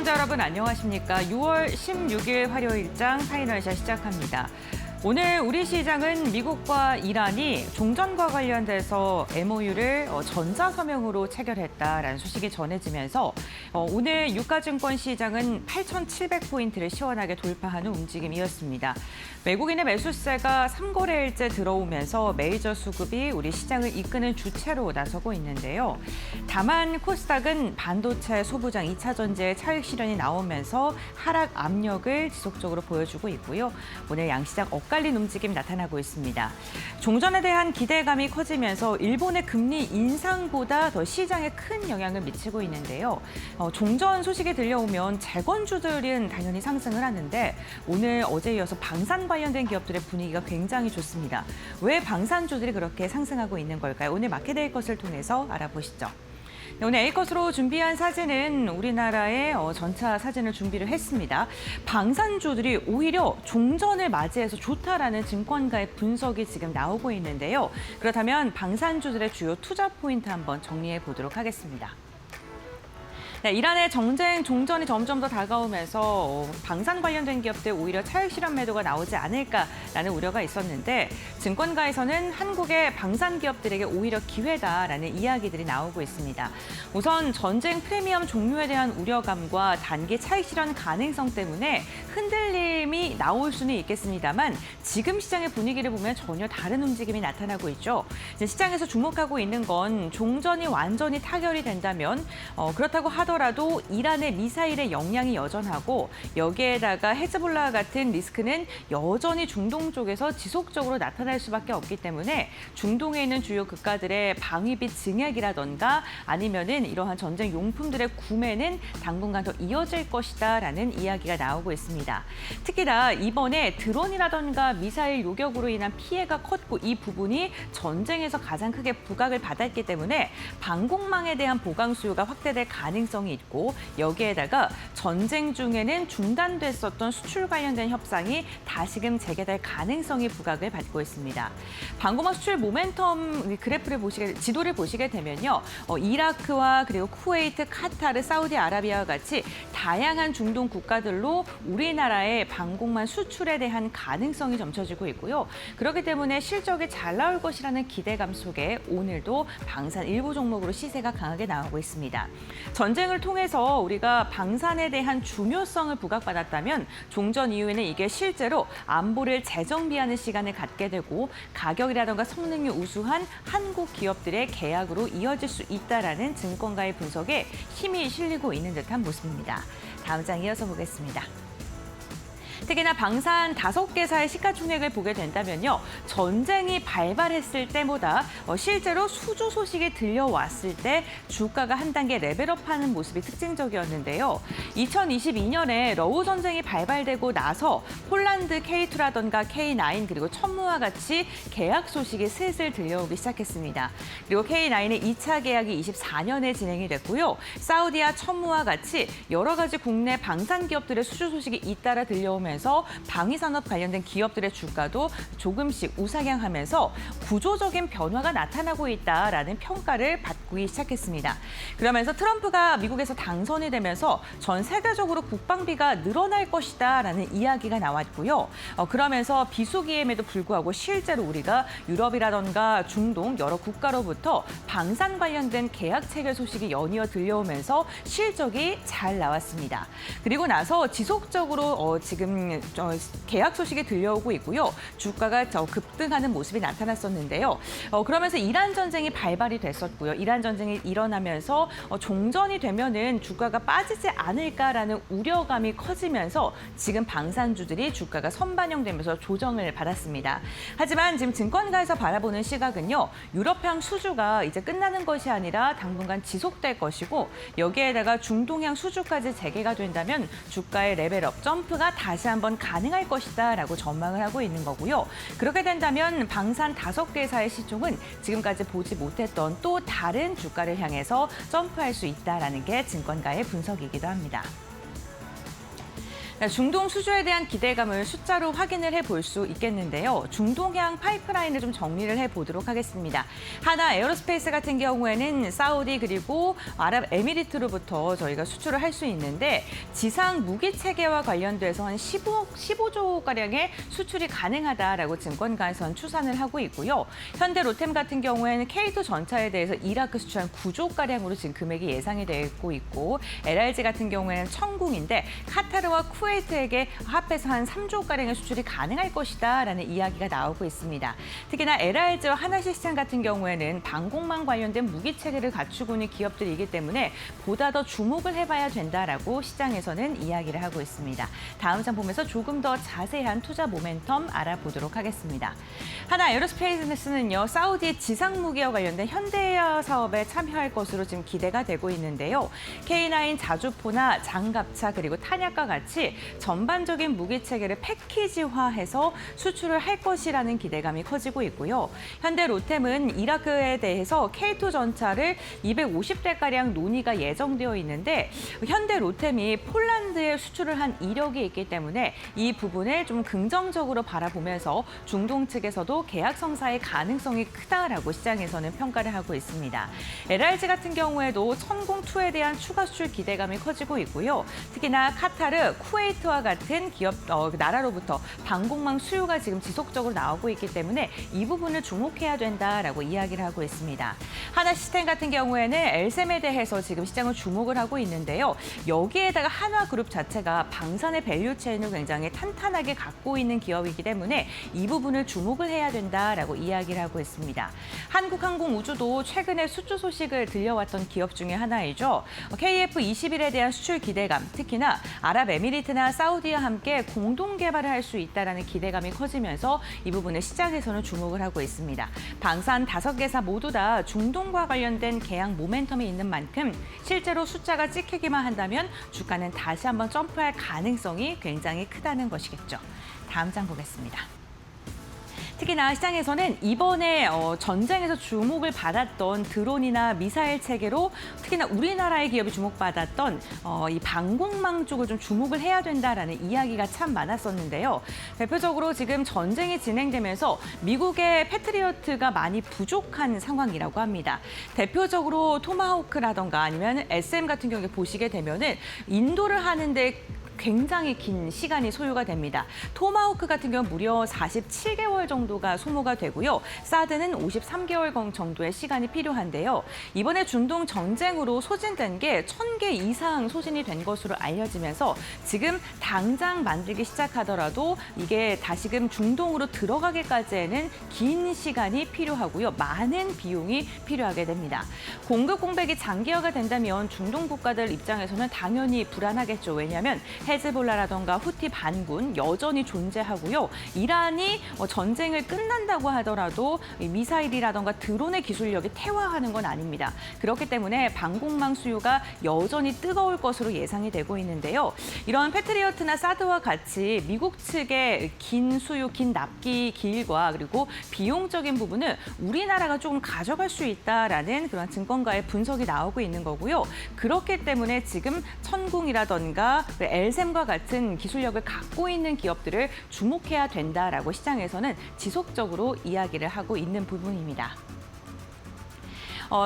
시청자 여러분 안녕하십니까? 6월 16일 화요일장 파이널샷 시작합니다. 오늘 우리 시장은 미국과 이란이 종전과 관련돼서 MOU를 전자서명으로 체결했다라는 소식이 전해지면서 오늘 유가증권 시장은 8,700포인트를 시원하게 돌파하는 움직임이었습니다. 외국인의 매수세가 3거래일째 들어오면서 메이저 수급이 우리 시장을 이끄는 주체로 나서고 있는데요. 다만 코스닥은 반도체 소부장 2차 전지의 차익 실현이 나오면서 하락 압력을 지속적으로 보여주고 있고요. 오늘 양시장 엇갈린 움직임 나타나고 있습니다. 종전에 대한 기대감이 커지면서 일본의 금리 인상보다 더 시장에 큰 영향을 미치고 있는데요. 종전 소식이 들려오면 재건주들은 당연히 상승을 하는데 오늘 어제 이어서 방산 관련된 기업들의 분위기가 굉장히 좋습니다. 왜 방산주들이 그렇게 상승하고 있는 걸까요? 오늘 마켓데이 것을 통해서 알아보시죠. 오늘 A컷으로 준비한 사진은 우리나라의 전차 사진을 준비를 했습니다. 방산주들이 오히려 종전을 맞이해서 좋다라는 증권가의 분석이 지금 나오고 있는데요. 그렇다면 방산주들의 주요 투자 포인트 한번 정리해 보도록 하겠습니다. 네, 이란의 정쟁 종전이 점점 더 다가오면서 방산 관련된 기업들 오히려 차익 실현 매도가 나오지 않을까라는 우려가 있었는데 증권가에서는 한국의 방산 기업들에게 오히려 기회다라는 이야기들이 나오고 있습니다. 우선 전쟁 프리미엄 종료에 대한 우려감과 단기 차익 실현 가능성 때문에 흔들림이 나올 수는 있겠습니다만 지금 시장의 분위기를 보면 전혀 다른 움직임이 나타나고 있죠. 이제 시장에서 주목하고 있는 건 종전이 완전히 타결이 된다면 그렇다고 하더라도 이란의 미사일의 영향이 여전하고 여기에다가 헤즈볼라 같은 리스크는 여전히 중동 쪽에서 지속적으로 나타날 수밖에 없기 때문에 중동에 있는 주요 국가들의 방위비 증액이라던가 아니면은 이러한 전쟁 용품들의 구매는 당분간 더 이어질 것이다라는 이야기가 나오고 있습니다. 특히나 이번에 드론이라던가 미사일 요격으로 인한 피해가 컸고 이 부분이 전쟁에서 가장 크게 부각을 받았기 때문에 방공망에 대한 보강 수요가 확대될 가능성이 있고 여기에다가 전쟁 중에는 중단됐었던 수출 관련된 협상이 다시금 재개될 가능성이 부각을 받고 있습니다. 방공망 수출 모멘텀 그래프를 지도를 보시게 되면요. 이라크와 그리고 쿠웨이트, 카타르, 사우디아라비아와 같이 다양한 중동 국가들로 우리나라의 방공망 수출에 대한 가능성이 점쳐지고 있고요. 그렇기 때문에 실적이 잘 나올 것이라는 기대감 속에 오늘도 방산 일부 종목으로 시세가 강하게 나오고 있습니다. 전쟁을 통해서 우리가 방산에 대한 중요성을 부각받았다면 종전 이후에는 이게 실제로 안보를 재정비하는 시간을 갖게 되고 가격이라던가 성능이 우수한 한국 기업들의 계약으로 이어질 수 있다라는 증권가의 분석에 힘이 실리고 있는 듯한 모습입니다. 다음 장 이어서 보겠습니다. 특히나 방산 5개사의 시가총액을 보게 된다면요. 전쟁이 발발했을 때보다 실제로 수주 소식이 들려왔을 때 주가가 한 단계 레벨업하는 모습이 특징적이었는데요. 2022년에 러우 전쟁이 발발되고 나서 폴란드 K2라던가 K9 그리고 천무와 같이 계약 소식이 슬슬 들려오기 시작했습니다. 그리고 K9의 2차 계약이 24년에 진행이 됐고요. 사우디아 천무와 같이 여러 가지 국내 방산 기업들의 수주 소식이 잇따라 들려오면서 방위산업 관련된 기업들의 주가도 조금씩 우상향하면서 구조적인 변화가 나타나고 있다라는 평가를 받기 시작했습니다. 그러면서 트럼프가 미국에서 당선이 되면서 전 세계적으로 국방비가 늘어날 것이다라는 이야기가 나왔고요. 그러면서 비수기임에도 불구하고 실제로 우리가 유럽이라던가 중동 여러 국가로부터 방산 관련된 계약 체결 소식이 연이어 들려오면서 실적이 잘 나왔습니다. 그리고 나서 지속적으로 지금 계약 소식이 들려오고 있고요. 주가가 급등하는 모습이 나타났었는데요. 그러면서 이란 전쟁이 발발이 됐었고요. 이란 전쟁이 일어나면서 종전이 되면은 주가가 빠지지 않을까라는 우려감이 커지면서 지금 방산주들이 주가가 선반영되면서 조정을 받았습니다. 하지만 지금 증권가에서 바라보는 시각은요. 유럽향 수주가 이제 끝나는 것이 아니라 당분간 지속될 것이고 여기에다가 중동향 수주까지 재개가 된다면 주가의 레벨업, 점프가 다시 한번 가능할 것이다라고 전망을 하고 있는 거고요. 그렇게 된다면 방산 5개사의 시총은 지금까지 보지 못했던 또 다른 주가를 향해서 점프할 수 있다라는 게 증권가의 분석이기도 합니다. 중동 수주에 대한 기대감을 숫자로 확인을 해볼 수 있겠는데요. 중동향 파이프라인을 좀 정리를 해보도록 하겠습니다. 하나 에어로스페이스 같은 경우에는 사우디 그리고 아랍에미리트로부터 저희가 수출을 할 수 있는데 지상 무기 체계와 관련돼서 한 15조가량의 수출이 가능하다라고 증권가에서는 추산을 하고 있고요. 현대 로템 같은 경우에는 K2 전차에 대해서 이라크 수출 한 9조가량으로 지금 금액이 예상이 되고 있고 LRG 같은 경우에는 천궁인데 카타르와 쿠웨이트에게 합해서 한 3조가량의 수출이 가능할 것이다라는 이야기가 나오고 있습니다. 특히나 LRG와 하나시스템 같은 경우에는 방공망 관련된 무기 체계를 갖추고 있는 기업들이기 때문에 보다 더 주목을 해봐야 된다라고 시장에서는 이야기를 하고 있습니다. 다음 장 보면서 조금 더 자세한 투자 모멘텀 알아보도록 하겠습니다. 하나 에어로스페이스는요, 사우디의 지상 무기와 관련된 현대화 사업에 참여할 것으로 지금 기대가 되고 있는데요. K9 자주포나 장갑차 그리고 탄약과 같이 전반적인 무기 체계를 패키지화해서 수출을 할 것이라는 기대감이 커지고 있고요. 현대 로템은 이라크에 대해서 K2 전차를 250대가량 논의가 예정되어 있는데 현대 로템이 폴란드에 수출을 한 이력이 있기 때문에 이 부분을 좀 긍정적으로 바라보면서 중동 측에서도 계약 성사의 가능성이 크다라고 시장에서는 평가를 하고 있습니다. LRG 같은 경우에도 천공2에 대한 추가 수출 기대감이 커지고 있고요. 특히나 카타르, 쿠웨이트와 같은 기업 나라로부터 방공망 수요가 지금 지속적으로 나오고 있기 때문에 이 부분을 주목해야 된다라고 이야기를 하고 있습니다. 하나시스템 같은 경우에는 엘셈에 대해서 지금 시장을 주목을 하고 있는데요. 여기에다가 한화그룹 자체가 방산의 밸류체인을 굉장히 탄탄하게 갖고 있는 기업이기 때문에 이 부분을 주목을 해야 된다라고 이야기를 하고 있습니다. 한국항공우주도 최근에 수주 소식을 들려왔던 기업 중에 하나이죠. KF-21에 대한 수출 기대감, 특히나 아랍에미리트나 사우디와 함께 공동 개발을 할 수 있다는 기대감이 커지면서 이 부분을 시장에서는 주목을 하고 있습니다. 방산 5개사 모두 다 중동과 관련된 계약 모멘텀이 있는 만큼 실제로 숫자가 찍히기만 한다면 주가는 다시 한번 점프할 가능성이 굉장히 크다는 것이겠죠. 다음 장 보겠습니다. 특히나 시장에서는 이번에 전쟁에서 주목을 받았던 드론이나 미사일 체계로 특히나 우리나라의 기업이 주목받았던 이 방공망 쪽을 좀 주목을 해야 된다라는 이야기가 참 많았었는데요. 대표적으로 지금 전쟁이 진행되면서 미국의 패트리어트가 많이 부족한 상황이라고 합니다. 대표적으로 토마호크라던가 아니면 SM 같은 경우에 보시게 되면은 인도를 하는데 굉장히 긴 시간이 소요가 됩니다. 토마호크 같은 경우 무려 47개월 정도가 소모가 되고요. 사드는 53개월 정도의 시간이 필요한데요. 이번에 중동 전쟁으로 소진된 게 1000개 이상 소진이 된 것으로 알려지면서 지금 당장 만들기 시작하더라도 이게 다시금 중동으로 들어가기까지에는 긴 시간이 필요하고요. 많은 비용이 필요하게 됩니다. 공급 공백이 장기화가 된다면 중동 국가들 입장에서는 당연히 불안하겠죠. 왜냐하면 헤즈볼라라던가 후티 반군 여전히 존재하고요. 이란이 전쟁을 끝난다고 하더라도 미사일이라던가 드론의 기술력이 퇴화하는 건 아닙니다. 그렇기 때문에 방공망 수요가 여전히 뜨거울 것으로 예상이 되고 있는데요. 이런 패트리어트나 사드와 같이 미국 측의 긴 수요, 긴 납기 길과 그리고 비용적인 부분을 우리나라가 조금 가져갈 수 있다라는 그런 증권가의 분석이 나오고 있는 거고요. 그렇기 때문에 지금 천궁이라던가 엘셈과 같은 기술력을 갖고 있는 기업들을 주목해야 된다라고 시장에서는 지속적으로 이야기를 하고 있는 부분입니다.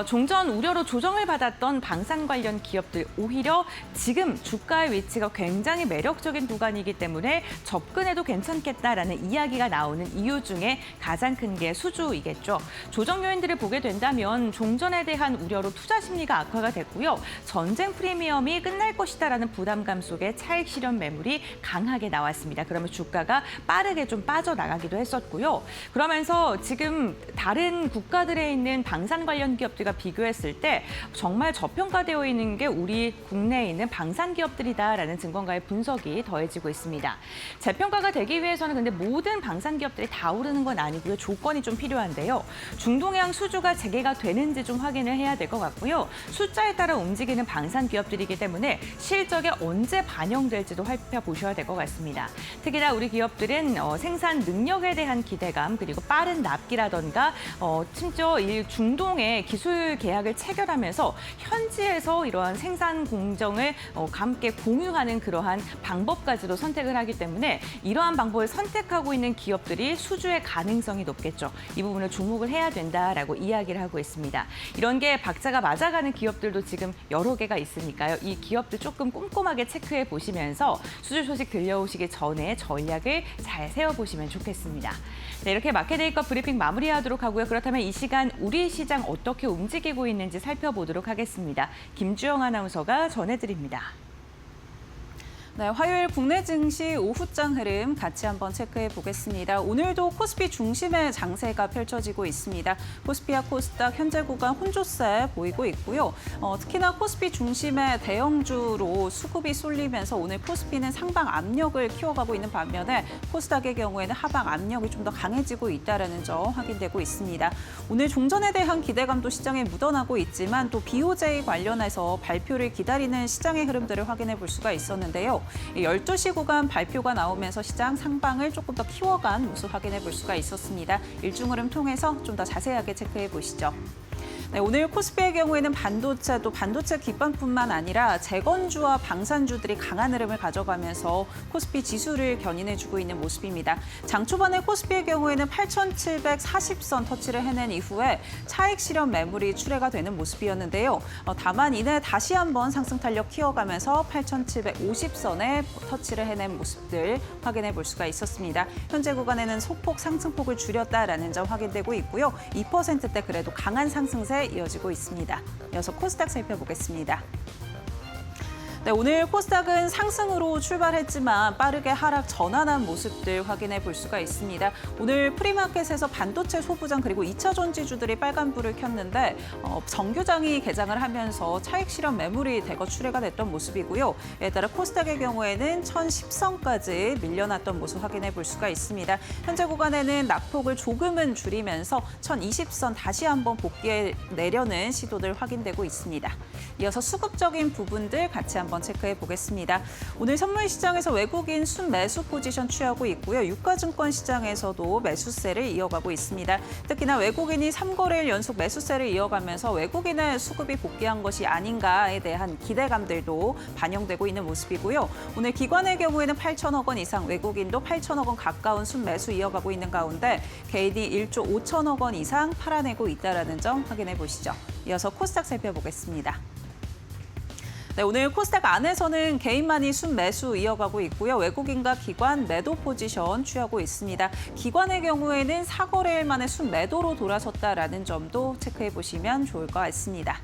종전 우려로 조정을 받았던 방산 관련 기업들 오히려 지금 주가의 위치가 굉장히 매력적인 구간이기 때문에 접근해도 괜찮겠다라는 이야기가 나오는 이유 중에 가장 큰 게 수주이겠죠. 조정 요인들을 보게 된다면 종전에 대한 우려로 투자 심리가 악화가 됐고요. 전쟁 프리미엄이 끝날 것이다라는 부담감 속에 차익 실현 매물이 강하게 나왔습니다. 그러면 주가가 빠르게 좀 빠져나가기도 했었고요. 그러면서 지금 다른 국가들에 있는 방산 관련 기업 가 비교했을 때 정말 저평가되어 있는 게 우리 국내에 있는 방산 기업들이다라는 증권가의 분석이 더해지고 있습니다. 재평가가 되기 위해서는 근데 모든 방산 기업들이 다 오르는 건 아니고요. 조건이 좀 필요한데요. 중동향 수주가 재개가 되는지 좀 확인을 해야 될 것 같고요. 숫자에 따라 움직이는 방산 기업들이기 때문에 실적에 언제 반영될지도 살펴보셔야 될 것 같습니다. 특히나 우리 기업들은 생산 능력에 대한 기대감 그리고 빠른 납기라던가 심지어 이 중동의 기술 계약을 체결하면서 현지에서 이러한 생산 공정을 함께 공유하는 그러한 방법까지도 선택을 하기 때문에 이러한 방법을 선택하고 있는 기업들이 수주의 가능성이 높겠죠. 이 부분을 주목을 해야 된다라고 이야기를 하고 있습니다. 이런 게 박자가 맞아가는 기업들도 지금 여러 개가 있으니까요. 이 기업들 조금 꼼꼼하게 체크해 보시면서 수주 소식 들려오시기 전에 전략을 잘 세워보시면 좋겠습니다. 네, 이렇게 마켓데이커 브리핑 마무리하도록 하고요. 그렇다면 이 시간 우리 시장 어떻게 움직이고 있는지 살펴보도록 하겠습니다. 김주영 아나운서가 전해드립니다. 네, 화요일 국내 증시 오후장 흐름 같이 한번 체크해 보겠습니다. 오늘도 코스피 중심의 장세가 펼쳐지고 있습니다. 코스피와 코스닥 현재 구간 혼조세 보이고 있고요. 특히나 코스피 중심의 대형주로 수급이 쏠리면서 오늘 코스피는 상방 압력을 키워가고 있는 반면에 코스닥의 경우에는 하방 압력이 좀 더 강해지고 있다는 점 확인되고 있습니다. 오늘 종전에 대한 기대감도 시장에 묻어나고 있지만 또 BOJ 관련해서 발표를 기다리는 시장의 흐름들을 확인해 볼 수가 있었는데요. 12시 구간 발표가 나오면서 시장 상방을 조금 더 키워간 모습 확인해 볼 수가 있었습니다. 일중 흐름 통해서 좀 더 자세하게 체크해 보시죠. 네, 오늘 코스피의 경우에는 반도체 또 반도체 기반뿐만 아니라 재건주와 방산주들이 강한 흐름을 가져가면서 코스피 지수를 견인해주고 있는 모습입니다. 장 초반에 코스피의 경우에는 8,740선 터치를 해낸 이후에 차익 실현 매물이 출회가 되는 모습이었는데요. 다만 이내 다시 한번 상승 탄력 키워가면서 8,750선에 터치를 해낸 모습들 확인해 볼 수가 있었습니다. 현재 구간에는 소폭 상승폭을 줄였다라는 점 확인되고 있고요. 2%대 그래도 강한 상승세 이어지고 있습니다. 이어서 코스닥 살펴보겠습니다. 네, 오늘 코스닥은 상승으로 출발했지만 빠르게 하락 전환한 모습들 확인해 볼 수가 있습니다. 오늘 프리마켓에서 반도체 소부장 그리고 2차 전지주들이 빨간불을 켰는데 정규장이 개장을 하면서 차익 실현 매물이 대거 출회가 됐던 모습이고요. 이에 따라 코스닥의 경우에는 1,010선까지 밀려났던 모습 확인해 볼 수가 있습니다. 현재 구간에는 낙폭을 조금은 줄이면서 1,020선 다시 한번 복귀해 내려는 시도들 확인되고 있습니다. 이어서 수급적인 부분들 같이 한번 체크해 보겠습니다. 오늘 선물 시장에서 외국인 순매수 포지션 취하고 있고요. 유가증권 시장에서도 매수세를 이어가고 있습니다. 특히나 외국인이 3거래일 연속 매수세를 이어가면서 외국인의 수급이 복귀한 것이 아닌가에 대한 기대감들도 반영되고 있는 모습이고요. 오늘 기관의 경우에는 8천억 원 이상, 외국인도 8천억 원 가까운 순매수 이어가고 있는 가운데 개인이 1조 5천억 원 이상 팔아내고 있다는 점 확인해 보시죠. 이어서 코스닥 살펴보겠습니다. 네, 오늘 코스닥 안에서는 개인만이 순매수 이어가고 있고요. 외국인과 기관 매도 포지션 취하고 있습니다. 기관의 경우에는 4거래일 만에 순매도로 돌아섰다라는 점도 체크해 보시면 좋을 것 같습니다.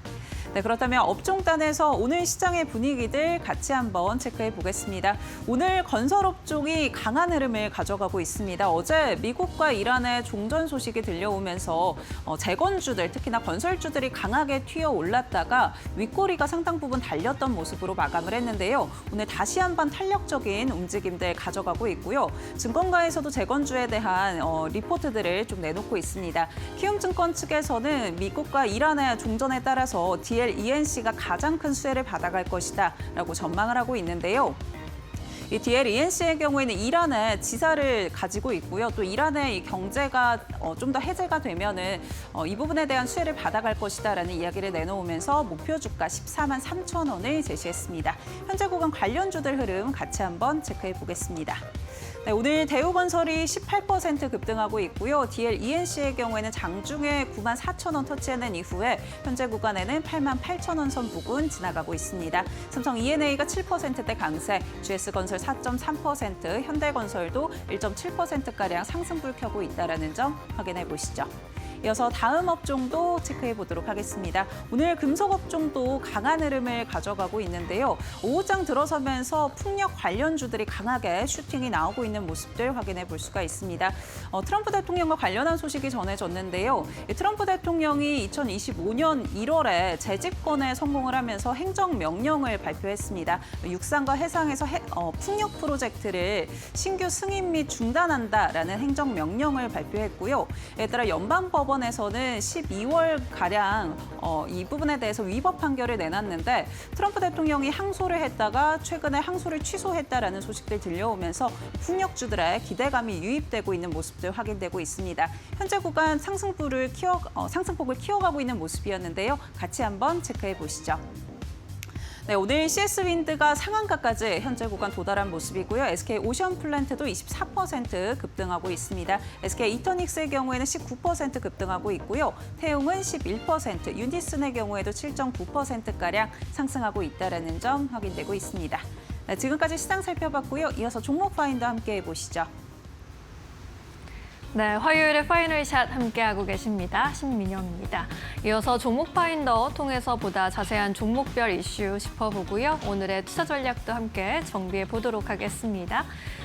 네, 그렇다면 업종단에서 오늘 시장의 분위기들 같이 한번 체크해 보겠습니다. 오늘 건설업종이 강한 흐름을 가져가고 있습니다. 어제 미국과 이란의 종전 소식이 들려오면서 재건주들, 특히나 건설주들이 강하게 튀어 올랐다가 윗꼬리가 상당 부분 달렸던 모습으로 마감을 했는데요. 오늘 다시 한번 탄력적인 움직임들 가져가고 있고요. 증권가에서도 재건주에 대한 리포트들을 좀 내놓고 있습니다. 키움증권 측에서는 미국과 이란의 종전에 따라서 DL-ENC가 가장 큰 수혜를 받아갈 것이다 라고 전망을 하고 있는데요. 이 DL-ENC의 경우에는 이란의 지사를 가지고 있고요. 또 이란의 이 경제가 좀 더 해제가 되면은 이 부분에 대한 수혜를 받아갈 것이다라는 이야기를 내놓으면서 목표 주가 14만 3천 원을 제시했습니다. 현재 구간 관련주들 흐름 같이 한번 체크해 보겠습니다. 네, 오늘 대우건설이 18% 급등하고 있고요. DL-ENC의 경우에는 장중에 9만 4천 원 터치해낸 이후에 현재 구간에는 8만 8천 원 선 부근 지나가고 있습니다. 삼성 E&A가 7%대 강세, GS건설 4.3%, 현대건설도 1.7%가량 상승불 켜고 있다는 점 확인해 보시죠. 이어서 다음 업종도 체크해 보도록 하겠습니다. 오늘 금속업종도 강한 흐름을 가져가고 있는데요. 오후장 들어서면서 풍력 관련주들이 강하게 슈팅이 나오고 있는 모습들 확인해 볼 수가 있습니다. 트럼프 대통령과 관련한 소식이 전해졌는데요. 트럼프 대통령이 2025년 1월에 재집권에 성공을 하면서 행정명령을 발표했습니다. 육상과 해상에서 풍력 프로젝트를 신규 승인 및 중단한다라는 행정명령을 발표했고요. 이에 따라 연방법원 법원에서는 12월가량 이 부분에 대해서 위법 판결을 내놨는데 트럼프 대통령이 항소를 했다가 최근에 항소를 취소했다라는 소식들 들려오면서 풍력주들의 기대감이 유입되고 있는 모습들 확인되고 있습니다. 현재 구간 상승폭을 키워가고 있는 모습이었는데요. 같이 한번 체크해 보시죠. 네, 오늘 CS 윈드가 상한가까지 현재 구간 도달한 모습이고요. SK 오션플랜트도 24% 급등하고 있습니다. SK 이터닉스의 경우에는 19% 급등하고 있고요. 태용은 11%, 유니슨의 경우에도 7.9%가량 상승하고 있다는 점 확인되고 있습니다. 네, 지금까지 시장 살펴봤고요. 이어서 종목 파인더 함께 해보시죠. 네, 화요일에 파이널샷 함께하고 계십니다. 신민영입니다. 이어서 종목 파인더 통해서 보다 자세한 종목별 이슈 짚어보고요. 오늘의 투자 전략도 함께 정비해 보도록 하겠습니다.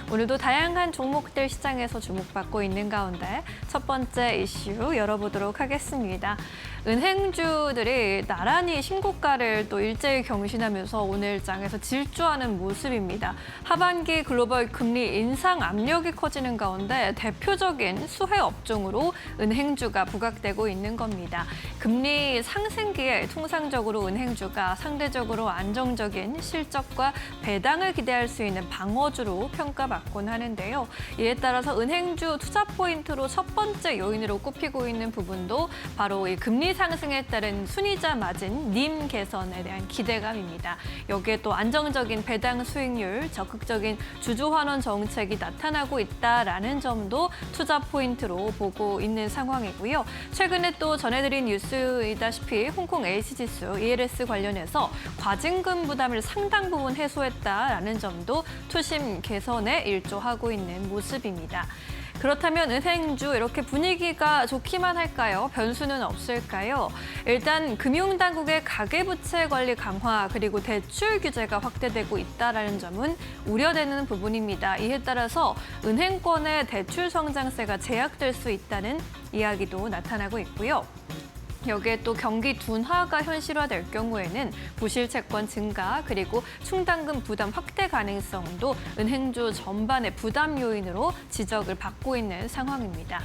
오늘도 다양한 종목들 시장에서 주목받고 있는 가운데 첫 번째 이슈 열어보도록 하겠습니다. 은행주들이 나란히 신고가를 또 일제히 경신하면서 오늘 장에서 질주하는 모습입니다. 하반기 글로벌 금리 인상 압력이 커지는 가운데 대표적인 수혜 업종으로 은행주가 부각되고 있는 겁니다. 금리 상승기에 통상적으로 은행주가 상대적으로 안정적인 실적과 배당을 기대할 수 있는 방어주로 평가받곤 하는데요. 이에 따라서 은행주 투자 포인트로 첫 번째 요인으로 꼽히고 있는 부분도 바로 이 금리 상승에 따른 순이자 마진, 님 개선에 대한 기대감입니다. 여기에 또 안정적인 배당 수익률, 적극적인 주주 환원 정책이 나타나고 있다라는 점도 투자 포인트로 보고 있는 상황이고요. 최근에 또 전해드린 뉴스이다시피 홍콩 H지수, ELS 관련해서 과징금 부담을 상당 부분 해소했다라는 점도 투심 개선에 일조하고 있는 모습입니다. 그렇다면 은행주 이렇게 분위기가 좋기만 할까요? 변수는 없을까요? 일단 금융당국의 가계부채 관리 강화 그리고 대출 규제가 확대되고 있다는 점은 우려되는 부분입니다. 이에 따라서 은행권의 대출 성장세가 제약될 수 있다는 이야기도 나타나고 있고요. 여기에 또 경기 둔화가 현실화될 경우에는 부실 채권 증가 그리고 충당금 부담 확대 가능성도 은행주 전반의 부담 요인으로 지적을 받고 있는 상황입니다.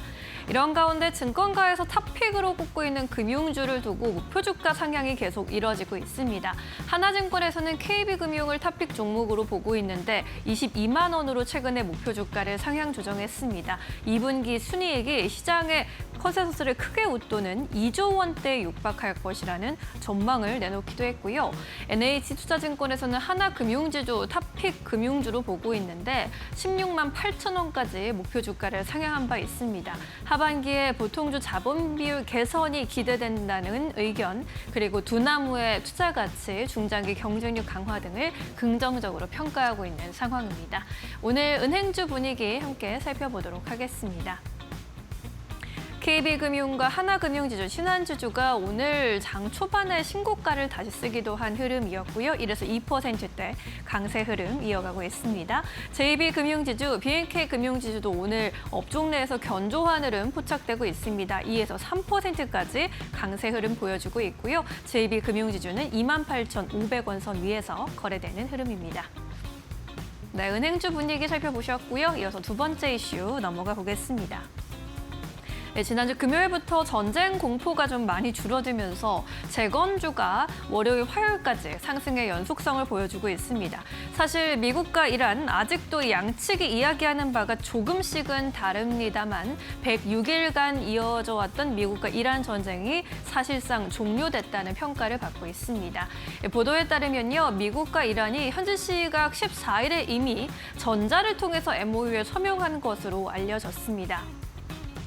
이런 가운데 증권가에서 탑픽으로 꼽고 있는 금융주를 두고 목표 주가 상향이 계속 이뤄지고 있습니다. 하나증권에서는 KB금융을 탑픽 종목으로 보고 있는데 22만 원으로 최근에 목표 주가를 상향 조정했습니다. 2분기 순이익이 시장의 컨센서스를 크게 웃도는 2조 원대에 육박할 것이라는 전망을 내놓기도 했고요. NH투자증권에서는 하나금융지주 탑픽 금융주로 보고 있는데 16만 8천 원까지 목표 주가를 상향한 바 있습니다. 하반기에 보통주 자본 비율 개선이 기대된다는 의견, 그리고 두나무의 투자 가치, 중장기 경쟁력 강화 등을 긍정적으로 평가하고 있는 상황입니다. 오늘 은행주 분위기 함께 살펴보도록 하겠습니다. KB금융과 하나금융지주, 신한지주가 오늘 장 초반에 신고가를 다시 쓰기도 한 흐름이었고요. 이래서 2%대 강세 흐름 이어가고 있습니다. JB금융지주, BNK금융지주도 오늘 업종 내에서 견조한 흐름 포착되고 있습니다. 2에서 3%까지 강세 흐름 보여주고 있고요. JB금융지주는 28,500원 선 위에서 거래되는 흐름입니다. 네, 은행주 분위기 살펴보셨고요. 이어서 두 번째 이슈 넘어가 보겠습니다. 네, 지난주 금요일부터 전쟁 공포가 좀 많이 줄어들면서 재건주가 월요일, 화요일까지 상승의 연속성을 보여주고 있습니다. 사실 미국과 이란 아직도 양측이 이야기하는 바가 조금씩은 다릅니다만 106일간 이어져 왔던 미국과 이란 전쟁이 사실상 종료됐다는 평가를 받고 있습니다. 보도에 따르면요, 미국과 이란이 현지 시각 14일에 이미 전자를 통해서 MOU에 서명한 것으로 알려졌습니다.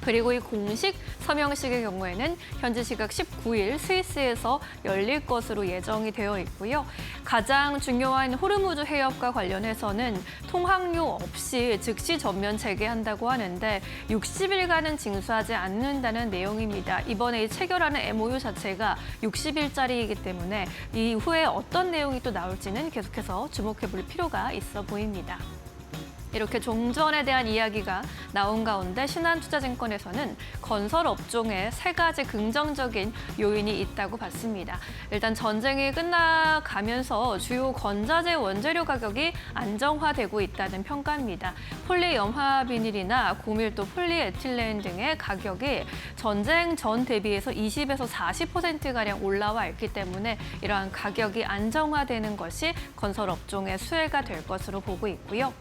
그리고 이 공식 서명식의 경우에는 현지 시각 19일 스위스에서 열릴 것으로 예정이 되어 있고요. 가장 중요한 호르무즈 해협과 관련해서는 통항료 없이 즉시 전면 재개한다고 하는데 60일간은 징수하지 않는다는 내용입니다. 이번에 체결하는 MOU 자체가 60일짜리이기 때문에 이후에 어떤 내용이 또 나올지는 계속해서 주목해 볼 필요가 있어 보입니다. 이렇게 종전에 대한 이야기가 나온 가운데 신한투자증권에서는 건설 업종에 3가지 긍정적인 요인이 있다고 봤습니다. 일단 전쟁이 끝나가면서 주요 건자재 원재료 가격이 안정화되고 있다는 평가입니다. 폴리염화비닐이나 고밀도 폴리에틸렌 등의 가격이 전쟁 전 대비해서 20에서 40%가량 올라와 있기 때문에 이러한 가격이 안정화되는 것이 건설 업종의 수혜가 될 것으로 보고 있고요.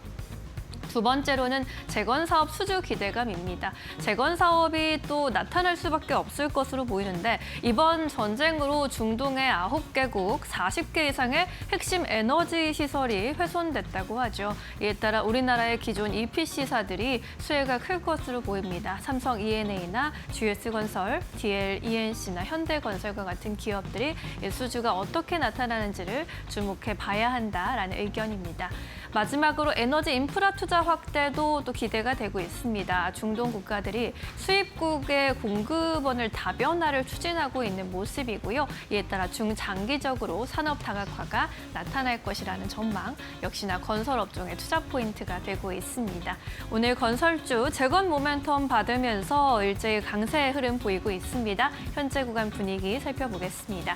두 번째로는 재건 사업 수주 기대감입니다. 재건 사업이 또 나타날 수밖에 없을 것으로 보이는데 이번 전쟁으로 중동의 9개국 40개 이상의 핵심 에너지 시설이 훼손됐다고 하죠. 이에 따라 우리나라의 기존 EPC사들이 수혜가 클 것으로 보입니다. 삼성 E&A나 GS건설, DL-ENC나 현대건설과 같은 기업들이 이 수주가 어떻게 나타나는지를 주목해 봐야 한다라는 의견입니다. 마지막으로 에너지 인프라 투자 확대도 또 기대가 되고 있습니다. 중동 국가들이 수입국의 공급원을 다변화를 추진하고 있는 모습이고요. 이에 따라 중장기적으로 산업 다각화가 나타날 것이라는 전망, 역시나 건설 업종의 투자 포인트가 되고 있습니다. 오늘 건설주 재건 모멘텀 받으면서 일제히 강세 흐름 보이고 있습니다. 현재 구간 분위기 살펴보겠습니다.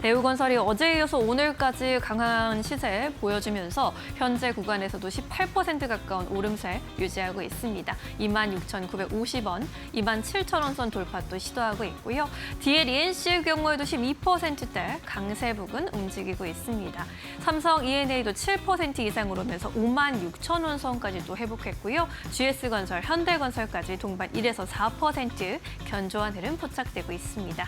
대우건설이 어제에 이어서 오늘까지 강한 시세 보여주면서 현재 구간에서도 18% 가까운 오름세 유지하고 있습니다. 26,950원, 27,000원 선 돌파도 시도하고 있고요. DL-ENC의 경우에도 12%대 강세 부근 움직이고 있습니다. 삼성 E&A도 7% 이상 오르면서 56,000원 선까지도 회복했고요. GS건설, 현대건설까지 동반 1에서 4% 견조한 흐름 포착되고 있습니다.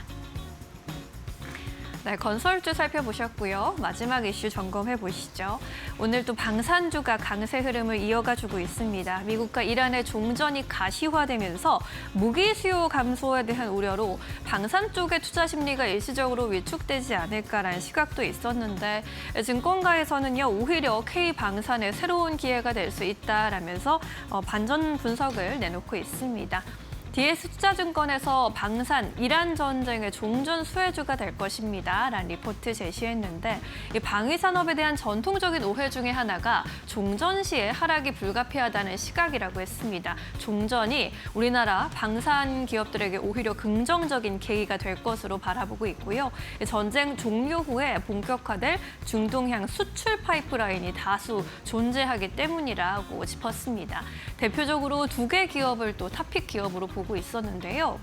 네, 건설주 살펴보셨고요. 마지막 이슈 점검해 보시죠. 오늘 또 방산주가 강세 흐름을 이어가주고 있습니다. 미국과 이란의 종전이 가시화되면서 무기 수요 감소에 대한 우려로 방산 쪽의 투자 심리가 일시적으로 위축되지 않을까라는 시각도 있었는데 증권가에서는요, 오히려 K방산의 새로운 기회가 될 수 있다라면서 반전 분석을 내놓고 있습니다. DS투자증권에서 방산, 이란 전쟁의 종전 수혜주가 될 것입니다. 라는 리포트 제시했는데 이 방위산업에 대한 전통적인 오해 중에 하나가 종전 시에 하락이 불가피하다는 시각이라고 했습니다. 종전이 우리나라 방산 기업들에게 오히려 긍정적인 계기가 될 것으로 바라보고 있고요. 전쟁 종료 후에 본격화될 중동향 수출 파이프라인이 다수 존재하기 때문이라고 짚었습니다. 대표적으로 2개 기업을 또 탑픽 기업으로 보고 있었는데요.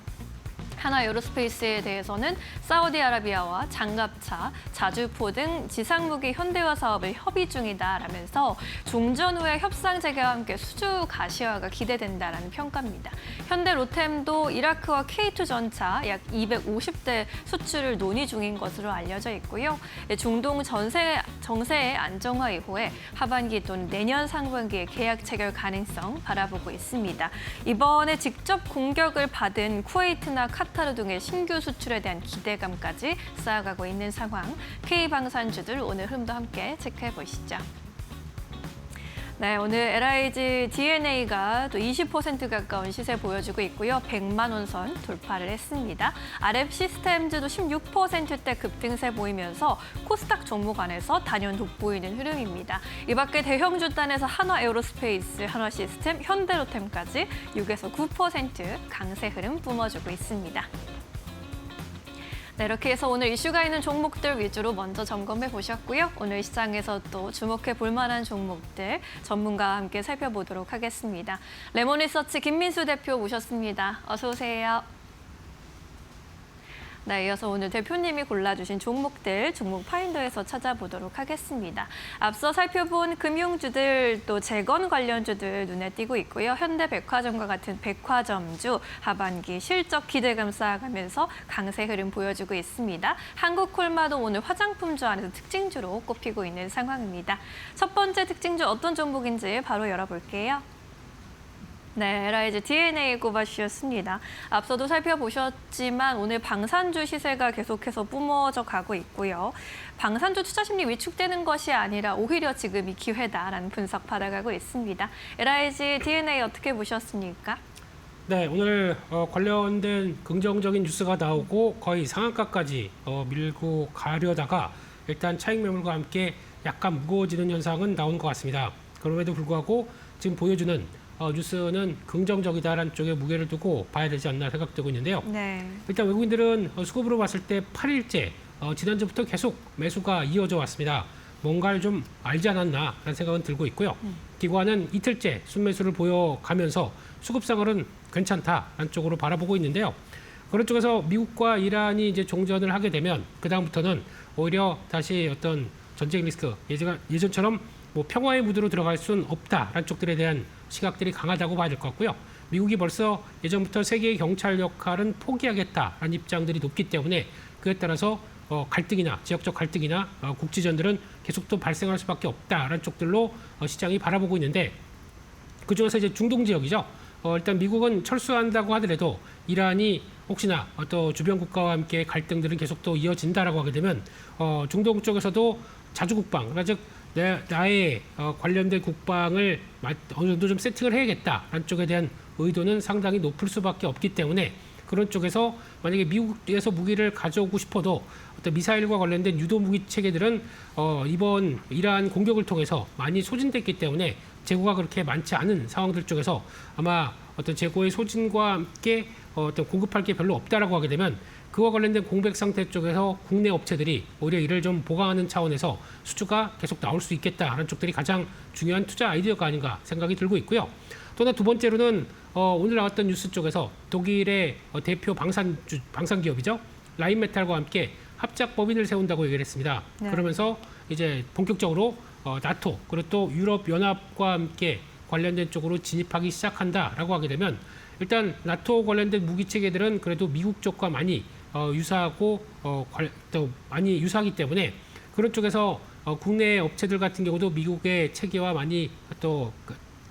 하나 에어로스페이스에 대해서는 사우디아라비아와 장갑차, 자주포 등 지상무기 현대화 사업을 협의 중이다라면서 종전 후에 협상 재개와 함께 수주 가시화가 기대된다라는 평가입니다. 현대 로템도 이라크와 K2 전차 약 250대 수출을 논의 중인 것으로 알려져 있고요. 중동 정세의 안정화 이후에 하반기 또는 내년 상반기에 계약 체결 가능성 바라보고 있습니다. 이번에 직접 공격을 받은 쿠웨이트나 카타르 등의 신규 수출에 대한 기대감까지 쌓아가고 있는 상황. K방산주들 오늘 흐름도 함께 체크해 보시죠. 네, 오늘 LIG DNA가 또 20% 가까운 시세 보여주고 있고요. 100만 원 선 돌파를 했습니다. RF 시스템즈도 16%대 급등세 보이면서 코스닥 종목 안에서 단연 돋보이는 흐름입니다. 이 밖에 대형주 단에서 한화 에어로스페이스, 한화 시스템, 현대로템까지 6에서 9% 강세 흐름 뿜어주고 있습니다. 네, 이렇게 해서 오늘 이슈가 있는 종목들 위주로 먼저 점검해 보셨고요. 오늘 시장에서 또 주목해 볼 만한 종목들 전문가와 함께 살펴보도록 하겠습니다. 레몬리서치 김민수 대표 모셨습니다. 어서 오세요. 네, 이어서 오늘 대표님이 골라주신 종목들 종목 파인더에서 찾아보도록 하겠습니다. 앞서 살펴본 금융주들 또 재건 관련주들 눈에 띄고 있고요. 현대백화점과 같은 백화점주 하반기 실적 기대감 쌓아가면서 강세 흐름 보여주고 있습니다. 한국콜마도 오늘 화장품주 안에서 특징주로 꼽히고 있는 상황입니다. 첫 번째 특징주 어떤 종목인지 바로 열어볼게요. 네, LIG DNA 꼽아주셨습니다. 앞서도 살펴보셨지만 오늘 방산주 시세가 계속해서 뿜어져 가고 있고요. 방산주 투자 심리 위축되는 것이 아니라 오히려 지금이 기회다라는 분석 받아가고 있습니다. LIG DNA 어떻게 보셨습니까? 네, 오늘 관련된 긍정적인 뉴스가 나오고 거의 상한가까지 밀고 가려다가 일단 차익 매물과 함께 약간 무거워지는 현상은 나온 것 같습니다. 그럼에도 불구하고 지금 보여주는 뉴스는 긍정적이다라는 쪽에 무게를 두고 봐야 되지 않나 생각되고 있는데요. 네. 일단 외국인들은 수급으로 봤을 때 8일째 지난주부터 계속 매수가 이어져 왔습니다. 뭔가를 좀 알지 않았나라는 생각은 들고 있고요. 기관은 이틀째 순매수를 보여가면서 수급상으로는 괜찮다라는 쪽으로 바라보고 있는데요. 그런 쪽에서 미국과 이란이 이제 종전을 하게 되면 그 다음부터는 오히려 다시 어떤 전쟁 리스크 예전처럼 뭐 평화의 무드로 들어갈 수는 없다라는 쪽들에 대한 시각들이 강하다고 봐야 될 것 같고요. 미국이 벌써 예전부터 세계의 경찰 역할은 포기하겠다라는 입장들이 높기 때문에 그에 따라서 갈등이나 지역적 갈등이나 국지전들은 계속 또 발생할 수밖에 없다라는 쪽들로 시장이 바라보고 있는데 그중에서 이제 중동 지역이죠. 일단 미국은 철수한다고 하더라도 이란이 혹시나 또 주변 국가와 함께 갈등들은 계속 또 이어진다라고 하게 되면 중동 쪽에서도 자주국방, 그러니까 즉 나의 관련된 국방을 어느 정도 좀 세팅을 해야겠다라는 쪽에 대한 의도는 상당히 높을 수밖에 없기 때문에 그런 쪽에서 만약에 미국에서 무기를 가져오고 싶어도 어떤 미사일과 관련된 유도 무기 체계들은 이번 이러한 공격을 통해서 많이 소진됐기 때문에 재고가 그렇게 많지 않은 상황들 쪽에서 아마 어떤 재고의 소진과 함께 어떤 공급할 게 별로 없다라고 하게 되면 그와 관련된 공백 상태 쪽에서 국내 업체들이 오히려 이를 좀 보강하는 차원에서 수주가 계속 나올 수 있겠다라는 쪽들이 가장 중요한 투자 아이디어가 아닌가 생각이 들고 있고요. 또 하나 두 번째로는 오늘 나왔던 뉴스 쪽에서 독일의 대표 방산 기업이죠. 라인메탈과 함께 합작 법인을 세운다고 얘기를 했습니다. 네. 그러면서 이제 본격적으로 나토 그리고 또 유럽 연합과 함께 관련된 쪽으로 진입하기 시작한다라고 하게 되면 일단 나토 관련된 무기 체계들은 그래도 미국 쪽과 많이 유사하고 또 많이 유사하기 때문에 그런 쪽에서 국내 업체들 같은 경우도 미국의 체계와 많이 또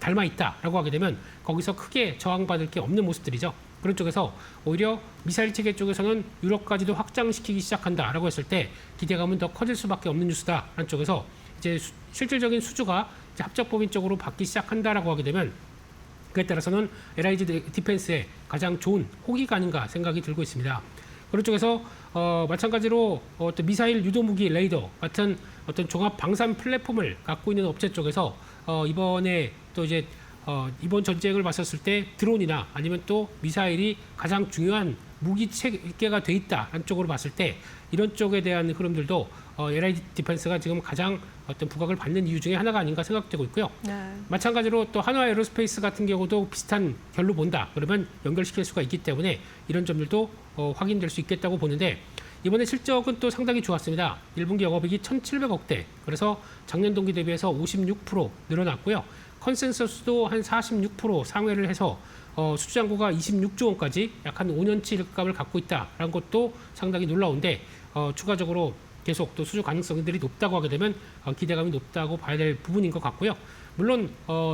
닮아 있다라고 하게 되면 거기서 크게 저항받을 게 없는 모습들이죠. 그런 쪽에서 오히려 미사일 체계 쪽에서는 유럽까지도 확장시키기 시작한다라고 했을 때 기대감은 더 커질 수밖에 없는 뉴스다라는 쪽에서 이제 실질적인 수주가 이제 합작법인 쪽으로 받기 시작한다라고 하게 되면 그에 따라서는 LIG 디펜스에 가장 좋은 호기가 아닌가 생각이 들고 있습니다. 그런 쪽에서 마찬가지로 어떤 미사일 유도무기 레이더 같은 어떤 종합 방산 플랫폼을 갖고 있는 업체 쪽에서 이번에 또 이제 이번 전쟁을 봤었을 때 드론이나 아니면 또 미사일이 가장 중요한 무기 체계가 돼 있다라는 쪽으로 봤을 때 이런 쪽에 대한 흐름들도 LIG 디펜스가 지금 가장 어떤 부각을 받는 이유 중에 하나가 아닌가 생각되고 있고요. 네. 마찬가지로 또 한화 에어로스페이스 같은 경우도 비슷한 결로 본다. 그러면 연결시킬 수가 있기 때문에 이런 점들도 확인될 수 있겠다고 보는데 이번에 실적은 또 상당히 좋았습니다. 1분기 영업이익이 1,700억대. 그래서 작년 동기 대비해서 56% 늘어났고요. 컨센서스도 한 46% 상회를 해서 수주잔고가 26조 원까지 약 한 5년치 일값을 갖고 있다라는 것도 상당히 놀라운데 추가적으로 계속 또 수주 가능성들이 높다고 하게 되면 기대감이 높다고 봐야 될 부분인 것 같고요. 물론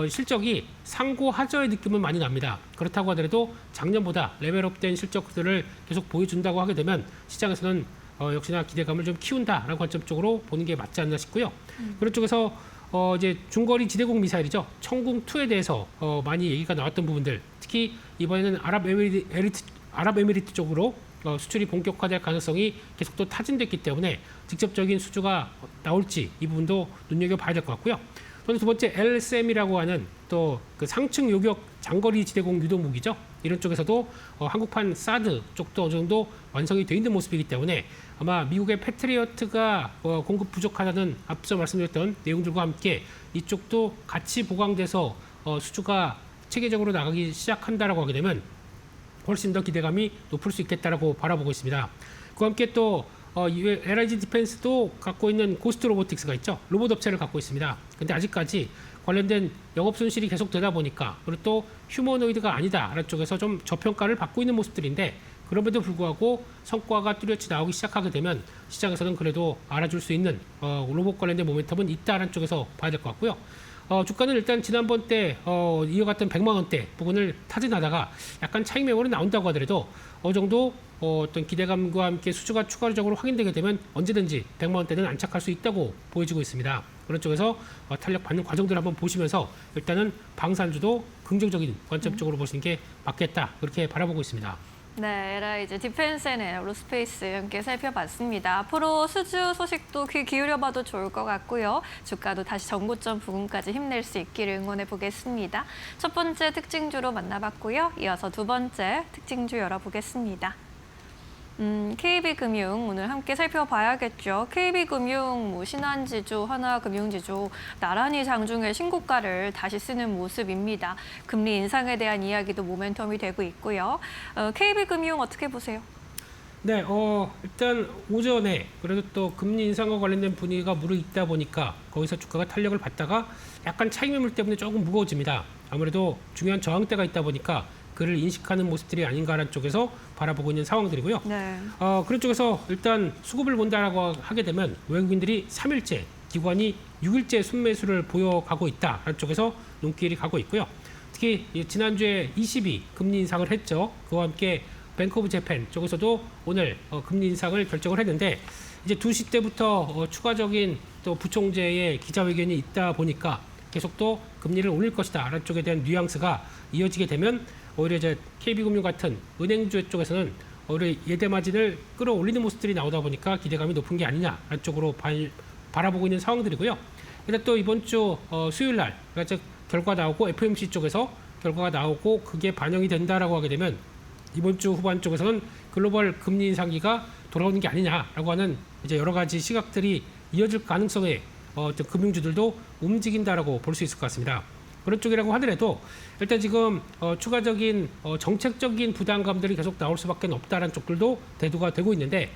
실적이 상고 하저의 느낌은 많이 납니다. 그렇다고 하더라도 작년보다 레벨업된 실적들을 계속 보여준다고 하게 되면 시장에서는 역시나 기대감을 좀 키운다라는 관점 쪽으로 보는 게 맞지 않나 싶고요. 그런 쪽에서 이제 중거리 지대공 미사일이죠. 청궁2에 대해서 많이 얘기가 나왔던 부분들, 특히 이번에는 아랍에미리트 쪽으로 수출이 본격화될 가능성이 계속 또 타진됐기 때문에 직접적인 수주가 나올지 이 부분도 눈여겨봐야 될 것 같고요. 또 두 번째 LSM이라고 하는 또 그 상층 요격 장거리 지대공 유도 무기죠. 이런 쪽에서도 한국판 사드 쪽도 어느 정도 완성이 돼 있는 모습이기 때문에 아마 미국의 패트리어트가 공급 부족하다는 앞서 말씀드렸던 내용들과 함께 이쪽도 같이 보강돼서 수주가 체계적으로 나가기 시작한다라고 하게 되면 훨씬 더 기대감이 높을 수 있겠다라고 바라보고 있습니다. 그와 함께 또 LIG 디펜스도 갖고 있는 고스트 로보틱스가 있죠. 로봇 업체를 갖고 있습니다. 근데 아직까지 관련된 영업 손실이 계속 되다 보니까 그리고 또 휴머노이드가 아니다라는 쪽에서 좀 저평가를 받고 있는 모습들인데 그럼에도 불구하고 성과가 뚜렷이 나오기 시작하게 되면 시장에서는 그래도 알아줄 수 있는 로봇 관련된 모멘텀은 있다라는 쪽에서 봐야 될 것 같고요. 주가는 일단 지난번 때 이어갔던 100만 원대 부분을 타진하다가 약간 차익 매물이 나온다고 하더라도 어느 정도 어떤 기대감과 함께 수주가 추가적으로 확인되게 되면 언제든지 100만 원대는 안착할 수 있다고 보여지고 있습니다. 그런 쪽에서 탄력 받는 과정들을 한번 보시면서 일단은 방산주도 긍정적인 관점 쪽으로 보시는 게 맞겠다 그렇게 바라보고 있습니다. 네, LIG 디펜스 앤 에어로스페이스 함께 살펴봤습니다. 앞으로 수주 소식도 귀 기울여봐도 좋을 것 같고요. 주가도 다시 전고점 부근까지 힘낼 수 있기를 응원해 보겠습니다. 첫 번째 특징주로 만나봤고요. 이어서 두 번째 특징주 열어보겠습니다. KB금융 오늘 함께 살펴봐야겠죠. KB금융, 신한지주, 하나금융지주 나란히 장중에 신고가를 다시 쓰는 모습입니다. 금리 인상에 대한 이야기도 모멘텀이 되고 있고요. KB금융 어떻게 보세요? 네, 일단 오전에 그래도 또 금리 인상과 관련된 분위기가 무르익다 보니까 거기서 주가가 탄력을 받다가 약간 차익 매물 때문에 조금 무거워집니다. 아무래도 중요한 저항대가 있다 보니까 그를 인식하는 모습들이 아닌가라는 쪽에서 바라보고 있는 상황들이고요. 네. 그런 쪽에서 일단 수급을 본다라고 하게 되면 외국인들이 3일째, 기관이 6일째 순매수를 보여가고 있다라는 쪽에서 눈길이 가고 있고요. 특히 지난주에 ECB 금리 인상을 했죠. 그와 함께 뱅크 오브 재팬 쪽에서도 오늘 금리 인상을 결정을 했는데 이제 2시 때부터 추가적인 또 부총재의 기자회견이 있다 보니까 계속 또 금리를 올릴 것이다 라는 쪽에 대한 뉘앙스가 이어지게 되면 오히려 이제 KB금융 같은 은행주 쪽에서는 오히려 예대 마진을 끌어올리는 모습들이 나오다 보니까 기대감이 높은 게 아니냐라는 쪽으로 바라보고 있는 상황들이고요. 일단 또 이번 주 수요일 날 그러니까 결과 나오고 FOMC 쪽에서 결과가 나오고 그게 반영이 된다라고 하게 되면 이번 주 후반 쪽에서는 글로벌 금리 인상기가 돌아오는 게 아니냐라고 하는 이제 여러 가지 시각들이 이어질 가능성에 금융주들도 움직인다라고 볼 수 있을 것 같습니다. 그런 쪽이라고 하더라도 일단 지금 추가적인 정책적인 부담감들이 계속 나올 수밖에 없다라는 쪽들도 대두가 되고 있는데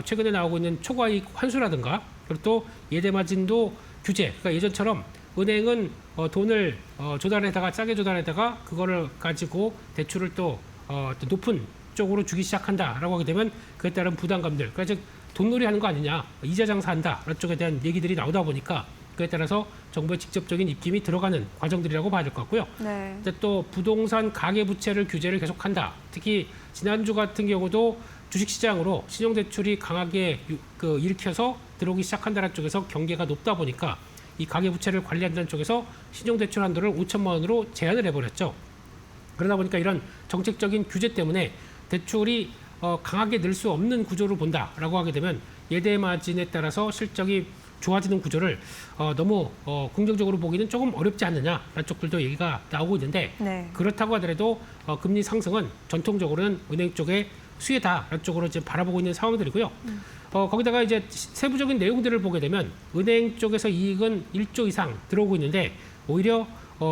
최근에 나오고 있는 초과이익 환수라든가 그리고 또 예대 마진도 규제, 그러니까 예전처럼 은행은 돈을 조달에다가 싸게 조달에다가 그거를 가지고 대출을 또 높은 쪽으로 주기 시작한다라고 하게 되면 그에 따른 부담감들, 그러니까 즉 돈놀이 하는 거 아니냐, 이자 장사한다 라는 쪽에 대한 얘기들이 나오다 보니까 그에 따라서 정부의 직접적인 입김이 들어가는 과정들이라고 봐야 될 것 같고요. 네. 근데 또 부동산 가계부채를 규제를 계속한다. 특히 지난주 같은 경우도 주식시장으로 신용대출이 강하게 일으켜서 들어오기 시작한다는 쪽에서 경계가 높다 보니까 이 가계부채를 관리한다는 쪽에서 신용대출 한도를 5천만 원으로 제한을 해버렸죠. 그러다 보니까 이런 정책적인 규제 때문에 대출이 강하게 늘 수 없는 구조를 본다라고 하게 되면 예대 마진에 따라서 실적이 좋아지는 구조를 너무 긍정적으로 보기는 조금 어렵지 않느냐라는 쪽들도 얘기가 나오고 있는데 네. 그렇다고 하더라도 금리 상승은 전통적으로는 은행 쪽의 수혜다라는 쪽으로 이제 바라보고 있는 상황들이고요. 거기다가 이제 세부적인 내용들을 보게 되면 은행 쪽에서 이익은 1조 이상 들어오고 있는데 오히려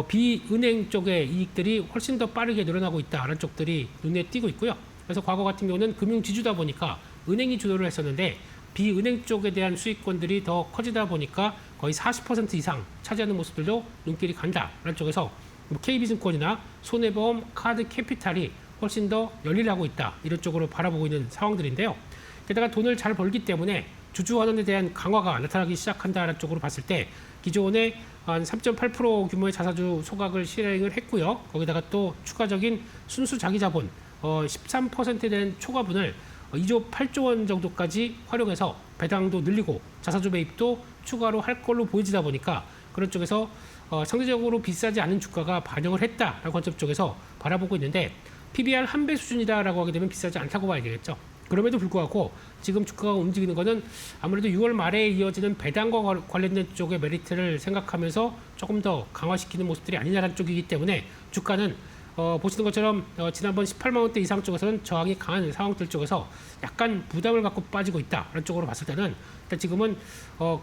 비은행 쪽의 이익들이 훨씬 더 빠르게 늘어나고 있다라는 쪽들이 눈에 띄고 있고요. 그래서 과거 같은 경우는 금융지주다 보니까 은행이 주도를 했었는데 비은행 쪽에 대한 수익권들이 더 커지다 보니까 거의 40% 이상 차지하는 모습들도 눈길이 간다라는 쪽에서 KB증권이나 손해보험, 카드 캐피탈이 훨씬 더 열일하고 있다 이런 쪽으로 바라보고 있는 상황들인데요. 게다가 돈을 잘 벌기 때문에 주주환원에 대한 강화가 나타나기 시작한다는 쪽으로 봤을 때 기존에 한 3.8% 규모의 자사주 소각을 실행을 했고요. 거기다가 또 추가적인 순수 자기자본 13%에 대한 초과분을 2조 8조 원 정도까지 활용해서 배당도 늘리고 자사주 매입도 추가로 할 걸로 보이지다 보니까 그런 쪽에서 상대적으로 비싸지 않은 주가가 반영을 했다라는 관점 쪽에서 바라보고 있는데 PBR 1배 수준이다라고 하게 되면 비싸지 않다고 봐야 되겠죠. 그럼에도 불구하고 지금 주가가 움직이는 것은 아무래도 6월 말에 이어지는 배당과 관련된 쪽의 메리트를 생각하면서 조금 더 강화시키는 모습들이 아니냐라는 쪽이기 때문에 주가는 보시는 것처럼 지난번 18만 원대 이상 쪽에서는 저항이 강한 상황들 쪽에서 약간 부담을 갖고 빠지고 있다라는 쪽으로 봤을 때는 일단 지금은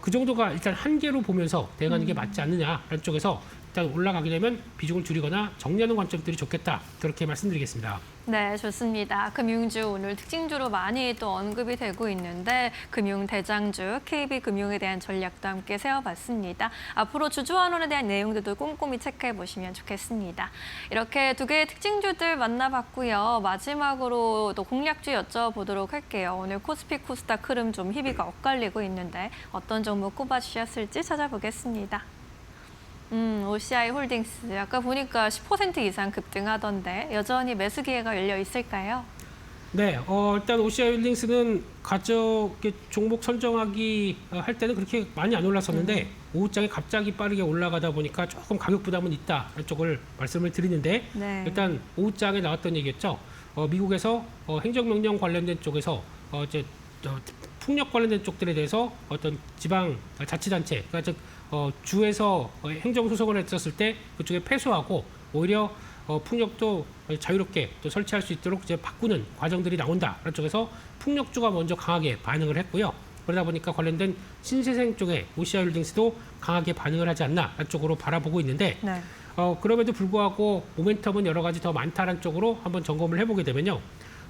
그 정도가 일단 한계로 보면서 대응하는 게 맞지 않느냐라는 쪽에서 일단 올라가게 되면 비중을 줄이거나 정리하는 관점들이 좋겠다 그렇게 말씀드리겠습니다. 네, 좋습니다. 금융주 오늘 특징주로 많이 또 언급이 되고 있는데 금융 대장주 KB금융에 대한 전략도 함께 세워봤습니다. 앞으로 주주환원에 대한 내용들도 꼼꼼히 체크해 보시면 좋겠습니다. 이렇게 두 개의 특징주들 만나봤고요. 마지막으로 또 공략주 여쭤보도록 할게요. 오늘 코스피 코스닥 흐름 좀 희비가 엇갈리고 있는데 어떤 종목 꼽아주셨을지 찾아보겠습니다. OCI 홀딩스 아까 보니까 10% 이상 급등하던데 여전히 매수 기회가 열려 있을까요? 네, 일단 OCI 홀딩스는 종목 선정하기 할 때는 그렇게 많이 안 올랐었는데 오후장에 갑자기 빠르게 올라가다 보니까 조금 가격 부담은 있다 쪽을 말씀을 드리는데 네. 일단 오후장에 나왔던 얘기였죠. 미국에서 행정명령 관련된 쪽에서 이제 풍력 관련된 쪽들에 대해서 어떤 지방 자치단체, 그러니까 즉 주에서 행정소송을 했었을 때 그쪽에 패소하고 오히려 풍력도 자유롭게 또 설치할 수 있도록 이제 바꾸는 과정들이 나온다라는 쪽에서 풍력주가 먼저 강하게 반응을 했고요. 그러다 보니까 관련된 신재생 쪽에 OCI 홀딩스도 강하게 반응을 하지 않나라는 쪽으로 바라보고 있는데 네. 그럼에도 불구하고 모멘텀은 여러 가지 더 많다는 쪽으로 한번 점검을 해보게 되면요.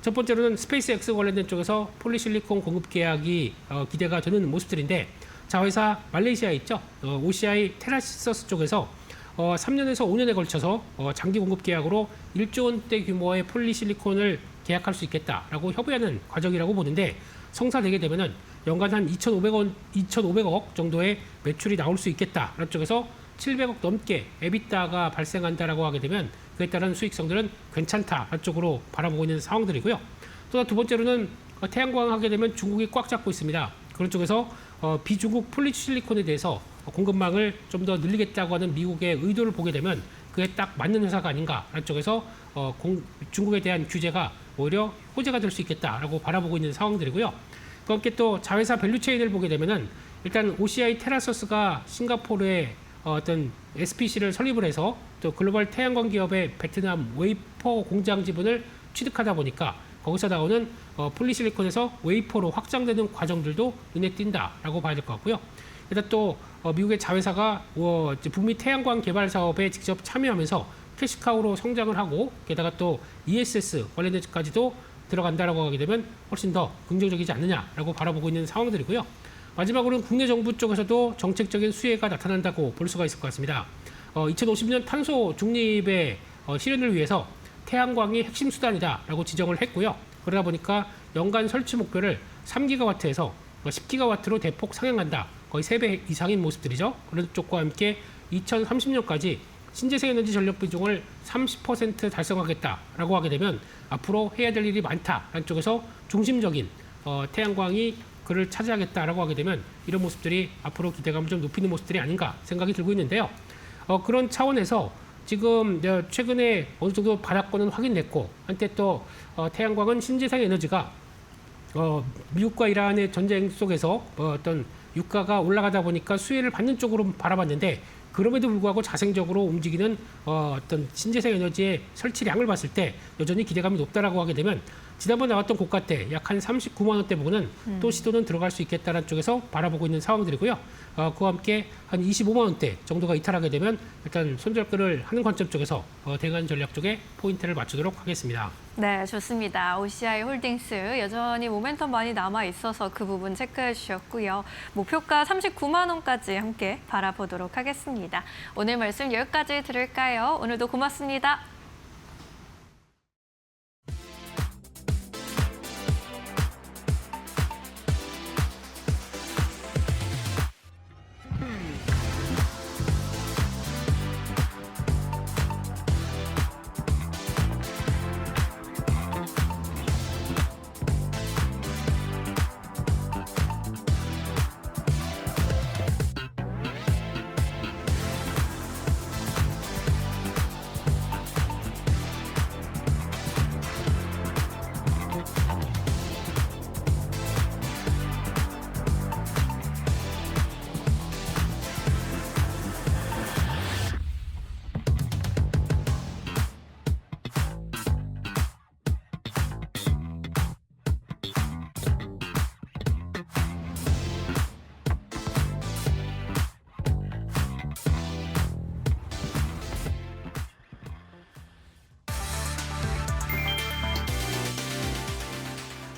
첫 번째로는 스페이스X 관련된 쪽에서 폴리실리콘 공급 계약이 기대가 되는 모습들인데 자회사 말레이시아에 있죠. OCI 테라시서스 쪽에서 3년에서 5년에 걸쳐서 장기 공급 계약으로 1조 원대 규모의 폴리실리콘을 계약할 수 있겠다라고 협의하는 과정이라고 보는데 성사되게 되면은 연간 한 2,500억 정도의 매출이 나올 수 있겠다라는 쪽에서 700억 넘게 에비타가 발생한다라고 하게 되면 그에 따른 수익성들은 괜찮다라는 쪽으로 바라보고 있는 상황들이고요. 또 두 번째로는 태양광 하게 되면 중국이 꽉 잡고 있습니다. 그런 쪽에서 비중국 폴리실리콘에 대해서 공급망을 좀 더 늘리겠다고 하는 미국의 의도를 보게 되면 그에 딱 맞는 회사가 아닌가라는 쪽에서 중국에 대한 규제가 오히려 호재가 될 수 있겠다라고 바라보고 있는 상황들이고요. 그 함께 또 자회사 밸류체인을 보게 되면은 일단 OCI 테라서스가 싱가포르에 어떤 SPC를 설립을 해서 또 글로벌 태양광 기업의 베트남 웨이퍼 공장 지분을 취득하다 보니까 거기서 나오는 폴리실리콘에서 웨이퍼로 확장되는 과정들도 눈에 띈다라고 봐야 될 것 같고요. 일단 또 미국의 자회사가 북미 태양광 개발 사업에 직접 참여하면서 캐시카우로 성장을 하고 게다가 또 ESS 관련된 것까지도 들어간다라고 하게 되면 훨씬 더 긍정적이지 않느냐라고 바라보고 있는 상황들이고요. 마지막으로는 국내 정부 쪽에서도 정책적인 수혜가 나타난다고 볼 수가 있을 것 같습니다. 2050년 탄소 중립의 실현을 위해서 태양광이 핵심 수단이다라고 지정을 했고요. 그러다 보니까 연간 설치 목표를 3기가와트에서 10기가와트로 대폭 상향한다. 거의 3배 이상인 모습들이죠. 그런 쪽과 함께 2030년까지 신재생 에너지 전력 비중을 30% 달성하겠다라고 하게 되면 앞으로 해야 될 일이 많다라는 쪽에서 중심적인 태양광이 그를 차지하겠다라고 하게 되면 이런 모습들이 앞으로 기대감을 좀 높이는 모습들이 아닌가 생각이 들고 있는데요. 그런 차원에서 지금 최근에 어느 정도 바닥권은 확인됐고 한때 또 태양광은 신재생 에너지가 미국과 이란의 전쟁 속에서 어떤 유가가 올라가다 보니까 수혜를 받는 쪽으로 바라봤는데 그럼에도 불구하고 자생적으로 움직이는 어떤 신재생 에너지의 설치량을 봤을 때 여전히 기대감이 높다라고 하게 되면 지난번 나왔던 고가대 약 한 39만 원대 부분은 또 시도는 들어갈 수 있겠다는 쪽에서 바라보고 있는 상황들이고요. 그와 함께 한 25만 원대 정도가 이탈하게 되면 일단 손절가를 하는 관점 쪽에서 대관 전략 쪽에 포인트를 맞추도록 하겠습니다. 네, 좋습니다. OCI 홀딩스 여전히 모멘텀 많이 남아 있어서 그 부분 체크해 주셨고요. 목표가 39만 원까지 함께 바라보도록 하겠습니다. 오늘 말씀 여기까지 들을까요? 오늘도 고맙습니다.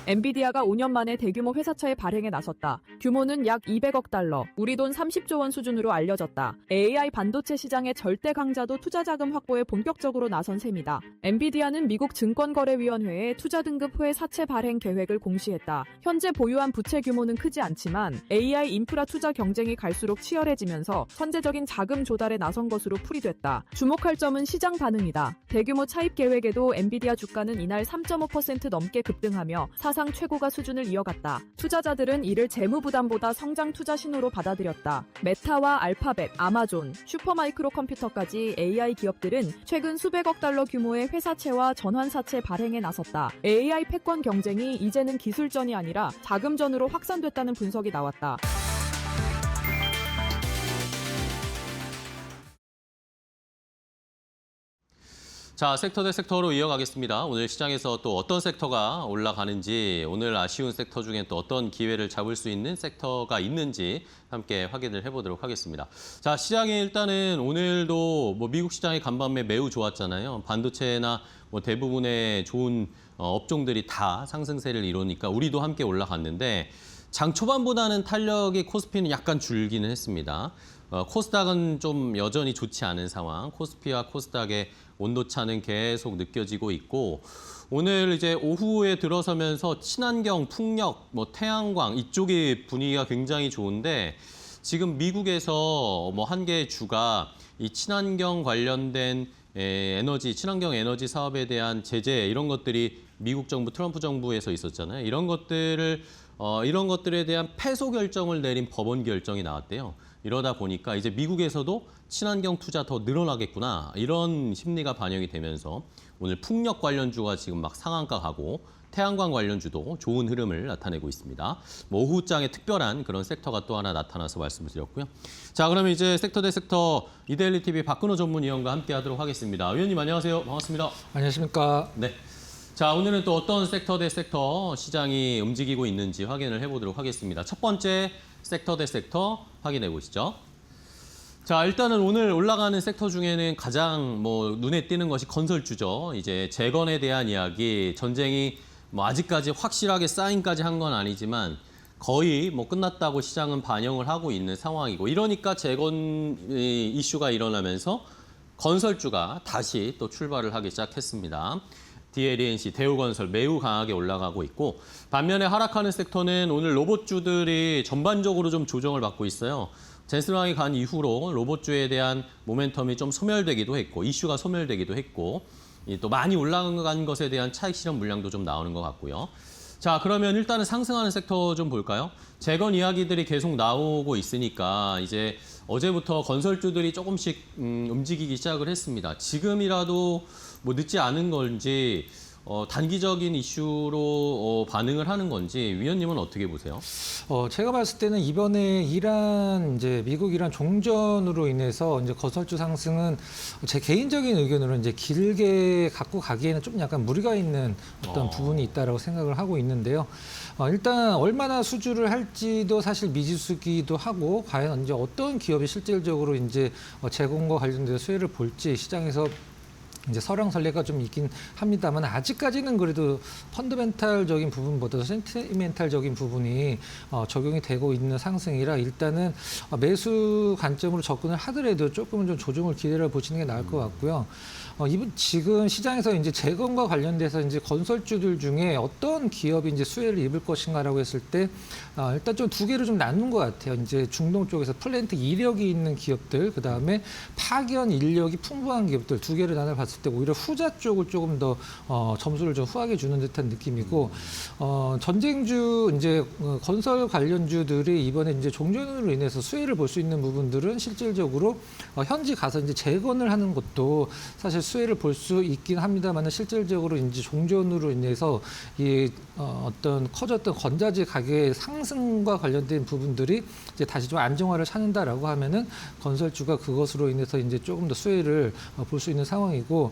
엔비디아가 5년 만에 대규모 회사처의 발행에 나섰다. 규모는 약 200억 달러, 우리 돈 30조 원 수준으로 알려졌다. AI 반도체 시장의 절대 강자도 투자 자금 확보에 본격적으로 나선 셈이다. 엔비디아는 미국 증권거래위원회에 투자 등급 후에 사채 발행 계획을 공시했다. 현재 보유한 부채 규모는 크지 않지만 AI 인프라 투자 경쟁이 갈수록 치열해지면서 선제적인 자금 조달에 나선 것으로 풀이됐다. 주목할 점은 시장 반응이다. 대규모 차입 계획에도 엔비디아 주가는 이날 3.5% 넘게 급등하며 사상 사상 최고가 수준을 이어갔다. 투자자들은 이를 재무부담보다 성장 투자 신호로 받아들였다. 메타와 알파벳, 아마존, 슈퍼마이크로 컴퓨터까지 AI 기업들은 최근 수백억 달러 규모의 회사채와 전환사채 발행에 나섰다. AI 패권 경쟁이 이제는 기술전이 아니라 자금전으로 확산됐다는 분석이 나왔다. 자, 섹터 대 섹터로 이어가겠습니다. 오늘 시장에서 또 어떤 섹터가 올라가는지, 오늘 아쉬운 섹터 중에 또 어떤 기회를 잡을 수 있는 섹터가 있는지 함께 확인을 해보도록 하겠습니다. 자, 시장에 일단은 오늘도 미국 시장의 간밤에 매우 좋았잖아요. 반도체나 대부분의 좋은 업종들이 다 상승세를 이루니까 우리도 함께 올라갔는데, 장 초반보다는 탄력이 코스피는 약간 줄기는 했습니다. 코스닥은 좀 여전히 좋지 않은 상황, 코스피와 코스닥의 온도차는 계속 느껴지고 있고, 오늘 이제 오후에 들어서면서 친환경, 풍력, 태양광 이쪽의 분위기가 굉장히 좋은데, 지금 미국에서 한 개의 주가 이 친환경 관련된 친환경 에너지 사업에 대한 제재 이런 것들이 미국 정부, 트럼프 정부에서 있었잖아요. 이런 것들에 대한 패소 결정을 내린 법원 결정이 나왔대요. 이러다 보니까 이제 미국에서도 친환경 투자 더 늘어나겠구나, 이런 심리가 반영이 되면서 오늘 풍력 관련주가 지금 막 상한가 가고 태양광 관련주도 좋은 흐름을 나타내고 있습니다. 오후장에 특별한 그런 섹터가 또 하나 나타나서 말씀을 드렸고요. 자, 그러면 이제 섹터 대 섹터 이데일리 TV 박근호 전문위원과 함께 하도록 하겠습니다. 위원님 안녕하세요. 반갑습니다. 안녕하십니까. 네. 자, 오늘은 또 어떤 섹터 대 섹터 시장이 움직이고 있는지 확인을 해보도록 하겠습니다. 첫 번째 섹터 대 섹터 확인해 보시죠. 자, 일단은 오늘 올라가는 섹터 중에는 가장 눈에 띄는 것이 건설주죠. 이제 재건에 대한 이야기, 전쟁이 아직까지 확실하게 사인까지 한 건 아니지만 거의 끝났다고 시장은 반영을 하고 있는 상황이고, 이러니까 재건 이슈가 일어나면서 건설주가 다시 또 출발을 하기 시작했습니다. DLENC, 대우건설 매우 강하게 올라가고 있고, 반면에 하락하는 섹터는 오늘 로봇주들이 전반적으로 좀 조정을 받고 있어요. 젠스랑이 간 이후로 로봇주에 대한 모멘텀이 좀 소멸되기도 했고, 이슈가 소멸되기도 했고, 또 많이 올라간 것에 대한 차익 실현 물량도 좀 나오는 것 같고요. 자, 그러면 일단은 상승하는 섹터 좀 볼까요? 재건 이야기들이 계속 나오고 있으니까 이제 어제부터 건설주들이 조금씩 움직이기 시작을 했습니다. 지금이라도 늦지 않은 건지 단기적인 이슈로 반응을 하는 건지 위원님은 어떻게 보세요? 제가 봤을 때는 이번에 미국 이란 종전으로 인해서 이제 건설주 상승은 제 개인적인 의견으로 이제 길게 갖고 가기에는 좀 약간 무리가 있는 어떤 부분이 있다라고 생각을 하고 있는데요. 일단 얼마나 수주를 할지도 사실 미지수기도 하고, 과연 이제 어떤 기업이 실질적으로 이제 재건과 관련돼서 수혜를 볼지 시장에서 이제 설왕설래가 좀 있긴 합니다만, 아직까지는 그래도 펀더멘탈적인 부분보다 센티멘탈적인 부분이 적용이 되고 있는 상승이라, 일단은 매수 관점으로 접근을 하더라도 조금은 좀 조정을 기다려 보시는 게 나을 것 같고요. 지금 시장에서 이제 재건과 관련돼서 이제 건설주들 중에 어떤 기업이 이제 수혜를 입을 것인가라고 했을 때, 일단 좀 두 개로 좀 나눈 것 같아요. 이제 중동 쪽에서 플랜트 이력이 있는 기업들, 그 다음에 파견 인력이 풍부한 기업들, 두 개를 나눠 봤을 때 오히려 후자 쪽을 조금 더 점수를 좀 후하게 주는 듯한 느낌이고, 전쟁주 이제 건설 관련주들이 이번에 이제 종전으로 인해서 수혜를 볼 수 있는 부분들은 실질적으로 현지 가서 이제 재건을 하는 것도 사실 수혜를 볼 수 있긴 합니다만, 실질적으로 이제 종전으로 인해서 이 어떤 커졌던 건자재 가격의 상승과 관련된 부분들이 이제 다시 좀 안정화를 찾는다라고 하면은 건설주가 그것으로 인해서 이제 조금 더 수혜를 볼 수 있는 상황이고,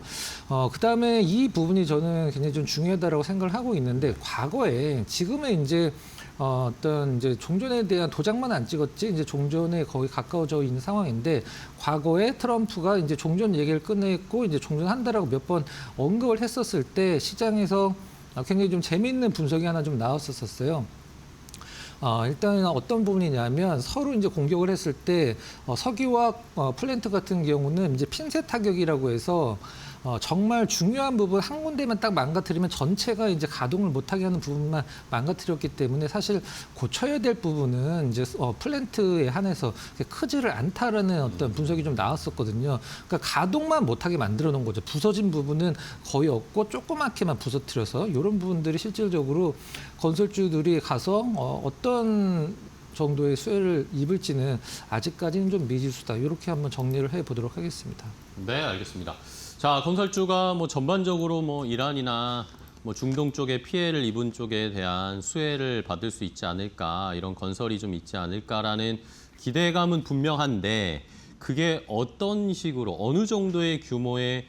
그다음에 이 부분이 저는 굉장히 좀 중요하다라고 생각을 하고 있는데, 과거에 지금의 이제 어떤 이제 종전에 대한 도장만 안 찍었지 이제 종전에 거의 가까워져 있는 상황인데, 과거에 트럼프가 이제 종전 얘기를 꺼냈고 이제 종전한다라고 몇 번 언급을 했었을 때 시장에서 굉장히 좀 재미있는 분석이 하나 좀 나왔었어요. 일단 어떤 부분이냐면, 서로 이제 공격을 했을 때 석유화학 플랜트 같은 경우는 이제 핀셋 타격이라고 해서 정말 중요한 부분 한 군데만 딱 망가뜨리면 전체가 이제 가동을 못하게 하는 부분만 망가뜨렸기 때문에 사실 고쳐야 될 부분은 이제 플랜트에 한해서 크지를 않다라는 어떤 분석이 좀 나왔었거든요. 그러니까 가동만 못하게 만들어 놓은 거죠. 부서진 부분은 거의 없고 조그맣게만 부서뜨려서 이런 부분들이 실질적으로 건설주들이 가서 어떤 정도의 수혜를 입을지는 아직까지는 좀 미지수다. 이렇게 한번 정리를 해보도록 하겠습니다. 네, 알겠습니다. 자, 건설주가 뭐 전반적으로 뭐 이란이나 뭐 중동 쪽에 피해를 입은 쪽에 대한 수혜를 받을 수 있지 않을까, 이런 건설이 좀 있지 않을까라는 기대감은 분명한데 그게 어떤 식으로 어느 정도의 규모의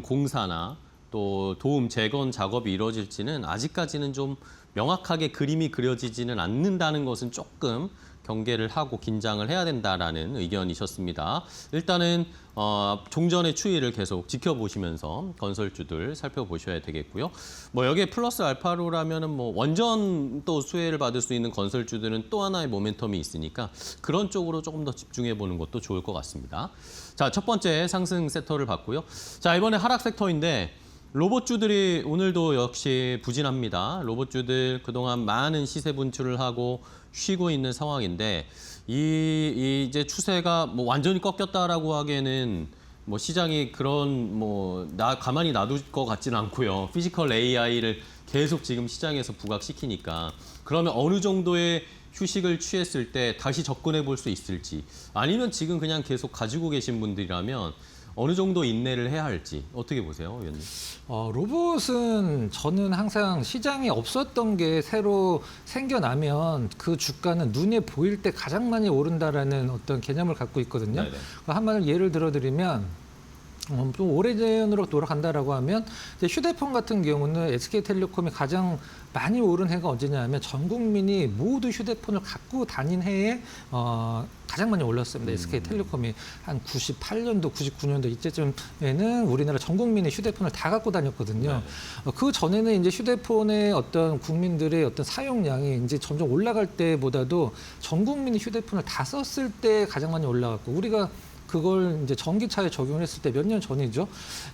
공사나 또 도움 재건 작업이 이루어질지는 아직까지는 좀 명확하게 그림이 그려지지는 않는다는 것은 조금 경계를 하고 긴장을 해야 된다라는 의견이셨습니다. 일단은 종전의 추이를 계속 지켜보시면서 건설주들 살펴보셔야 되겠고요. 뭐 여기에 플러스 알파로라면은 뭐 원전 또 수혜를 받을 수 있는 건설주들은 또 하나의 모멘텀이 있으니까 그런 쪽으로 조금 더 집중해 보는 것도 좋을 것 같습니다. 자, 첫 번째 상승 섹터를 봤고요. 자, 이번에 하락 섹터인데 로봇주들이 오늘도 역시 부진합니다. 로봇주들 그동안 많은 시세 분출을 하고 쉬고 있는 상황인데 이제 추세가 뭐 완전히 꺾였다라고 하기에는 뭐 시장이 그런 가만히 놔둘 것 같지는 않고요. 피지컬 AI를 계속 지금 시장에서 부각시키니까 그러면 어느 정도의 휴식을 취했을 때 다시 접근해 볼 수 있을지, 아니면 지금 그냥 계속 가지고 계신 분들이라면 어느 정도 인내를 해야 할지 어떻게 보세요, 위원님? 로봇은 저는 항상 시장에 없었던 게 새로 생겨나면 그 주가는 눈에 보일 때 가장 많이 오른다라는 어떤 개념을 갖고 있거든요. 네네. 한마디로 예를 들어드리면 좀 오래전으로 돌아간다라고 하면 이제 휴대폰 같은 경우는 SK텔레콤이 가장 많이 오른 해가 언제냐면 전 국민이 모두 휴대폰을 갖고 다닌 해에 가장 많이 올랐습니다. SK텔레콤이 한 98년도, 99년도 이때쯤에는 우리나라 전 국민이 휴대폰을 다 갖고 다녔거든요. 그 전에는 이제 휴대폰의 어떤 국민들의 어떤 사용량이 이제 점점 올라갈 때보다도 전 국민이 휴대폰을 다 썼을 때 가장 많이 올라갔고, 우리가 그걸 이제 전기차에 적용을 했을 때 몇 년 전이죠.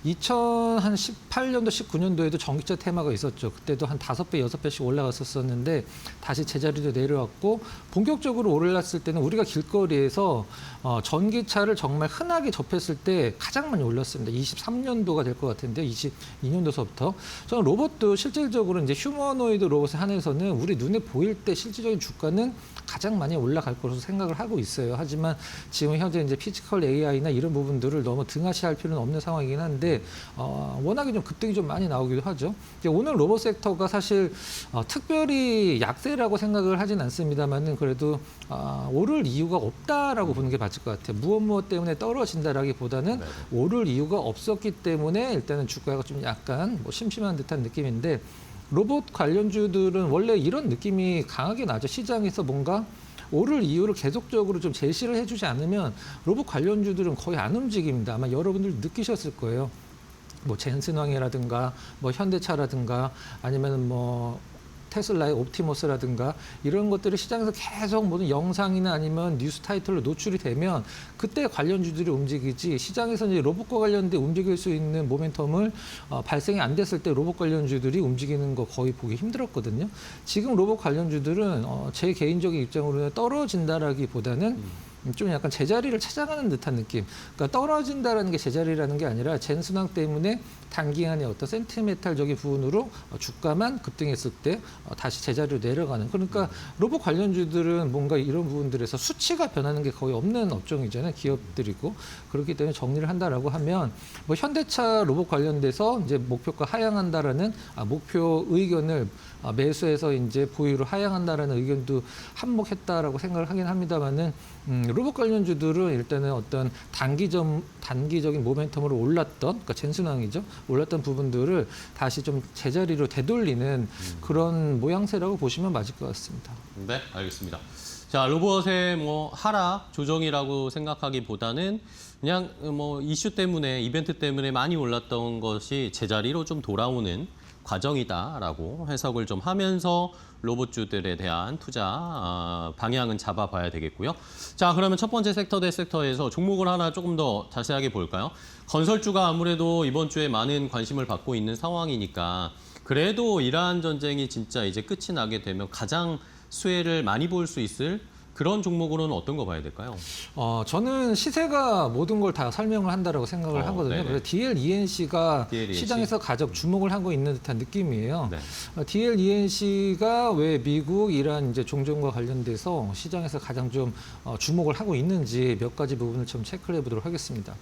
2018년도, 19년도에도 전기차 테마가 있었죠. 그때도 한 5배, 6배씩 올라갔었는데 다시 제자리로 내려왔고, 본격적으로 올랐을 때는 우리가 길거리에서 전기차를 정말 흔하게 접했을 때 가장 많이 올랐습니다. 23년도가 될 것 같은데 22년도서부터. 저는 로봇도 실질적으로 이제 휴머노이드 로봇에 한해서는 우리 눈에 보일 때 실질적인 주가는 가장 많이 올라갈 것으로 생각을 하고 있어요. 하지만 지금 현재 이제 피지컬 AI나 이런 부분들을 너무 등하시할 필요는 없는 상황이긴 한데 워낙에 좀 급등이 좀 많이 나오기도 하죠. 오늘 로봇 섹터가 사실 특별히 약세라고 생각을 하진 않습니다만은 그래도 오를 이유가 없다라고 보는 게 맞을 것 같아요. 무엇 때문에 떨어진다라기보다는 오를 이유가 없었기 때문에 일단은 주가가 좀 약간 심심한 듯한 느낌인데, 로봇 관련주들은 원래 이런 느낌이 강하게 나죠. 시장에서 뭔가 오를 이유를 계속적으로 좀 제시를 해주지 않으면 로봇 관련주들은 거의 안 움직입니다. 아마 여러분들 느끼셨을 거예요. 뭐 젠슨왕이라든가 뭐 현대차라든가 아니면 뭐 테슬라의 옵티머스라든가 이런 것들이 시장에서 계속 모든 영상이나 아니면 뉴스 타이틀로 노출이 되면 그때 관련주들이 움직이지, 시장에서 이제 로봇과 관련된 움직일 수 있는 모멘텀을 발생이 안 됐을 때 로봇 관련주들이 움직이는 거 거의 보기 힘들었거든요. 지금 로봇 관련주들은 제 개인적인 입장으로는 떨어진다라기보다는 좀 약간 제자리를 찾아가는 듯한 느낌. 그러니까 떨어진다라는 게 제자리라는 게 아니라 젠순환 때문에 단기간에 어떤 센티멘탈적인 부분으로 주가만 급등했을 때 다시 제자리로 내려가는. 그러니까 로봇 관련주들은 뭔가 이런 부분들에서 수치가 변하는 게 거의 없는 업종이잖아요. 기업들이고. 그렇기 때문에 정리를 한다라고 하면 뭐 현대차 로봇 관련돼서 이제 목표가 하향한다라는 목표 의견을 매수해서 이제 보유로 하향한다라는 의견도 한몫했다라고 생각을 하긴 합니다만은 로봇 관련주들은 일단은 어떤 단기적인 모멘텀으로 올랐던, 그러니까 젠순항이죠. 올랐던 부분들을 다시 좀 제자리로 되돌리는 그런 모양새라고 보시면 맞을 것 같습니다. 네, 알겠습니다. 자, 로봇의 뭐 하락 조정이라고 생각하기보다는 그냥 뭐 이슈 때문에, 이벤트 때문에 많이 올랐던 것이 제자리로 좀 돌아오는 과정이다라고 해석을 좀 하면서 로봇주들에 대한 투자 방향은 잡아봐야 되겠고요. 자, 그러면 첫 번째 섹터 대 섹터에서 종목을 하나 조금 더 자세하게 볼까요? 건설주가 아무래도 이번 주에 많은 관심을 받고 있는 상황이니까 그래도 이란 전쟁이 진짜 이제 끝이 나게 되면 가장 수혜를 많이 볼 수 있을 그런 종목으로는 어떤 거 봐야 될까요? 저는 시세가 모든 걸 다 설명을 한다라고 생각을 하거든요. 네네. 그래서 DLENC가 DLENC. 시장에서 가장 주목을 하고 있는 듯한 느낌이에요. 네. DLENC가 왜 미국, 이란 이제 종전과 관련돼서 시장에서 가장 좀 주목을 하고 있는지 몇 가지 부분을 좀 체크를 해보도록 하겠습니다.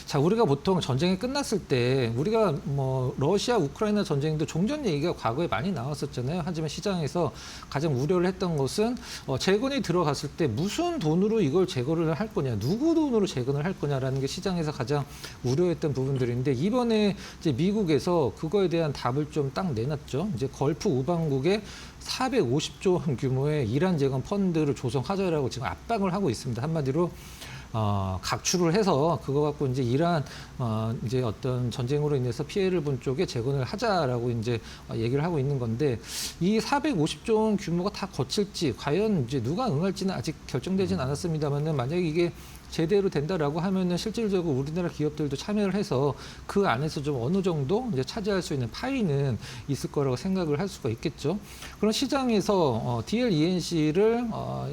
자, 우리가 보통 전쟁이 끝났을 때 우리가 뭐 러시아 우크라이나 전쟁도 종전 얘기가 과거에 많이 나왔었잖아요. 하지만 시장에서 가장 우려를 했던 것은 재건이 들어갔을 때 무슨 돈으로 이걸 재건을 할 거냐, 누구 돈으로 재건을 할 거냐라는 게 시장에서 가장 우려했던 부분들인데 이번에 이제 미국에서 그거에 대한 답을 좀 딱 내놨죠. 이제 걸프 우방국에 450조 원 규모의 이란 재건 펀드를 조성하자라고 지금 압박을 하고 있습니다. 한마디로 각출을 해서 그거 갖고 이제 이란 이제 어떤 전쟁으로 인해서 피해를 본 쪽에 재건을 하자라고 이제 얘기를 하고 있는 건데 이 450조 원 규모가 다 거칠지 과연 이제 누가 응할지는 아직 결정되진 않았습니다만은 만약에 이게 제대로 된다라고 하면은 실질적으로 우리나라 기업들도 참여를 해서 그 안에서 좀 어느 정도 이제 차지할 수 있는 파이는 있을 거라고 생각을 할 수가 있겠죠. 그런 시장에서 DLENC를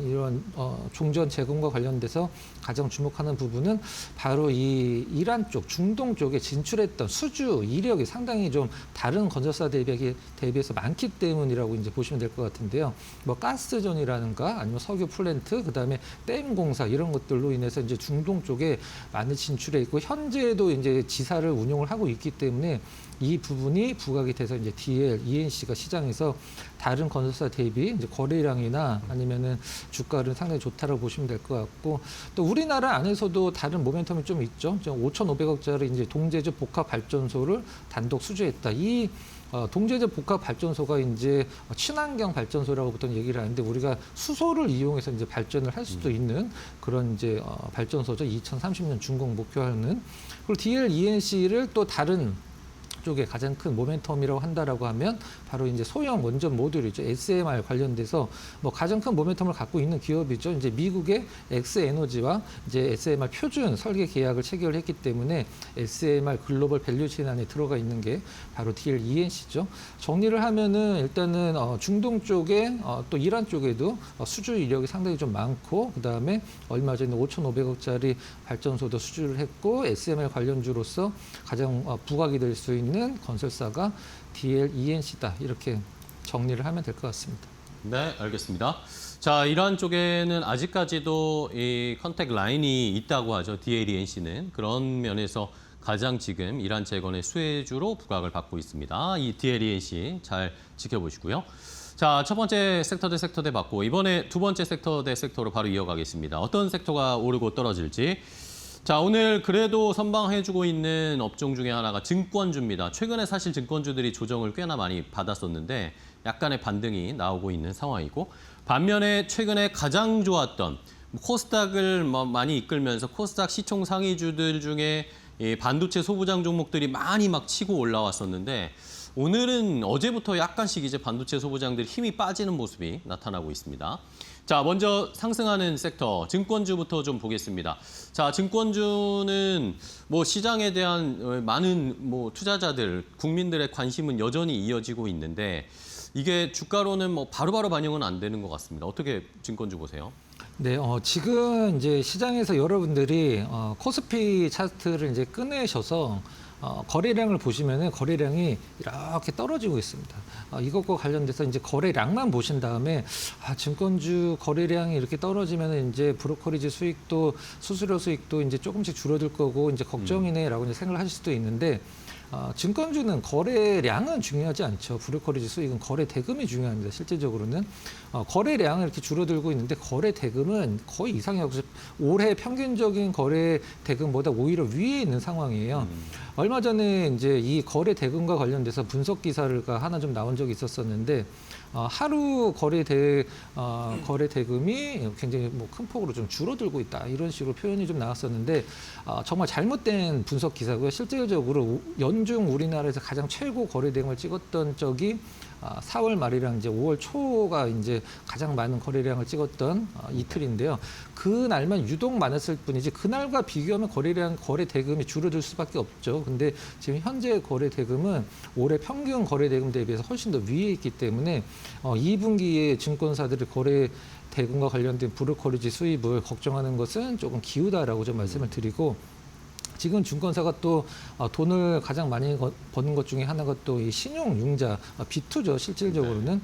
이런 종전 재건과 관련돼서 가장 주목하는 부분은 바로 이 이란 쪽, 중동 쪽에 진출했던 수주 이력이 상당히 좀 다른 건설사 대비해서 많기 때문이라고 이제 보시면 될 것 같은데요. 뭐 가스전이라든가 아니면 석유 플랜트, 그다음에 댐 공사 이런 것들로 인해서 이제 중동 쪽에 많이 진출해 있고 현재도 이제 지사를 운영을 하고 있기 때문에 이 부분이 부각이 돼서 이제 DLENC가 시장에서 다른 건설사 대비 이제 거래량이나 아니면은 주가는 상당히 좋다라고 보시면 될 것 같고 또 우리나라 안에서도 다른 모멘텀이 좀 있죠. 5,500억짜리 이제 동제조 복합 발전소를 단독 수주했다. 이 동제조 복합 발전소가 이제 친환경 발전소라고 보통 얘기를 하는데 우리가 수소를 이용해서 이제 발전을 할 수도 있는 그런 이제 발전소죠. 2030년 준공 목표하는. 그리고 DLENC를 또 다른 쪽에 가장 큰 모멘텀이라고 한다라고 하면 바로 이제 소형 원전 모듈이죠. SMR 관련돼서 뭐 가장 큰 모멘텀을 갖고 있는 기업이죠. 이제 미국의 엑스에너지와 이제 SMR 표준 설계 계약을 체결했기 때문에 SMR 글로벌 밸류체인 안에 들어가 있는 게 바로 DLENC죠. 정리를 하면은 일단은 중동 쪽에 또 이란 쪽에도 수주 이력이 상당히 좀 많고 그다음에 얼마 전에 5,500억짜리 발전소도 수주를 했고 SMR 관련주로서 가장 부각이 될 수 있는 건설사가 DLENC다. 이렇게 정리를 하면 될 것 같습니다. 네, 알겠습니다. 자, 이란 쪽에는 아직까지도 이 컨택 라인이 있다고 하죠. DLENC는. 그런 면에서 가장 지금 이란 재건의 수혜주로 부각을 받고 있습니다. 이 DLENC 잘 지켜보시고요. 자, 첫 번째 섹터 대 섹터 대 봤고 이번에 두 번째 섹터 대 섹터로 바로 이어가겠습니다. 어떤 섹터가 오르고 떨어질지. 자, 오늘 그래도 선방해주고 있는 업종 중에 하나가 증권주입니다. 최근에 사실 증권주들이 조정을 꽤나 많이 받았었는데 약간의 반등이 나오고 있는 상황이고 반면에 최근에 가장 좋았던 코스닥을 많이 이끌면서 코스닥 시총 상위주들 중에 이 반도체 소부장 종목들이 많이 막 치고 올라왔었는데 오늘은 어제부터 약간씩 이제 반도체 소부장들이 힘이 빠지는 모습이 나타나고 있습니다. 자, 먼저 상승하는 섹터, 증권주부터 좀 보겠습니다. 자, 증권주는 뭐 시장에 대한 많은 뭐 투자자들, 국민들의 관심은 여전히 이어지고 있는데 이게 주가로는 뭐 바로바로 반영은 안 되는 것 같습니다. 어떻게 증권주 보세요? 네, 지금 이제 시장에서 여러분들이 코스피 차트를 이제 꺼내셔서 거래량을 보시면은 거래량이 이렇게 떨어지고 있습니다. 이것과 관련돼서 이제 거래량만 보신 다음에 증권주 거래량이 이렇게 떨어지면은 이제 브로커리지 수익도 수수료 수익도 이제 조금씩 줄어들 거고 이제 걱정이네라고 이제 생각을 하실 수도 있는데 증권주는 거래량은 중요하지 않죠. 브로커리지 수익은 거래 대금이 중요합니다. 실제적으로는 거래량은 이렇게 줄어들고 있는데 거래 대금은 거의 이상이 없이 올해 평균적인 거래 대금보다 오히려 위에 있는 상황이에요. 얼마 전에 이제 이 거래 대금과 관련돼서 분석 기사가 하나 좀 나온 적이 있었었는데 하루 거래 대금이 굉장히 뭐 큰 폭으로 좀 줄어들고 있다 이런 식으로 표현이 좀 나왔었는데 정말 잘못된 분석 기사고요. 실질적으로 연중 우리나라에서 가장 최고 거래 대금을 찍었던 적이 4월 말이랑 이제 5월 초가 이제 가장 많은 거래량을 찍었던 이틀인데요. 그날만 유독 많았을 뿐이지 그날과 비교하면 거래 대금이 줄어들 수밖에 없죠. 근데 지금 현재 거래 대금은 올해 평균 거래 대금 대비해서 훨씬 더 위에 있기 때문에 2분기에 증권사들의 거래 대금과 관련된 브로커리지 수입을 걱정하는 것은 조금 기우다라고 좀 말씀을 드리고, 지금 증권사가 또 돈을 가장 많이 버는 것 중에 하나가 또 이 신용융자 B2죠. 실질적으로는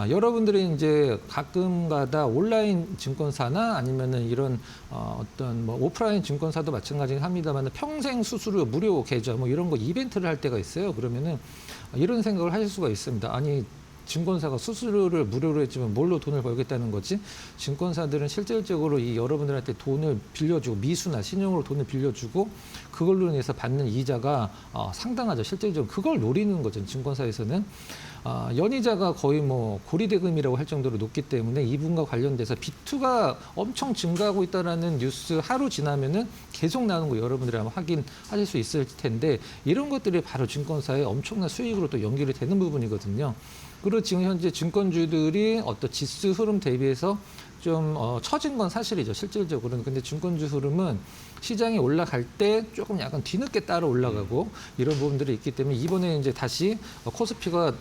여러분들이 이제 가끔가다 온라인 증권사나 아니면은 이런 어떤 뭐 오프라인 증권사도 마찬가지긴 합니다만 평생 수수료 무료 계좌 뭐 이런 거 이벤트를 할 때가 있어요. 그러면은 이런 생각을 하실 수가 있습니다. 아니, 증권사가 수수료를 무료로 했지만 뭘로 돈을 벌겠다는 거지? 증권사들은 실질적으로 이 여러분들한테 돈을 빌려주고 미수나 신용으로 돈을 빌려주고 그걸로 인해서 받는 이자가 상당하죠. 실질적으로 그걸 노리는 거죠. 증권사에서는. 연이자가 거의 뭐 고리대금이라고 할 정도로 높기 때문에 이분과 관련돼서 B2가 엄청 증가하고 있다는 뉴스 하루 지나면은 계속 나오는 거 여러분들이 아마 확인하실 수 있을 텐데, 이런 것들이 바로 증권사의 엄청난 수익으로 또 연결이 되는 부분이거든요. 그리고 지금 현재 증권주들이 어떤 지수 흐름 대비해서 좀 처진 건 사실이죠. 실질적으로는. 근데 증권주 흐름은 시장이 올라갈 때 조금 약간 뒤늦게 따라 올라가고 이런 부분들이 있기 때문에 이번에 이제 다시 코스피가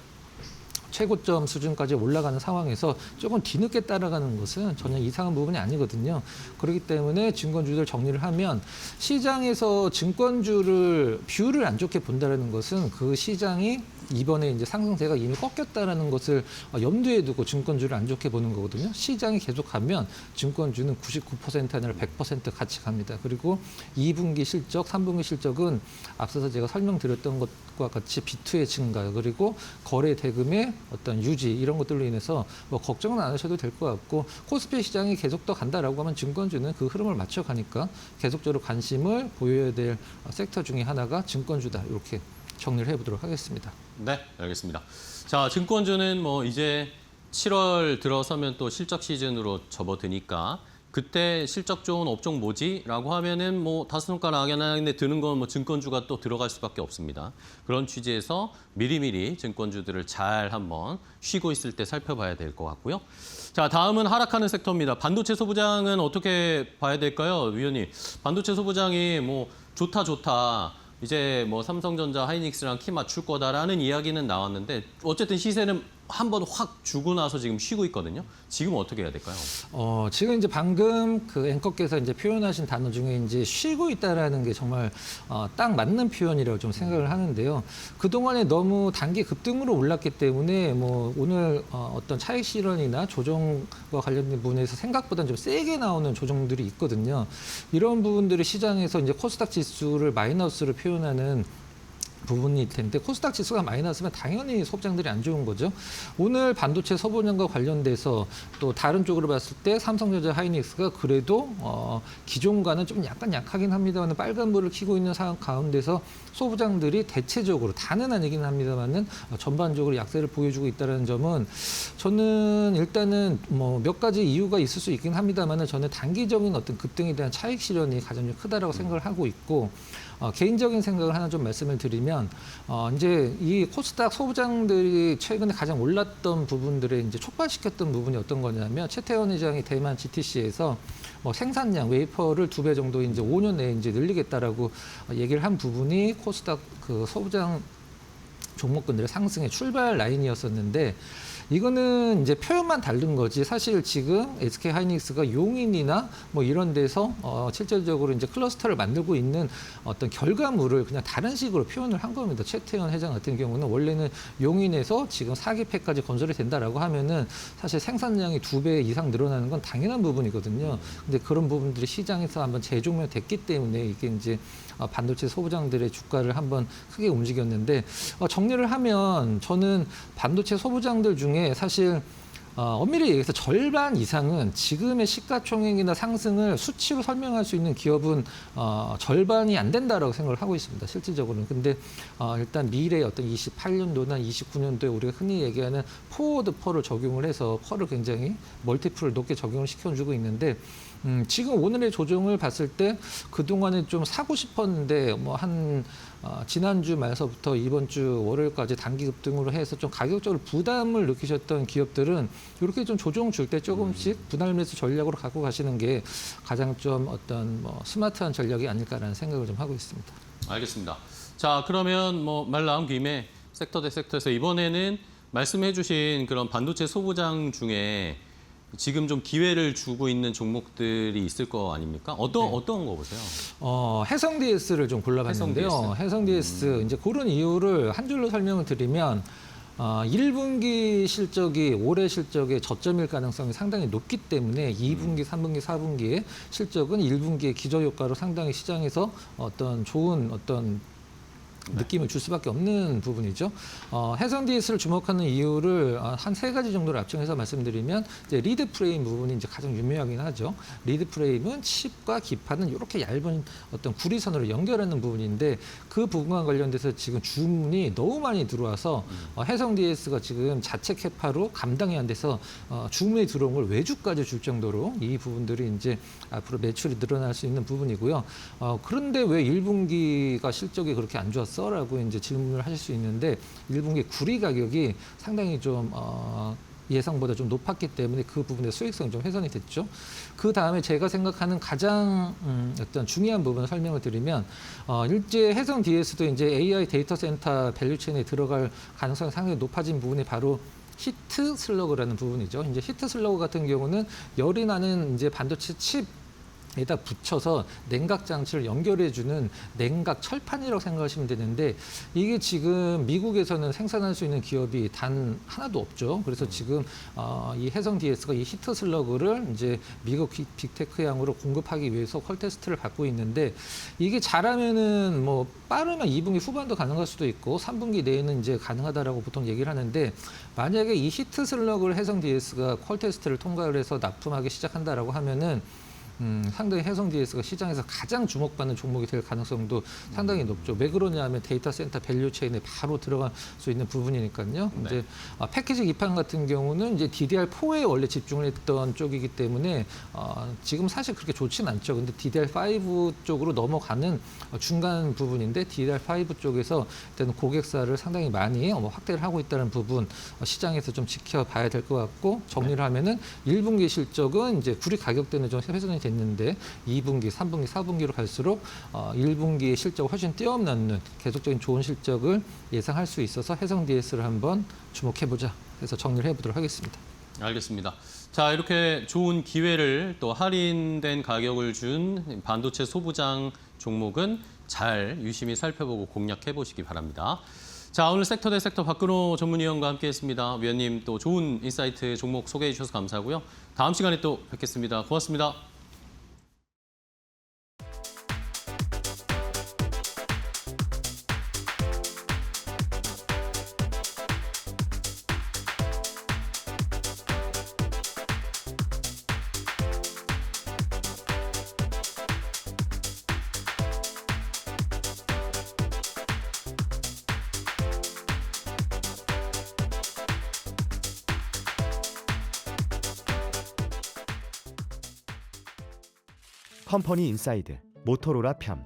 최고점 수준까지 올라가는 상황에서 조금 뒤늦게 따라가는 것은 전혀 이상한 부분이 아니거든요. 그렇기 때문에 증권주들 정리를 하면 시장에서 증권주를 뷰를 안 좋게 본다는 것은 그 시장이 이번에 이제 상승세가 이미 꺾였다라는 것을 염두에 두고 증권주를 안 좋게 보는 거거든요. 시장이 계속 가면 증권주는 99% 아니라 100% 같이 갑니다. 그리고 2분기 실적, 3분기 실적은 앞서서 제가 설명드렸던 것과 같이 B2의 증가, 그리고 거래 대금의 어떤 유지 이런 것들로 인해서 뭐 걱정은 안 하셔도 될 것 같고, 코스피 시장이 계속 더 간다라고 하면 증권주는 그 흐름을 맞춰가니까 계속적으로 관심을 보여야 될 섹터 중에 하나가 증권주다. 이렇게 정리를 해보도록 하겠습니다. 네, 알겠습니다. 자, 증권주는 뭐 이제 7월 들어서면 또 실적 시즌으로 접어드니까 그때 실적 좋은 업종 뭐지? 라고 하면은 뭐 다섯 손가락 안에 드는 건 뭐 증권주가 또 들어갈 수밖에 없습니다. 그런 취지에서 미리미리 증권주들을 잘 한번 쉬고 있을 때 살펴봐야 될 것 같고요. 자, 다음은 하락하는 섹터입니다. 반도체 소부장은 어떻게 봐야 될까요? 위원님, 반도체 소부장이 뭐 좋다. 이제 뭐 삼성전자, 하이닉스랑 키 맞출 거다라는 이야기는 나왔는데 어쨌든 시세는 한번 확 주고 나서 지금 쉬고 있거든요. 지금 어떻게 해야 될까요? 지금 이제 방금 그 앵커께서 이제 표현하신 단어 중에 이제 쉬고 있다라는 게 정말 딱 맞는 표현이라고 좀 생각을 하는데요. 그동안에 너무 단기 급등으로 올랐기 때문에 뭐 오늘 어떤 차익 실현이나 조정과 관련된 부분에서 생각보다 좀 세게 나오는 조정들이 있거든요. 이런 부분들이 시장에서 이제 코스닥 지수를 마이너스로 표현하는 부분일 텐데, 코스닥 지수가 마이너스면 당연히 소비장들이 안 좋은 거죠. 오늘 반도체 소부장과 관련돼서 또 다른 쪽으로 봤을 때 삼성전자, 하이닉스가 그래도 기존과는 좀 약간 약하긴 합니다만 빨간불을 켜고 있는 상황 가운데서 소부장들이 대체적으로, 다는 아니긴 합니다만은 전반적으로 약세를 보여주고 있다는 점은 저는 일단은 뭐 몇 가지 이유가 있을 수 있긴 합니다만은 저는 단기적인 어떤 급등에 대한 차익 실현이 가장 좀 크다라고 생각을 하고 있고, 개인적인 생각을 하나 좀 말씀을 드리면 이제 이 코스닥 소부장들이 최근에 가장 올랐던 부분들을 이제 촉발시켰던 부분이 어떤 거냐면, 최태원 회장이 대만 GTC에서 뭐 생산량 웨이퍼를 2배 정도 이제 5년 내에 이제 늘리겠다라고 얘기를 한 부분이 코스닥 그 소부장 종목군들의 상승의 출발 라인이었었는데, 이거는 이제 표현만 다른 거지 사실 지금 SK 하이닉스가 용인이나 뭐 이런 데서 실질적으로 이제 클러스터를 만들고 있는 어떤 결과물을 그냥 다른 식으로 표현을 한 겁니다. 최태원 회장 같은 경우는 원래는 용인에서 지금 4기패까지 건설이 된다라고 하면은 사실 생산량이 2배 이상 늘어나는 건 당연한 부분이거든요. 근데 그런 부분들이 시장에서 한번 재조명됐기 때문에 이게 이제 반도체 소부장들의 주가를 한번 크게 움직였는데, 정리를 하면 저는 반도체 소부장들 중에 사실 엄밀히 얘기해서 절반 이상은 지금의 시가총액이나 상승을 수치로 설명할 수 있는 기업은 절반이 안 된다라고 생각을 하고 있습니다. 실질적으로는. 근데 일단 미래 어떤 28년도나 29년도에 우리가 흔히 얘기하는 포워드 펄을 적용을 해서 펄을 굉장히 멀티플을 높게 적용을 시켜주고 있는데, 지금 오늘의 조정을 봤을 때 그동안에 좀 사고 싶었는데 지난주 말서부터 이번 주 월요일까지 단기 급등으로 해서 좀 가격적으로 부담을 느끼셨던 기업들은 이렇게 좀 조정 줄 때 조금씩 분할 매수 전략으로 갖고 가시는 게 가장 좀 어떤 스마트한 전략이 아닐까라는 생각을 좀 하고 있습니다. 알겠습니다. 자, 그러면 말 나온 김에 섹터 대 섹터에서 이번에는 말씀해 주신 그런 반도체 소부장 중에 지금 좀 기회를 주고 있는 종목들이 있을 거 아닙니까? 어떤 거 보세요? 해성 DS를 좀 골라봤는데요. 해성 DS 이제 그런 이유를 한 줄로 설명을 드리면 1분기 실적이 올해 실적의 저점일 가능성이 상당히 높기 때문에 2분기, 3분기, 4분기의 실적은 1분기의 기저효과로 상당히 시장에서 좋은 느낌을 줄 수밖에 없는 부분이죠. 해성 DS를 주목하는 이유를 한 3가지 정도를 압축해서 말씀드리면 이제 리드 프레임 부분이 이제 가장 유명하긴 하죠. 리드 프레임은 칩과 기판은 이렇게 얇은 구리선으로 연결하는 부분인데 그 부분과 관련돼서 지금 주문이 너무 많이 들어와서 해성 DS가 지금 자체 캐파로 감당이 안 돼서 주문이 들어온 걸 외주까지 줄 정도로 이 부분들이 이제 앞으로 매출이 늘어날 수 있는 부분이고요. 그런데 왜 1분기가 실적이 그렇게 안 좋았어? 라고 이제 질문을 하실 수 있는데 1분기 구리 가격이 상당히 좀 예상보다 좀 높았기 때문에 그 부분의 수익성이 좀 훼손이 됐죠. 그 다음에 제가 생각하는 가장 중요한 부분을 설명을 드리면 일제 해성 DS도 이제 AI 데이터 센터 밸류체인에 들어갈 가능성이 상당히 높아진 부분이 바로 히트 슬러그라는 부분이죠. 이제 히트 슬러그 같은 경우는 열이 나는 이제 반도체 칩 에다 붙여서 냉각 장치를 연결해주는 냉각 철판이라고 생각하시면 되는데 이게 지금 미국에서는 생산할 수 있는 기업이 단 하나도 없죠. 그래서 지금 이 해성 DS가 이 히트 슬러그를 이제 미국 빅테크 향으로 공급하기 위해서 퀄 테스트를 받고 있는데 이게 잘하면은 빠르면 2분기 후반도 가능할 수도 있고 3분기 내에는 이제 가능하다라고 보통 얘기를 하는데 만약에 이 히트 슬러그를 해성 DS가 퀄 테스트를 통과를 해서 납품하기 시작한다라고 하면은 상당히 해성 DS가 시장에서 가장 주목받는 종목이 될 가능성도 상당히 높죠. 왜 그러냐면 데이터 센터 밸류 체인에 바로 들어갈 수 있는 부분이니까요. 네. 이제 패키지 기판 같은 경우는 이제 DDR4에 원래 집중을 했던 쪽이기 때문에 지금 사실 그렇게 좋지는 않죠. 근데 DDR5 쪽으로 넘어가는 중간 부분인데 DDR5 쪽에서 일단 고객사를 상당히 많이 확대를 하고 있다는 부분 시장에서 좀 지켜봐야 될 것 같고 정리를 하면은 1분기 실적은 이제 구리 가격대는 좀 훼손이 됐는데 2분기, 3분기, 4분기로 갈수록 1분기의 실적을 훨씬 뛰어넘는 계속적인 좋은 실적을 예상할 수 있어서 해성 DS를 한번 주목해보자 해서 정리를 해보도록 하겠습니다. 알겠습니다. 자, 이렇게 좋은 기회를 또 할인된 가격을 준 반도체 소부장 종목은 잘 유심히 살펴보고 공략해 보시기 바랍니다. 자, 오늘 섹터 대 섹터 박근호 전문위원과 함께했습니다. 위원님 또 좋은 인사이트 종목 소개해 주셔서 감사하고요. 다음 시간에 또 뵙겠습니다. 고맙습니다. 컴퍼니 인사이드 모토로라 편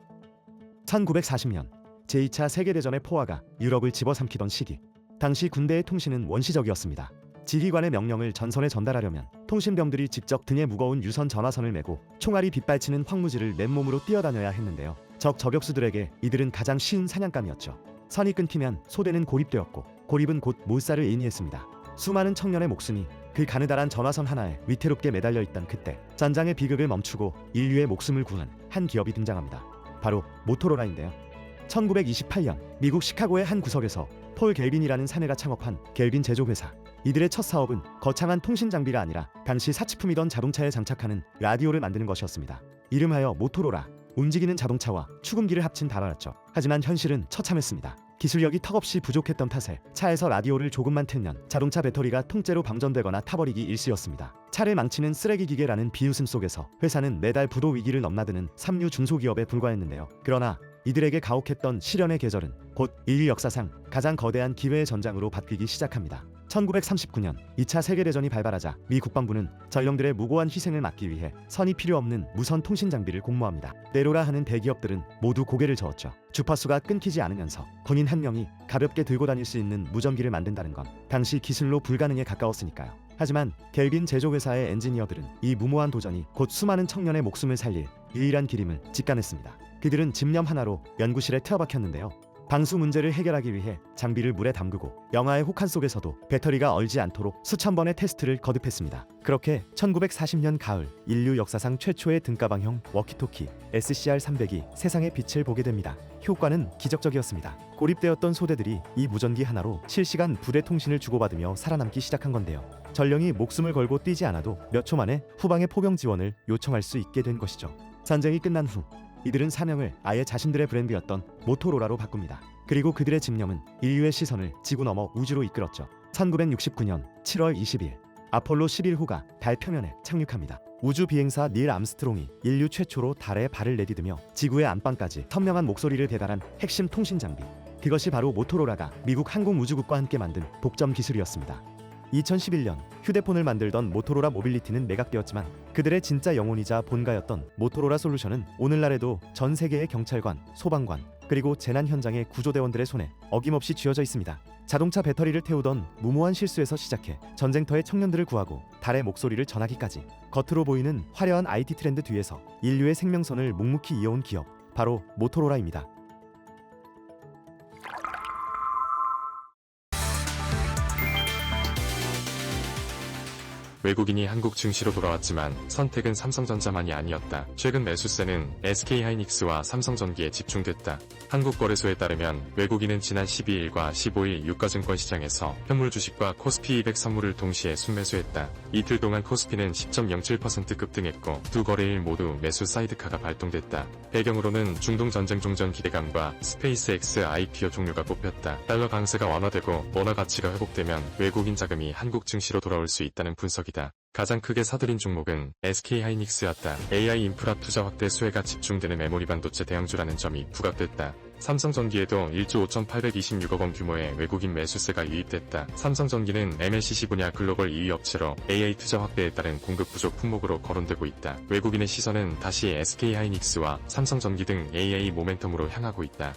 1940년 제2차 세계대전의 포화가 유럽을 집어삼키던 시기 당시 군대의 통신은 원시적이었습니다. 지휘관의 명령을 전선에 전달하려면 통신병들이 직접 등에 무거운 유선 전화선을 메고 총알이 빗발치는 황무지를 맨몸으로 뛰어다녀야 했는데요. 적 저격수들에게 이들은 가장 쉬운 사냥감이었죠. 선이 끊기면 소대는 고립되었고 고립은 곧 몰살을 의미했습니다. 수많은 청년의 목숨이 그 가느다란 전화선 하나에 위태롭게 매달려 있던 그때 전장의 비극을 멈추고 인류의 목숨을 구한 한 기업이 등장합니다. 바로 모토로라인데요. 1928년 미국 시카고의 한 구석에서 폴 갤빈이라는 사내가 창업한 갤빈 제조회사. 이들의 첫 사업은 거창한 통신 장비가 아니라 당시 사치품이던 자동차에 장착하는 라디오를 만드는 것이었습니다. 이름하여 모토로라. 움직이는 자동차와 축음기를 합친 단어였죠. 하지만 현실은 처참했습니다. 기술력이 턱없이 부족했던 탓에 차에서 라디오를 조금만 틀면 자동차 배터리가 통째로 방전되거나 타버리기 일쑤였습니다. 차를 망치는 쓰레기 기계라는 비웃음 속에서 회사는 매달 부도 위기를 넘나드는 삼류 중소기업에 불과했는데요. 그러나 이들에게 가혹했던 시련의 계절은 곧 인류 역사상 가장 거대한 기회의 전장으로 바뀌기 시작합니다. 1939년 2차 세계대전이 발발하자 미 국방부는 전령들의 무고한 희생을 막기 위해 선이 필요 없는 무선 통신 장비를 공모합니다. 내로라 하는 대기업들은 모두 고개를 저었죠. 주파수가 끊기지 않으면서 군인 한 명이 가볍게 들고 다닐 수 있는 무전기를 만든다는 건 당시 기술로 불가능에 가까웠으니까요. 하지만 켈빈 제조회사의 엔지니어들은 이 무모한 도전이 곧 수많은 청년의 목숨을 살릴 유일한 길임을 직관했습니다. 그들은 집념 하나로 연구실에 틀어박혔는데요. 방수 문제를 해결하기 위해 장비를 물에 담그고 영하의 혹한 속에서도 배터리가 얼지 않도록 수천 번의 테스트를 거듭했습니다. 그렇게 1940년 가을 인류 역사상 최초의 등가방형 워키토키 SCR-300이 세상의 빛을 보게 됩니다. 효과는 기적적이었습니다. 고립되었던 소대들이 이 무전기 하나로 실시간 부대 통신을 주고받으며 살아남기 시작한 건데요. 전령이 목숨을 걸고 뛰지 않아도 몇 초 만에 후방의 포병 지원을 요청할 수 있게 된 것이죠. 전쟁이 끝난 후 이들은 사명을 아예 자신들의 브랜드였던 모토로라로 바꿉니다. 그리고 그들의 집념은 인류의 시선을 지구 넘어 우주로 이끌었죠. 1969년 7월 20일 아폴로 11호가 달 표면에 착륙합니다. 우주 비행사 닐 암스트롱이 인류 최초로 달에 발을 내디디며 지구의 안방까지 선명한 목소리를 배달한 핵심 통신 장비. 그것이 바로 모토로라가 미국 항공우주국과 함께 만든 독점 기술이었습니다. 2011년 휴대폰을 만들던 모토로라 모빌리티는 매각되었지만 그들의 진짜 영혼이자 본가였던 모토로라 솔루션은 오늘날에도 전 세계의 경찰관, 소방관, 그리고 재난 현장의 구조대원들의 손에 어김없이 쥐어져 있습니다. 자동차 배터리를 태우던 무모한 실수에서 시작해 전쟁터의 청년들을 구하고 달의 목소리를 전하기까지 겉으로 보이는 화려한 IT 트렌드 뒤에서 인류의 생명선을 묵묵히 이어온 기업, 바로 모토로라입니다. 외국인이 한국 증시로 돌아왔지만 선택은 삼성전자만이 아니었다. 최근 매수세는 SK하이닉스와 삼성전기에 집중됐다. 한국거래소에 따르면 외국인은 지난 12일과 15일 유가증권 시장에서 현물 주식과 코스피 200 선물을 동시에 순매수했다. 이틀 동안 코스피는 10.07% 급등했고 두 거래일 모두 매수 사이드카가 발동됐다. 배경으로는 중동 전쟁 종전 기대감과 스페이스X IPO 종료가 꼽혔다. 달러 강세가 완화되고 원화 가치가 회복되면 외국인 자금이 한국 증시로 돌아올 수 있다는 분석이 가장 크게 사들인 종목은 SK하이닉스였다. AI 인프라 투자 확대 수혜가 집중되는 메모리 반도체 대형주라는 점이 부각됐다. 삼성전기에도 1조 5,826억 원 규모의 외국인 매수세가 유입됐다. 삼성전기는 MLCC 분야 글로벌 2위 업체로 AI 투자 확대에 따른 공급 부족 품목으로 거론되고 있다. 외국인의 시선은 다시 SK하이닉스와 삼성전기 등 AI 모멘텀으로 향하고 있다.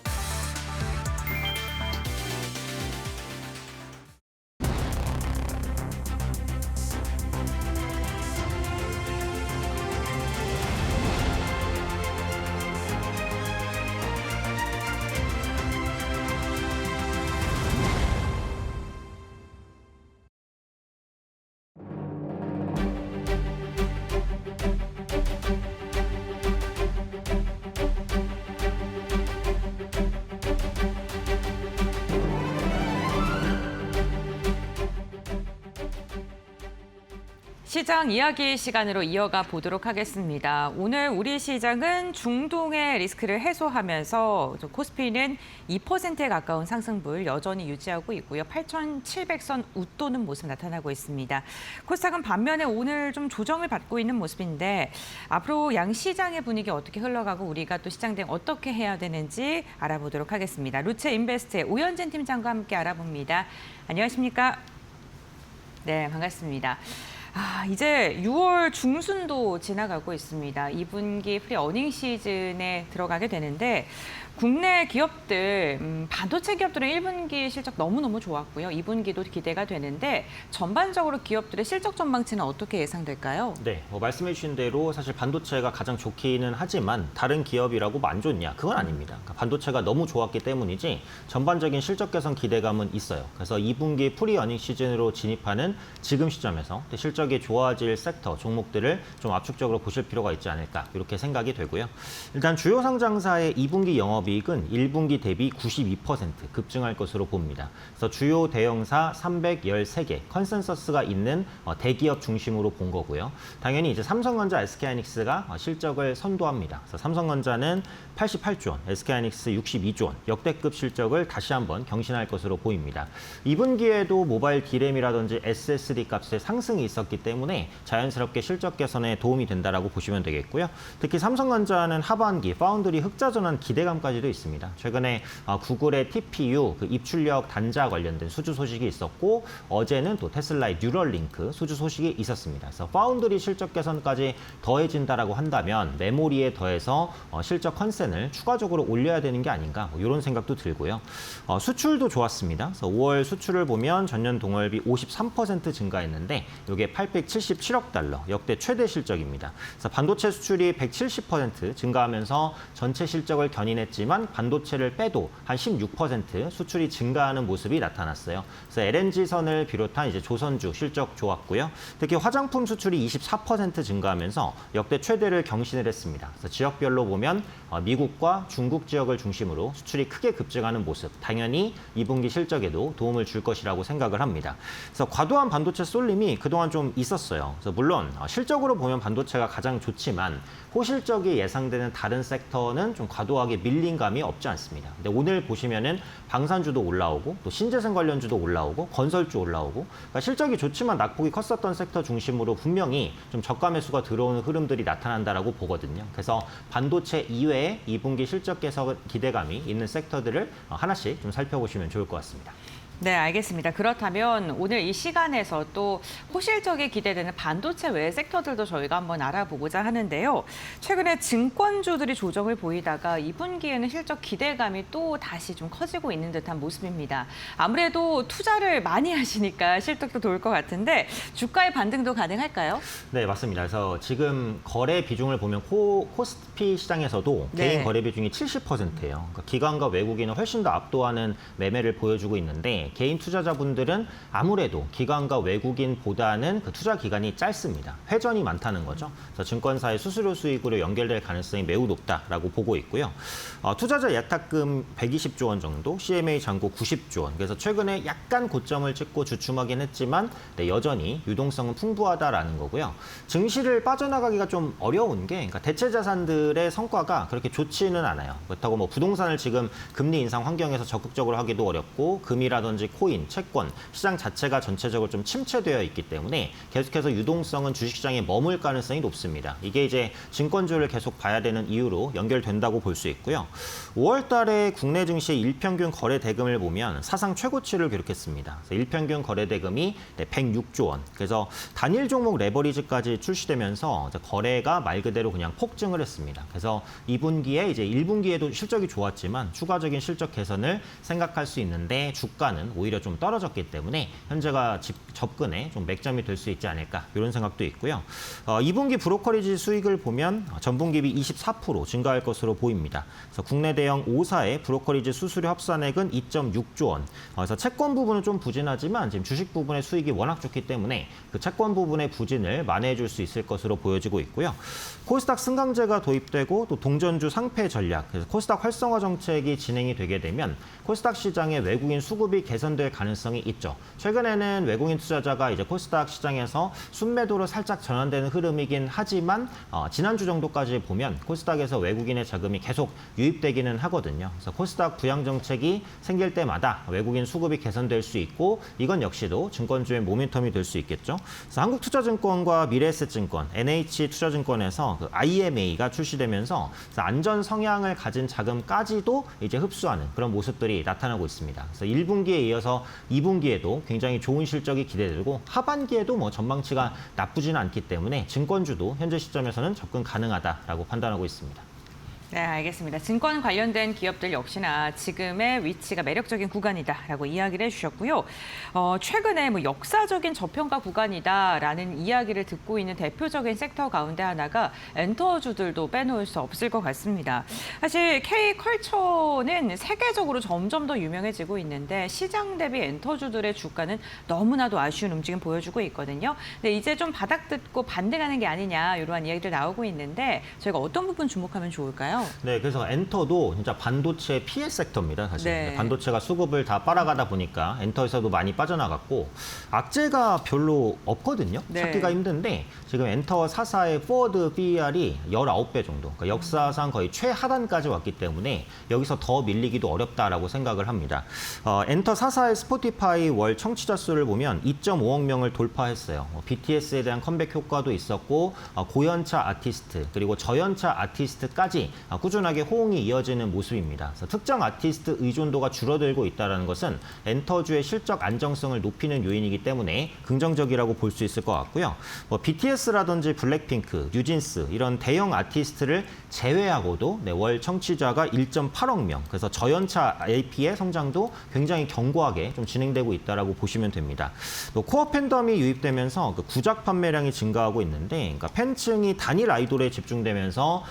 시장 이야기 시간으로 이어가 보도록 하겠습니다. 오늘 우리 시장은 중동의 리스크를 해소하면서 코스피는 2%에 가까운 상승분을 여전히 유지하고 있고요. 8,700선 웃도는 모습 나타나고 있습니다. 코스닥은 반면에 오늘 좀 조정을 받고 있는 모습인데 앞으로 양 시장의 분위기 어떻게 흘러가고 우리가 또 시장 대응 어떻게 해야 되는지 알아보도록 하겠습니다. 루체 인베스트의 오현진 팀장과 함께 알아봅니다. 안녕하십니까? 네, 반갑습니다. 이제 6월 중순도 지나가고 있습니다. 2분기 프리 어닝 시즌에 들어가게 되는데 국내 기업들, 반도체 기업들은 1분기 실적 너무너무 좋았고요. 2분기도 기대가 되는데 전반적으로 기업들의 실적 전망치는 어떻게 예상될까요? 네, 말씀해 주신 대로 사실 반도체가 가장 좋기는 하지만 다른 기업이라고 안 좋냐? 그건 아닙니다. 그러니까 반도체가 너무 좋았기 때문이지 전반적인 실적 개선 기대감은 있어요. 그래서 2분기 프리 어닝 시즌으로 진입하는 지금 시점에서 실적이 좋아질 섹터, 종목들을 좀 압축적으로 보실 필요가 있지 않을까 이렇게 생각이 되고요. 일단 주요 상장사의 2분기 영업이익은 1분기 대비 92% 급증할 것으로 봅니다. 그래서 주요 대형사 313개 컨센서스가 있는 대기업 중심으로 본 거고요. 당연히 이제 삼성전자, SK하이닉스가 실적을 선도합니다. 그래서 삼성전자는 88조 원, SK하이닉스 62조 원, 역대급 실적을 다시 한번 경신할 것으로 보입니다. 2분기에도 모바일 D램이라든지 SSD 값의 상승이 있었기 좋았기 때문에 자연스럽게 실적 개선에 도움이 된다라고 보시면 되겠고요. 특히 삼성전자는 하반기 파운드리 흑자 전환 기대감까지도 있습니다. 최근에 구글의 TPU 그 입출력 단자 관련된 수주 소식이 있었고 어제는 또 테슬라의 뉴럴링크 수주 소식이 있었습니다. 그래서 파운드리 실적 개선까지 더해진다라고 한다면 메모리에 더해서 실적 컨센을 추가적으로 올려야 되는 게 아닌가 이런 생각도 들고요. 수출도 좋았습니다. 그래서 5월 수출을 보면 전년 동월비 53% 증가했는데 이게 877억 달러 역대 최대 실적입니다. 그래서 반도체 수출이 170% 증가하면서 전체 실적을 견인했지만 반도체를 빼도 한 16% 수출이 증가하는 모습이 나타났어요. 그래서 LNG선을 비롯한 이제 조선주 실적 좋았고요. 특히 화장품 수출이 24% 증가하면서 역대 최대를 경신을 했습니다. 그래서 지역별로 보면 미국과 중국 지역을 중심으로 수출이 크게 급증하는 모습, 당연히 2분기 실적에도 도움을 줄 것이라고 생각을 합니다. 그래서 과도한 반도체 쏠림이 그동안 좀 있었어요. 그래서 물론 실적으로 보면 반도체가 가장 좋지만 호실적이 예상되는 다른 섹터는 좀 과도하게 밀린 감이 없지 않습니다. 근데 오늘 보시면은 방산주도 올라오고 또 신재생 관련주도 올라오고 건설주 올라오고 그러니까 실적이 좋지만 낙폭이 컸었던 섹터 중심으로 분명히 좀 저가 매수가 들어오는 흐름들이 나타난다라고 보거든요. 그래서 반도체 이외에 2분기 실적 개선 기대감이 있는 섹터들을 하나씩 좀 살펴보시면 좋을 것 같습니다. 네, 알겠습니다. 그렇다면 오늘 이 시간에서 또 호실적이 기대되는 반도체 외 섹터들도 저희가 한번 알아보고자 하는데요. 최근에 증권주들이 조정을 보이다가 2분기에는 실적 기대감이 또 다시 좀 커지고 있는 듯한 모습입니다. 아무래도 투자를 많이 하시니까 실적도 좋을 것 같은데 주가의 반등도 가능할까요? 네, 맞습니다. 그래서 지금 거래 비중을 보면 코스피 시장에서도 네. 개인 거래 비중이 70%예요. 그러니까 기관과 외국인은 훨씬 더 압도하는 매매를 보여주고 있는데 개인 투자자분들은 아무래도 기관과 외국인보다는 그 투자 기간이 짧습니다. 회전이 많다는 거죠. 그래서 증권사의 수수료 수익으로 연결될 가능성이 매우 높다라고 보고 있고요. 투자자 예탁금 120조 원 정도, CMA 잔고 90조 원. 그래서 최근에 약간 고점을 찍고 주춤하긴 했지만 네, 여전히 유동성은 풍부하다라는 거고요. 증시를 빠져나가기가 좀 어려운 게 그러니까 대체 자산들의 성과가 그렇게 좋지는 않아요. 그렇다고 뭐 부동산을 지금 금리 인상 환경에서 적극적으로 하기도 어렵고 금이라든지 코인, 채권, 시장 자체가 전체적으로 좀 침체되어 있기 때문에 계속해서 유동성은 주식시장에 머물 가능성이 높습니다. 이게 이제 증권주를 계속 봐야 되는 이유로 연결된다고 볼 수 있고요. 5월 달에 국내 증시의 일평균 거래 대금을 보면 사상 최고치를 기록했습니다. 일평균 거래 대금이 106조 원. 그래서 단일 종목 레버리지까지 출시되면서 거래가 말 그대로 그냥 폭증을 했습니다. 그래서 2분기에 이제 1분기에도 실적이 좋았지만 추가적인 실적 개선을 생각할 수 있는데 주가는 오히려 좀 떨어졌기 때문에 현재가 접근에 좀 맥점이 될 수 있지 않을까 이런 생각도 있고요. 2분기 브로커리지 수익을 보면 전분기 비 24% 증가할 것으로 보입니다. 그래서 국내 대형 5사의 브로커리지 수수료 합산액은 2.6조 원. 그래서 채권 부분은 좀 부진하지만 지금 주식 부분의 수익이 워낙 좋기 때문에 그 채권 부분의 부진을 만회해줄 수 있을 것으로 보여지고 있고요. 코스닥 승강제가 도입되고 또 동전주 상패 전략, 그래서 코스닥 활성화 정책이 진행이 되게 되면 코스닥 시장의 외국인 수급이 개선될 가능성이 있죠. 최근에는 외국인 투자자가 이제 코스닥 시장에서 순매도로 살짝 전환되는 흐름이긴 하지만 지난주 정도까지 보면 코스닥에서 외국인의 자금이 계속 유입되기는 하거든요. 그래서 코스닥 부양 정책이 생길 때마다 외국인 수급이 개선될 수 있고 이건 역시도 증권주의 모멘텀이 될 수 있겠죠. 그래서 한국투자증권과 미래에셋증권, NH투자증권에서 그 IMA가 출시되면서 안전 성향을 가진 자금까지도 이제 흡수하는 그런 모습들이 나타나고 있습니다. 그래서 1분기에 이어서 2분기에도 굉장히 좋은 실적이 기대되고 하반기에도 뭐 전망치가 나쁘지는 않기 때문에 증권주도 현재 시점에서는 접근 가능하다라고 판단하고 있습니다. 네, 알겠습니다. 증권 관련된 기업들 역시나 지금의 위치가 매력적인 구간이다라고 이야기를 해주셨고요. 최근에 뭐 역사적인 저평가 구간이다라는 이야기를 듣고 있는 대표적인 섹터 가운데 하나가 엔터주들도 빼놓을 수 없을 것 같습니다. 사실 K컬처는 세계적으로 점점 더 유명해지고 있는데 시장 대비 엔터주들의 주가는 너무나도 아쉬운 움직임 보여주고 있거든요. 근데 이제 좀 바닥 듣고 반등하는 게 아니냐 이러한 이야기들 나오고 있는데 저희가 어떤 부분 주목하면 좋을까요? 네, 그래서 엔터도 진짜 반도체 피해 섹터입니다, 사실. 네. 반도체가 수급을 다 빨아가다 보니까 엔터에서도 많이 빠져나갔고 악재가 별로 없거든요. 네. 찾기가 힘든데 지금 엔터 4사의 포워드 BER이 19배 정도, 그러니까 역사상 거의 최하단까지 왔기 때문에 여기서 더 밀리기도 어렵다라고 생각을 합니다. 엔터 4사의 스포티파이 월 청취자 수를 보면 2.5억 명을 돌파했어요. BTS에 대한 컴백 효과도 있었고 고연차 아티스트 그리고 저연차 아티스트까지 꾸준하게 호응이 이어지는 모습입니다. 그래서 특정 아티스트 의존도가 줄어들고 있다는 것은 엔터주의 실적 안정성을 높이는 요인이기 때문에 긍정적이라고 볼 수 있을 것 같고요. BTS라든지 블랙핑크, 뉴진스 이런 대형 아티스트를 제외하고도 월 청취자가 1.8억 명, 그래서 저연차 AP의 성장도 굉장히 견고하게 좀 진행되고 있다라고 보시면 됩니다. 또 코어 팬덤이 유입되면서 그 구작 판매량이 증가하고 있는데, 그러니까 팬층이 단일 아이돌에 집중되면서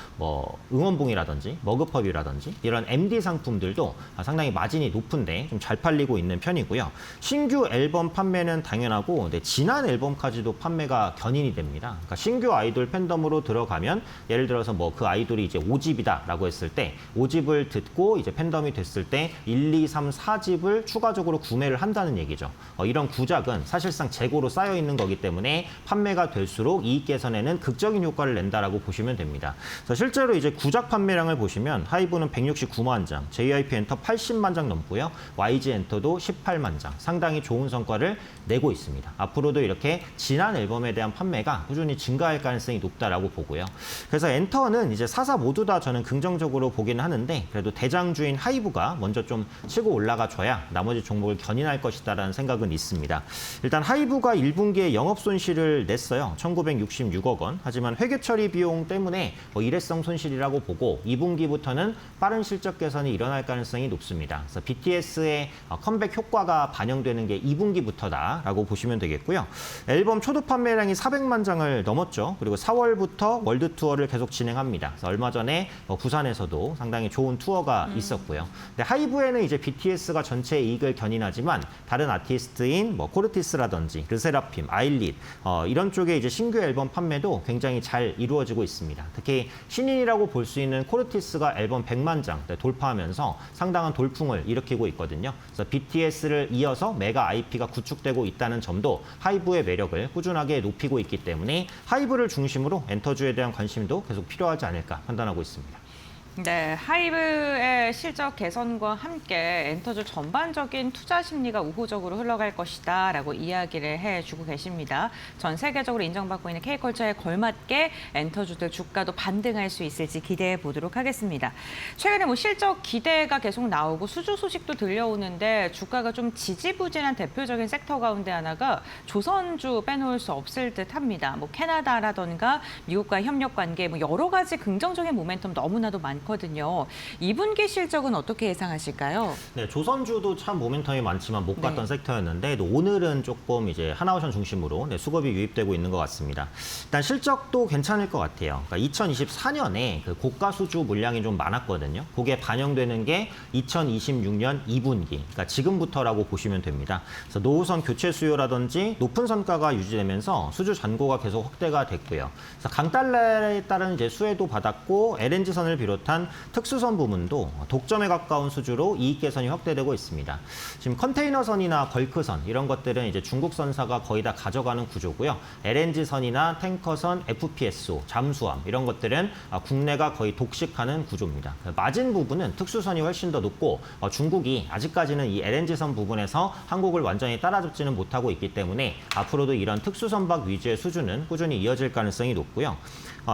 응원봉이라든지 머그컵이라든지 이런 MD 상품들도 상당히 마진이 높은데 좀 잘 팔리고 있는 편이고요. 신규 앨범 판매는 당연하고 지난 앨범까지도 판매가 견인이 됩니다. 그러니까 신규 아이돌 팬덤으로 들어가면 예를 들어서 그 아이돌이 이제 5집이다라고 했을 때 5집을 듣고 이제 팬덤이 됐을 때 1, 2, 3, 4집을 추가적으로 구매를 한다는 얘기죠. 이런 구작은 사실상 재고로 쌓여 있는 거기 때문에 판매가 될수록 이익 개선에는 극적인 효과를 낸다라고 보시면 됩니다. 그래서 실제로 이제 구작 판매량을 보시면 하이브는 169만 장, JYP 엔터 80만 장 넘고요. YG 엔터도 18만 장, 상당히 좋은 성과를 내고 있습니다. 앞으로도 이렇게 지난 앨범에 대한 판매가 꾸준히 증가할 가능성이 높다라고 보고요. 그래서 엔터는 이제 4사 모두 다 저는 긍정적으로 보기는 하는데 그래도 대장주인 하이브가 먼저 좀 치고 올라가줘야 나머지 종목을 견인할 것이다라는 생각은 있습니다. 일단 하이브가 1분기에 영업 손실을 냈어요. 1966억 원. 하지만 회계 처리 비용 때문에 일회성 손실이라고 보고 2분기부터는 빠른 실적 개선이 일어날 가능성이 높습니다. 그래서 BTS의 컴백 효과가 반영되는 게 2분기부터다라고 보시면 되겠고요. 앨범 초도 판매량이 400만 장을 넘었죠. 그리고 4월부터 월드 투어를 계속 진행합니다. 그래서 얼마 전에 부산에서도 상당히 좋은 투어가 있었고요. 근데 하이브에는 이제 BTS가 전체 이익을 견인하지만 다른 아티스트인 코르티스라든지 르세라핌, 아일릿 이런 쪽에 이제 신규 앨범 판매도 굉장히 잘 이루어지고 있습니다. 특히 신인이라고 볼 수 있는 코르티스가 앨범 100만 장 돌파하면서 상당한 돌풍을 일으키고 있거든요. 그래서 BTS를 이어서 메가 IP가 구축되고 있다는 점도 하이브의 매력을 꾸준하게 높이고 있기 때문에 하이브를 중심으로 엔터주에 대한 관심도 계속 필요하지 않을까 판단하고 있습니다. 네, 하이브의 실적 개선과 함께 엔터주 전반적인 투자 심리가 우호적으로 흘러갈 것이다라고 이야기를 해주고 계십니다. 전 세계적으로 인정받고 있는 K컬처에 걸맞게 엔터주들 주가도 반등할 수 있을지 기대해 보도록 하겠습니다. 최근에 실적 기대가 계속 나오고 수주 소식도 들려오는데 주가가 좀 지지부진한 대표적인 섹터 가운데 하나가 조선주 빼놓을 수 없을 듯합니다. 캐나다라던가 미국과 협력 관계 여러 가지 긍정적인 모멘텀 너무나도 많거든요. 2분기 실적은 어떻게 예상하실까요? 네, 조선주도 참 모멘텀이 많지만 못 갔던 섹터였는데 오늘은 조금 이제 하나오션 중심으로 수급이 유입되고 있는 것 같습니다. 일단 실적도 괜찮을 것 같아요. 그러니까 2024년에 그 고가 수주 물량이 좀 많았거든요. 그게 반영되는 게 2026년 2분기, 그러니까 지금부터라고 보시면 됩니다. 그래서 노후선 교체 수요라든지 높은 선가가 유지되면서 수주 잔고가 계속 확대가 됐고요. 그래서 강달러에 따른 이제 수혜도 받았고 LNG선을 비롯한 특수선 부문도 독점에 가까운 수주로 이익 개선이 확대되고 있습니다. 지금 컨테이너선이나 벌크선 이런 것들은 이제 중국선사가 거의 다 가져가는 구조고요. LNG선이나 탱커선, FPSO, 잠수함 이런 것들은 국내가 거의 독식하는 구조입니다. 마진 부분은 특수선이 훨씬 더 높고 중국이 아직까지는 이 LNG선 부분에서 한국을 완전히 따라잡지는 못하고 있기 때문에 앞으로도 이런 특수선박 위주의 수주는 꾸준히 이어질 가능성이 높고요.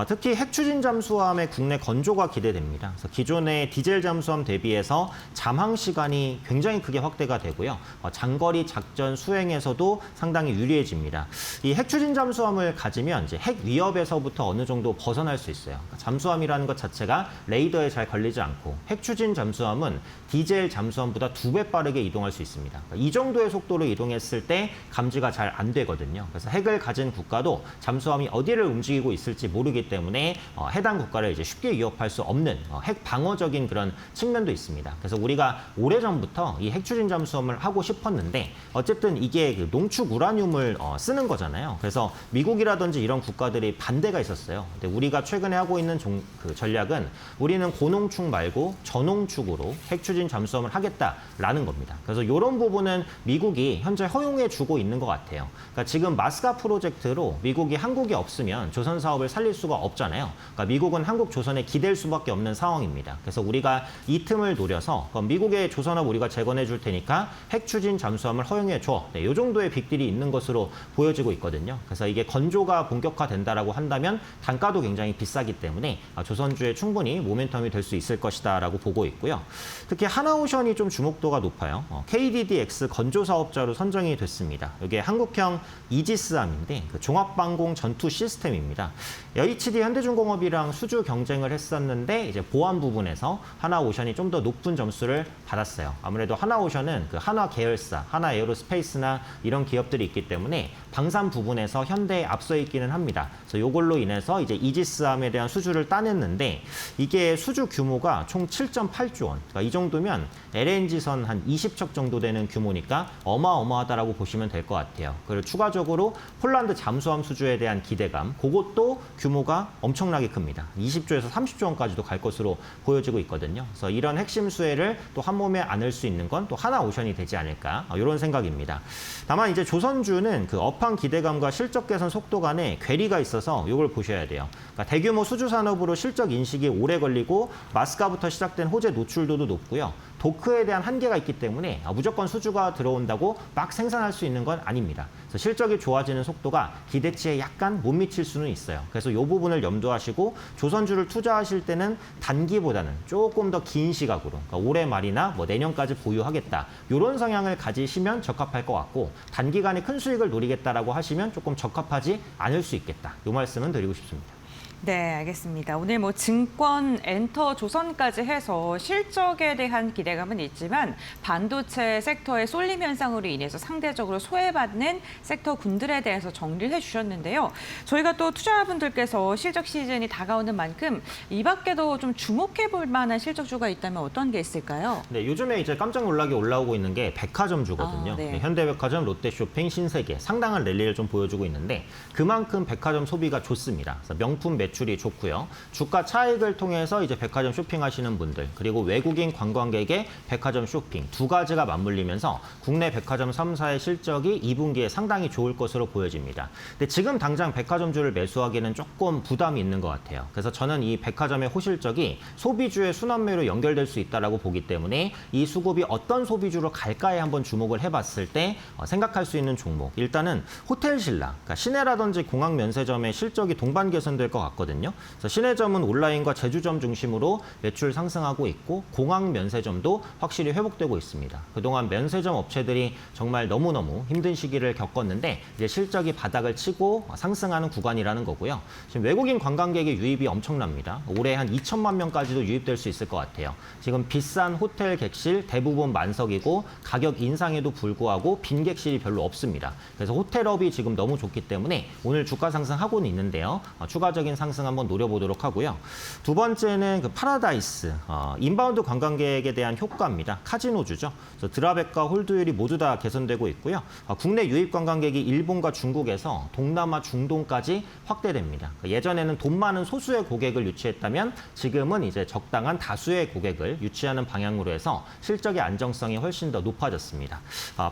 특히 핵추진 잠수함의 국내 건조가 기대됩니다. 그래서 기존의 디젤 잠수함 대비해서 잠항 시간이 굉장히 크게 확대가 되고요. 장거리 작전 수행에서도 상당히 유리해집니다. 이 핵추진 잠수함을 가지면 이제 핵 위협에서부터 어느 정도 벗어날 수 있어요. 그러니까 잠수함이라는 것 자체가 레이더에 잘 걸리지 않고 핵추진 잠수함은 디젤 잠수함보다 2배 빠르게 이동할 수 있습니다. 그러니까 이 정도의 속도로 이동했을 때 감지가 잘 안 되거든요. 그래서 핵을 가진 국가도 잠수함이 어디를 움직이고 있을지 모르기 때문에 해당 국가를 이제 쉽게 위협할 수 없는 핵 방어적인 그런 측면도 있습니다. 그래서 우리가 오래전부터 이 핵 추진 잠수함을 하고 싶었는데 어쨌든 이게 그 농축 우라늄을 쓰는 거잖아요. 그래서 미국이라든지 이런 국가들이 반대가 있었어요. 근데 우리가 최근에 하고 있는 그 전략은 우리는 고농축 말고 저농축으로 핵 추진 잠수함을 하겠다라는 겁니다. 그래서 이런 부분은 미국이 현재 허용해 주고 있는 것 같아요. 그러니까 지금 마스가 프로젝트로 미국이 한국이 없으면 조선 사업을 살릴 수가 없잖아요. 그러니까 미국은 한국 조선에 기댈 수밖에 없는 상황입니다. 그래서 우리가 이 틈을 노려서 그럼 미국의 조선업 우리가 재건해 줄 테니까 핵 추진 잠수함을 허용해 줘. 네, 이 정도의 빅딜이 있는 것으로 보여지고 있거든요. 그래서 이게 건조가 본격화된다라고 한다면 단가도 굉장히 비싸기 때문에 조선주에 충분히 모멘텀이 될 수 있을 것이다라고 보고 있고요. 특히 하나오션이 좀 주목도가 높아요. KDDX 건조 사업자로 선정이 됐습니다. 이게 한국형 이지스함인데 그 종합방공 전투 시스템입니다. HD 현대중공업이랑 수주 경쟁을 했었는데 이제 보안 부분에서 하나오션이 좀 더 높은 점수를 받았어요. 아무래도 하나오션은 그 한화 계열사, 하나 에어로스페이스나 이런 기업들이 있기 때문에 방산 부분에서 현대에 앞서 있기는 합니다. 그래서 이걸로 인해서 이제 이지스함에 대한 수주를 따냈는데 이게 수주 규모가 총 7.8조 원. 그러니까 이 정도면 LNG선 한 20척 정도 되는 규모니까 어마어마하다라고 보시면 될 것 같아요. 그리고 추가적으로 폴란드 잠수함 수주에 대한 기대감, 그것도 규모가 엄청나게 큽니다. 20조에서 30조 원까지도 갈 것으로 보여지고 있거든요. 그래서 이런 핵심 수혜를 또 한 몸에 안을 수 있는 건 또 하나오션이 되지 않을까 이런 생각입니다. 다만 이제 조선주는 그 업황 기대감과 실적 개선 속도 간에 괴리가 있어서 이걸 보셔야 돼요. 그러니까 대규모 수주 산업으로 실적 인식이 오래 걸리고 마스가부터 시작된 호재 노출도도 높고요. 도크에 대한 한계가 있기 때문에 무조건 수주가 들어온다고 막 생산할 수 있는 건 아닙니다. 그래서 실적이 좋아지는 속도가 기대치에 약간 못 미칠 수는 있어요. 그래서 이 부분을 염두하시고 조선주를 투자하실 때는 단기보다는 조금 더 긴 시각으로 그러니까 올해 말이나 뭐 내년까지 보유하겠다. 이런 성향을 가지시면 적합할 것 같고 단기간에 큰 수익을 노리겠다라고 하시면 조금 적합하지 않을 수 있겠다. 이 말씀은 드리고 싶습니다. 네, 알겠습니다. 오늘 뭐 증권, 엔터, 조선까지 해서 실적에 대한 기대감은 있지만 반도체 섹터의 쏠림 현상으로 인해서 상대적으로 소외받는 섹터군들에 대해서 정리를 해주셨는데요. 저희가 또 투자자분들께서 실적 시즌이 다가오는 만큼 이 밖에도 좀 주목해 볼 만한 실적주가 있다면 어떤 게 있을까요? 네, 요즘에 이제 깜짝 놀라게 올라오고 있는 게 백화점주거든요. 네. 네, 현대백화점, 롯데쇼핑, 신세계 상당한 랠리를 좀 보여주고 있는데 그만큼 백화점 소비가 좋습니다. 그래서 명품 매출이 좋고요. 주가 차익을 통해서 이제 백화점 쇼핑하시는 분들 그리고 외국인 관광객의 백화점 쇼핑 두 가지가 맞물리면서 국내 백화점 3사의 실적이 2분기에 상당히 좋을 것으로 보여집니다. 근데 지금 당장 백화점주를 매수하기는 조금 부담이 있는 것 같아요. 그래서 저는 이 백화점의 호실적이 소비주의 순환매로 연결될 수 있다고 보기 때문에 이 수급이 어떤 소비주로 갈까에 한번 주목을 해봤을 때 생각할 수 있는 종목. 일단은 호텔신라, 그러니까 시내라든지 공항 면세점의 실적이 동반 개선될 것 같거든요. 그래서 시내점은 온라인과 제주점 중심으로 매출 상승하고 있고 공항 면세점도 확실히 회복되고 있습니다. 그동안 면세점 업체들이 정말 너무너무 힘든 시기를 겪었는데 이제 실적이 바닥을 치고 상승하는 구간이라는 거고요. 지금 외국인 관광객의 유입이 엄청납니다. 올해 한 2천만 명까지도 유입될 수 있을 것 같아요. 지금 비싼 호텔 객실 대부분 만석이고 가격 인상에도 불구하고 빈 객실이 별로 없습니다. 그래서 호텔업이 지금 너무 좋기 때문에 오늘 주가 상승하고는 있는데요. 추가적인 상승 한번 노려보도록 하고요. 두 번째는 그 파라다이스, 인바운드 관광객에 대한 효과입니다. 카지노주죠. 그래서 드랍액과 홀드율이 모두 다 개선되고 있고요. 국내 유입 관광객이 일본과 중국에서 동남아, 중동까지 확대됩니다. 예전에는 돈 많은 소수의 고객을 유치했다면 지금은 이제 적당한 다수의 고객을 유치하는 방향으로 해서 실적의 안정성이 훨씬 더 높아졌습니다.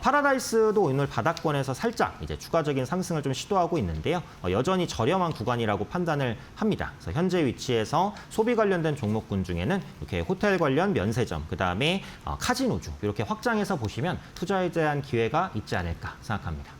파라다이스도 오늘 바닥권에서 살짝 이제 추가적인 상승을 좀 시도하고 있는데요. 여전히 저렴한 구간이라고 판단을 합니다. 그래서 현재 위치에서 소비 관련된 종목군 중에는 이렇게 호텔 관련 면세점, 그다음에 카지노주 이렇게 확장해서 보시면 투자에 대한 기회가 있지 않을까 생각합니다.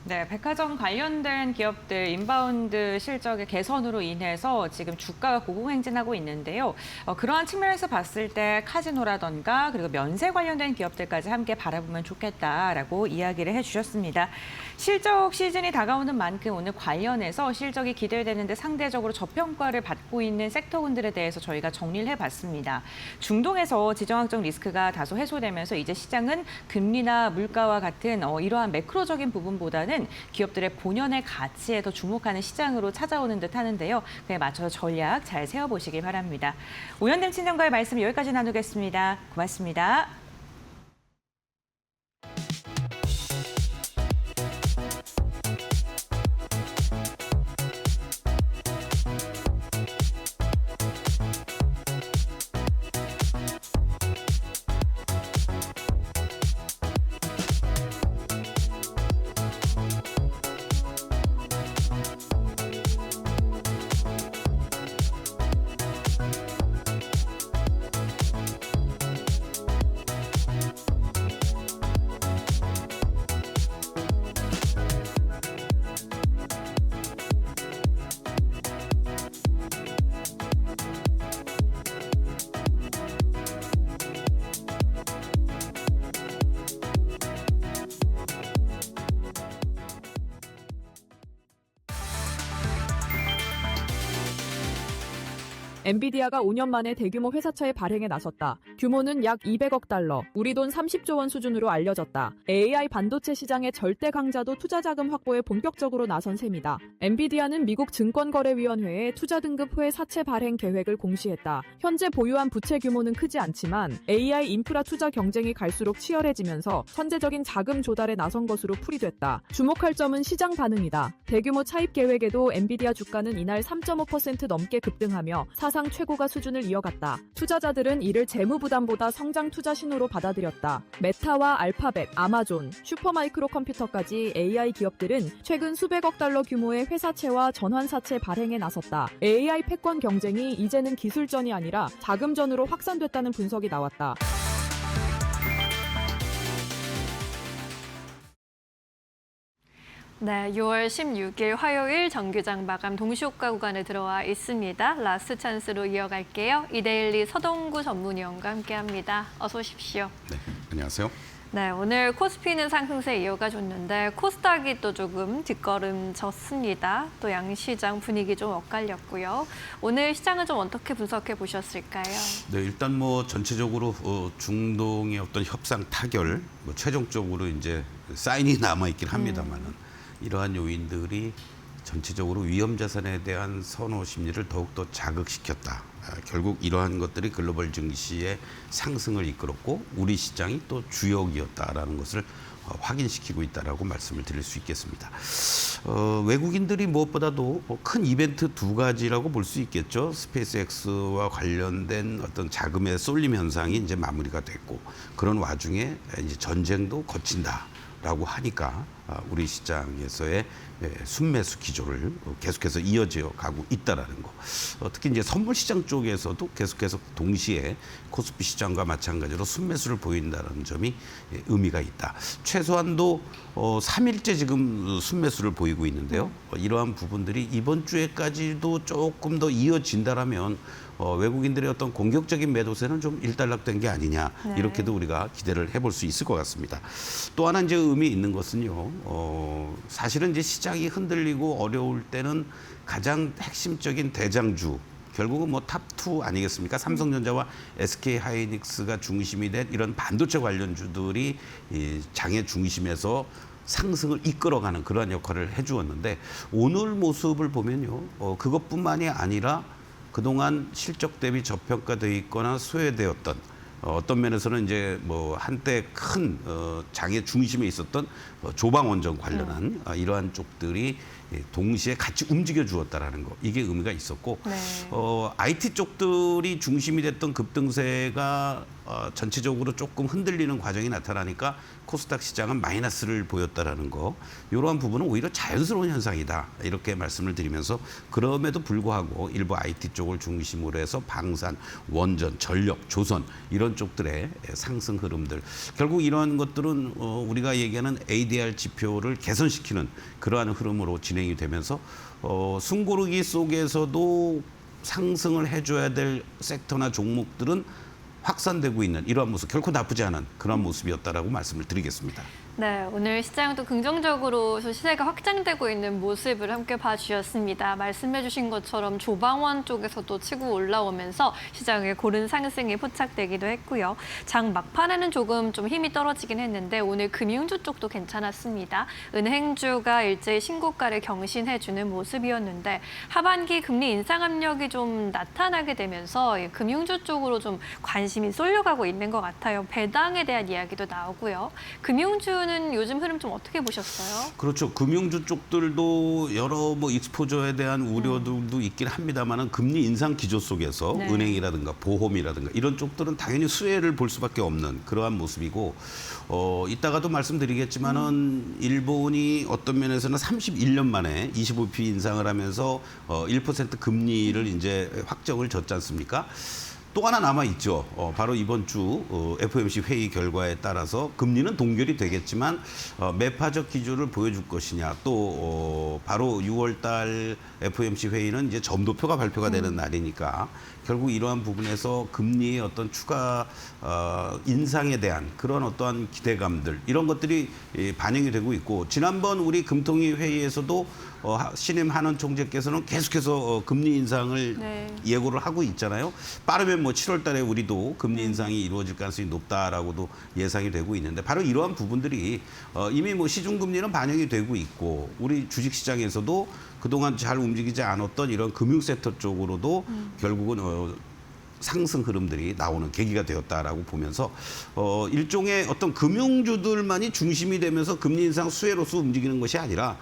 네, 백화점 관련된 기업들 인바운드 실적의 개선으로 인해서 지금 주가가 고공행진하고 있는데요. 그러한 측면에서 봤을 때 카지노라던가 그리고 면세 관련된 기업들까지 함께 바라보면 좋겠다라고 이야기를 해주셨습니다. 실적 시즌이 다가오는 만큼 오늘 관련해서 실적이 기대되는데 상대적으로 저평가를 받고 있는 섹터군들에 대해서 저희가 정리를 해봤습니다. 중동에서 지정학적 리스크가 다소 해소되면서 이제 시장은 금리나 물가와 같은 이러한 매크로적인 부분보다는 시장은 기업들의 본연의 가치에 더 주목하는 시장으로 찾아오는 듯 하는데요. 그에 맞춰서 전략 잘 세워보시기 바랍니다. 오현림 팀장과의 말씀 여기까지 나누겠습니다. 고맙습니다. 엔비디아가 5년 만에 대규모 회사처의 발행에 나섰다. 규모는 약 200억 달러, 우리 돈 30조 원 수준으로 알려졌다. AI 반도체 시장의 절대 강자도 투자 자금 확보에 본격적으로 나선 셈이다. 엔비디아는 미국 증권거래위원회에 투자 등급 후에 사채 발행 계획을 공시했다. 현재 보유한 부채 규모는 크지 않지만 AI 인프라 투자 경쟁이 갈수록 치열해지면서 선제적인 자금 조달에 나선 것으로 풀이됐다. 주목할 점은 시장 반응이다. 대규모 차입 계획에도 엔비디아 주가는 이날 3.5% 넘게 급등하며 사상 최고가 수준을 이어갔다. 투자자들은 이를 재무 부담보다 성장 투자 신호로 받아들였다. 메타와 알파벳, 아마존, 슈퍼마이크로 컴퓨터까지 AI 기업들은 최근 수백억 달러 규모의 회사채와 전환사채 발행에 나섰다. AI 패권 경쟁이 이제는 기술전이 아니라 자금전으로 확산됐다는 분석이 나왔다. 네, 6월 16일 화요일 정규장 마감 동시효과 구간에 들어와 있습니다. 라스트 찬스로 이어갈게요. 이데일리 서동구 전문위원과 함께합니다. 어서 오십시오. 네, 안녕하세요. 네, 오늘 코스피는 상승세 이어가줬는데 코스닥이 또 조금 뒷걸음졌습니다. 또 양시장 분위기 좀 엇갈렸고요. 오늘 시장은 좀 어떻게 분석해 보셨을까요? 네, 일단 뭐 전체적으로 중동의 어떤 협상 타결, 최종적으로 이제 사인이 남아 있긴 합니다만은 이러한 요인들이 전체적으로 위험 자산에 대한 선호 심리를 더욱더 자극시켰다. 결국 이러한 것들이 글로벌 증시의 상승을 이끌었고 우리 시장이 또 주역이었다라는 것을 확인시키고 있다라고 말씀을 드릴 수 있겠습니다. 외국인들이 무엇보다도 큰 이벤트 두 가지라고 볼 수 있겠죠. 스페이스X와 관련된 어떤 자금의 쏠림 현상이 이제 마무리가 됐고 그런 와중에 이제 전쟁도 거친다라고 하니까 우리 시장에서의 순매수 기조를 계속해서 이어져 가고 있다라는 거. 특히 이제 선물 시장 쪽에서도 계속해서 동시에 코스피 시장과 마찬가지로 순매수를 보인다는 점이 의미가 있다. 최소한도 3일째 지금 순매수를 보이고 있는데요. 이러한 부분들이 이번 주에까지도 조금 더 이어진다라면 외국인들의 어떤 공격적인 매도세는 좀 일단락된 게 아니냐 이렇게도 우리가 기대를 해볼 수 있을 것 같습니다. 또 하나 이제 의미 있는 것은요. 사실은 이제 시장이 흔들리고 어려울 때는 가장 핵심적인 대장주 결국은 뭐 탑2 아니겠습니까? 삼성전자와 SK하이닉스가 중심이 된 이런 반도체 관련주들이 이 장의 중심에서 상승을 이끌어가는 그러한 역할을 해주었는데 오늘 모습을 보면요. 그것뿐만이 아니라 그동안 실적 대비 저평가되어 있거나 소외되었던 어떤 면에서는 이제 뭐 한때 큰 장의 중심에 있었던 조방원전 관련한 이러한 쪽들이 동시에 같이 움직여 주었다라는 거 이게 의미가 있었고 IT 쪽들이 중심이 됐던 급등세가 전체적으로 조금 흔들리는 과정이 나타나니까 코스닥 시장은 마이너스를 보였다라는 거 이러한 부분은 오히려 자연스러운 현상이다 이렇게 말씀을 드리면서 그럼에도 불구하고 일부 IT 쪽을 중심으로 해서 방산, 원전, 전력, 조선 이런 쪽들의 상승 흐름들 결국 이러한 것들은 우리가 얘기하는 ADR 지표를 개선시키는 그러한 흐름으로 진행이 되면서 숨고르기 속에서도 상승을 해줘야 될 섹터나 종목들은 확산되고 있는 이러한 모습 결코 나쁘지 않은 그런 모습이었다라고 말씀을 드리겠습니다. 네, 오늘 시장도 긍정적으로 시세가 확장되고 있는 모습을 함께 봐주셨습니다. 말씀해주신 것처럼 조방원 쪽에서도 치고 올라오면서 시장의 고른 상승이 포착되기도 했고요. 장 막판에는 조금 좀 힘이 떨어지긴 했는데 오늘 금융주 쪽도 괜찮았습니다. 은행주가 일제히 신고가를 경신해주는 모습이었는데 하반기 금리 인상 압력이 좀 나타나게 되면서 금융주 쪽으로 좀 관심이 쏠려가고 있는 것 같아요. 배당에 대한 이야기도 나오고요. 금융주는 요즘 흐름 좀 어떻게 보셨어요? 그렇죠. 금융주 쪽들도 여러 익스포저에 대한 우려들도 있긴 합니다만은 금리 인상 기조 속에서 네. 은행이라든가 보험이라든가 이런 쪽들은 당연히 수혜를 볼 수밖에 없는 그러한 모습이고 이따가도 말씀드리겠지만은 일본이 어떤 면에서는 31년 만에 25p 인상을 하면서 1% 금리를 이제 확정을 졌지 않습니까? 또 하나 남아 있죠. 바로 이번 주 FOMC 회의 결과에 따라서 금리는 동결이 되겠지만 매파적 기조를 보여줄 것이냐. 또 바로 6월달 FOMC 회의는 이제 점도표가 발표가 되는 날이니까 결국 이러한 부분에서 금리의 어떤 추가 인상에 대한 그런 어떠한 기대감들 이런 것들이 반영이 되고 있고 지난번 우리 금통위 회의에서도 신임 한원 총재께서는 계속해서 금리 인상을 네. 예고를 하고 있잖아요. 빠르면 7월 달에 우리도 금리 인상이 이루어질 가능성이 높다라고도 예상이 되고 있는데 바로 이러한 부분들이 이미 시중 금리는 반영이 되고 있고 우리 주식 시장에서도 그동안 잘 움직이지 않았던 이런 금융 섹터 쪽으로도 결국은 상승 흐름들이 나오는 계기가 되었다라고 보면서 일종의 어떤 금융주들만이 중심이 되면서 금리 인상 수혜로서 움직이는 것이 아니라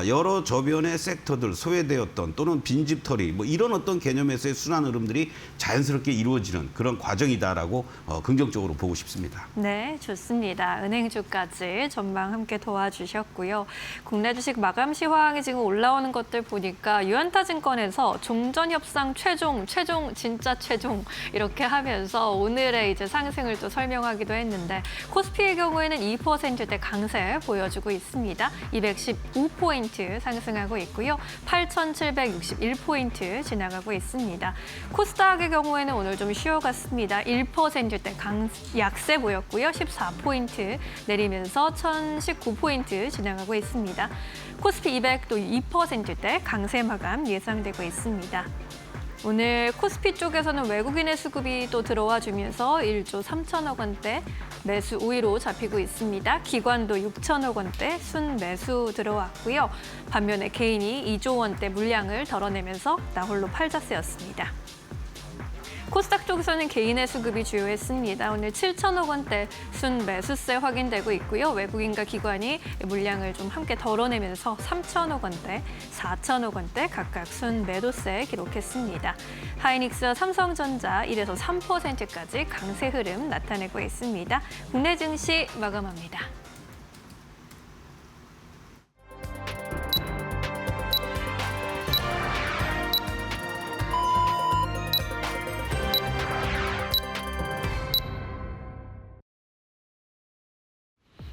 여러 저변의 섹터들 소외되었던 또는 빈집털이 이런 어떤 개념에서의 순환 흐름들이 자연스럽게 이루어지는 그런 과정이다라고 긍정적으로 보고 싶습니다. 네, 좋습니다. 은행주까지 전망 함께 도와주셨고요. 국내 주식 마감 시황이 지금 올라오는 것들 보니까 유한타증권에서 종전협상 최종 진짜 최종 이렇게 하면서 오늘의 이제 상승을 또 설명하기도 했는데 코스피의 경우에는 2%대 강세 보여주고 있습니다. 215포인트 상승하고 있고요. 8,761포인트 지나가고 있습니다. 코스닥의 경우에는 오늘 좀 쉬어갔습니다. 1%대 약세 보였고요. 14포인트 내리면서 1,019포인트 지나가고 있습니다. 코스피 200도 2%대 강세 마감 예상되고 있습니다. 오늘 코스피 쪽에서는 외국인의 수급이 또 들어와 주면서 1조 3천억 원대 매수 우위로 잡히고 있습니다. 기관도 6천억 원대 순매수 들어왔고요. 반면에 개인이 2조 원대 물량을 덜어내면서 나홀로 팔자세였습니다. 코스닥 쪽에서는 개인의 수급이 주요했습니다. 오늘 7천억 원대 순매수세 확인되고 있고요. 외국인과 기관이 물량을 좀 함께 덜어내면서 3천억 원대, 4천억 원대 각각 순매도세 기록했습니다. 하이닉스와 삼성전자 1에서 3%까지 강세 흐름 나타내고 있습니다. 국내 증시 마감합니다.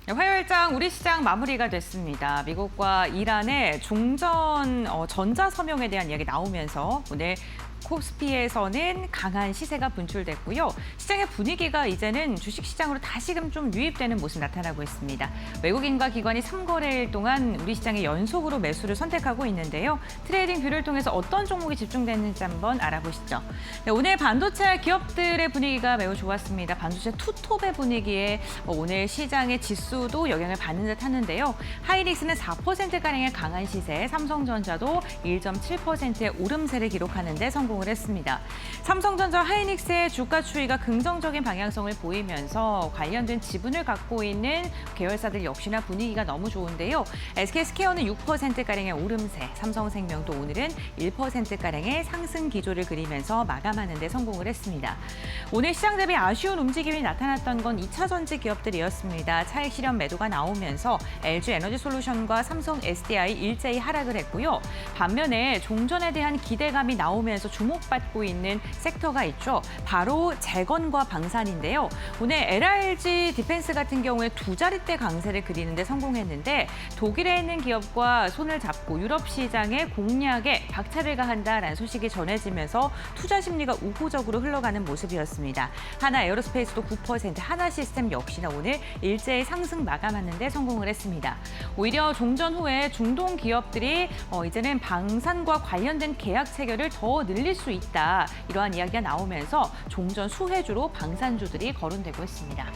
화요일장 우리 시장 마무리가 됐습니다. 미국과 이란의 종전 전자 서명에 대한 이야기 나오면서 오늘 코스피에서는 강한 시세가 분출됐고요. 시장의 분위기가 이제는 주식시장으로 다시금 좀 유입되는 모습 나타나고 있습니다. 외국인과 기관이 3거래일 동안 우리 시장에 연속으로 매수를 선택하고 있는데요. 트레이딩 뷰를 통해서 어떤 종목이 집중됐는지 한번 알아보시죠. 네, 오늘 반도체 기업들의 분위기가 매우 좋았습니다. 반도체 투톱의 분위기에 오늘 시장의 지수도 영향을 받는 듯 하는데요. 하이닉스는 4%가량의 강한 시세, 삼성전자도 1.7%의 오름세를 기록하는 데 성공을 했습니다. 삼성전자 하이닉스의 주가 추이가 긍정적인 방향성을 보이면서 관련된 지분을 갖고 있는 계열사들 역시나 분위기가 너무 좋은데요. SK스퀘어는 6%가량의 오름세, 삼성생명도 오늘은 1%가량의 상승 기조를 그리면서 마감하는 데 성공을 했습니다. 오늘 시장 대비 아쉬운 움직임이 나타났던 건 2차 전지 기업들이었습니다. 차익 실현 매도가 나오면서 LG에너지솔루션과 삼성 SDI 일제히 하락을 했고요. 반면에 종전에 대한 기대감이 나오면서 주목받고 있는 섹터가 있죠. 바로 재건과 방산인데요. 오늘 LRG 디펜스 같은 경우에 2자릿대 강세를 그리는 데 성공했는데 독일에 있는 기업과 손을 잡고 유럽 시장의 공략에 박차를 가한다라는 소식이 전해지면서 투자 심리가 우호적으로 흘러가는 모습이었습니다. 하나 에어로스페이스도 9%, 하나 시스템 역시나 오늘 일제히 상승 상승 마감하는 데 성공을 했습니다. 오히려 종전 후에 중동 기업들이 이제는 방산과 관련된 계약 체결을 더 늘릴 수 있다. 이러한 이야기가 나오면서 종전 수혜주로 방산주들이 거론되고 있습니다.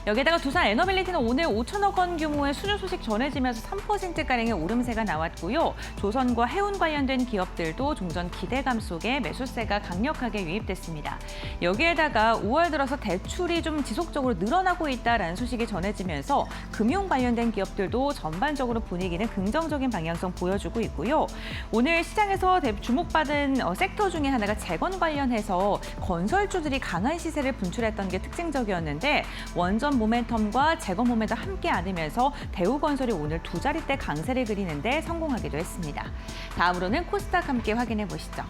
여기에다가 두산 에너빌리티는 오늘 5천억 원 규모의 수주 소식 전해지면서 3%가량의 오름세가 나왔고요. 조선과 해운 관련된 기업들도 종전 기대감 속에 매수세가 강력하게 유입됐습니다. 여기에다가 5월 들어서 대출이 좀 지속적으로 늘어나고 있다라는 소식이 전해지면서 금융 관련된 기업들도 전반적으로 분위기는 긍정적인 방향성 보여주고 있고요. 오늘 시장에서 주목받은 섹터 중에 하나가 재건 관련해서 건설주들이 강한 시세를 분출했던 게 특징적이었는데 원전 모멘텀과 재건 모멘텀 함께 안으면서 대우건설이 오늘 두 자릿대 강세를 그리는데 성공하기도 했습니다. 다음으로는 코스닥 함께 확인해 보시죠.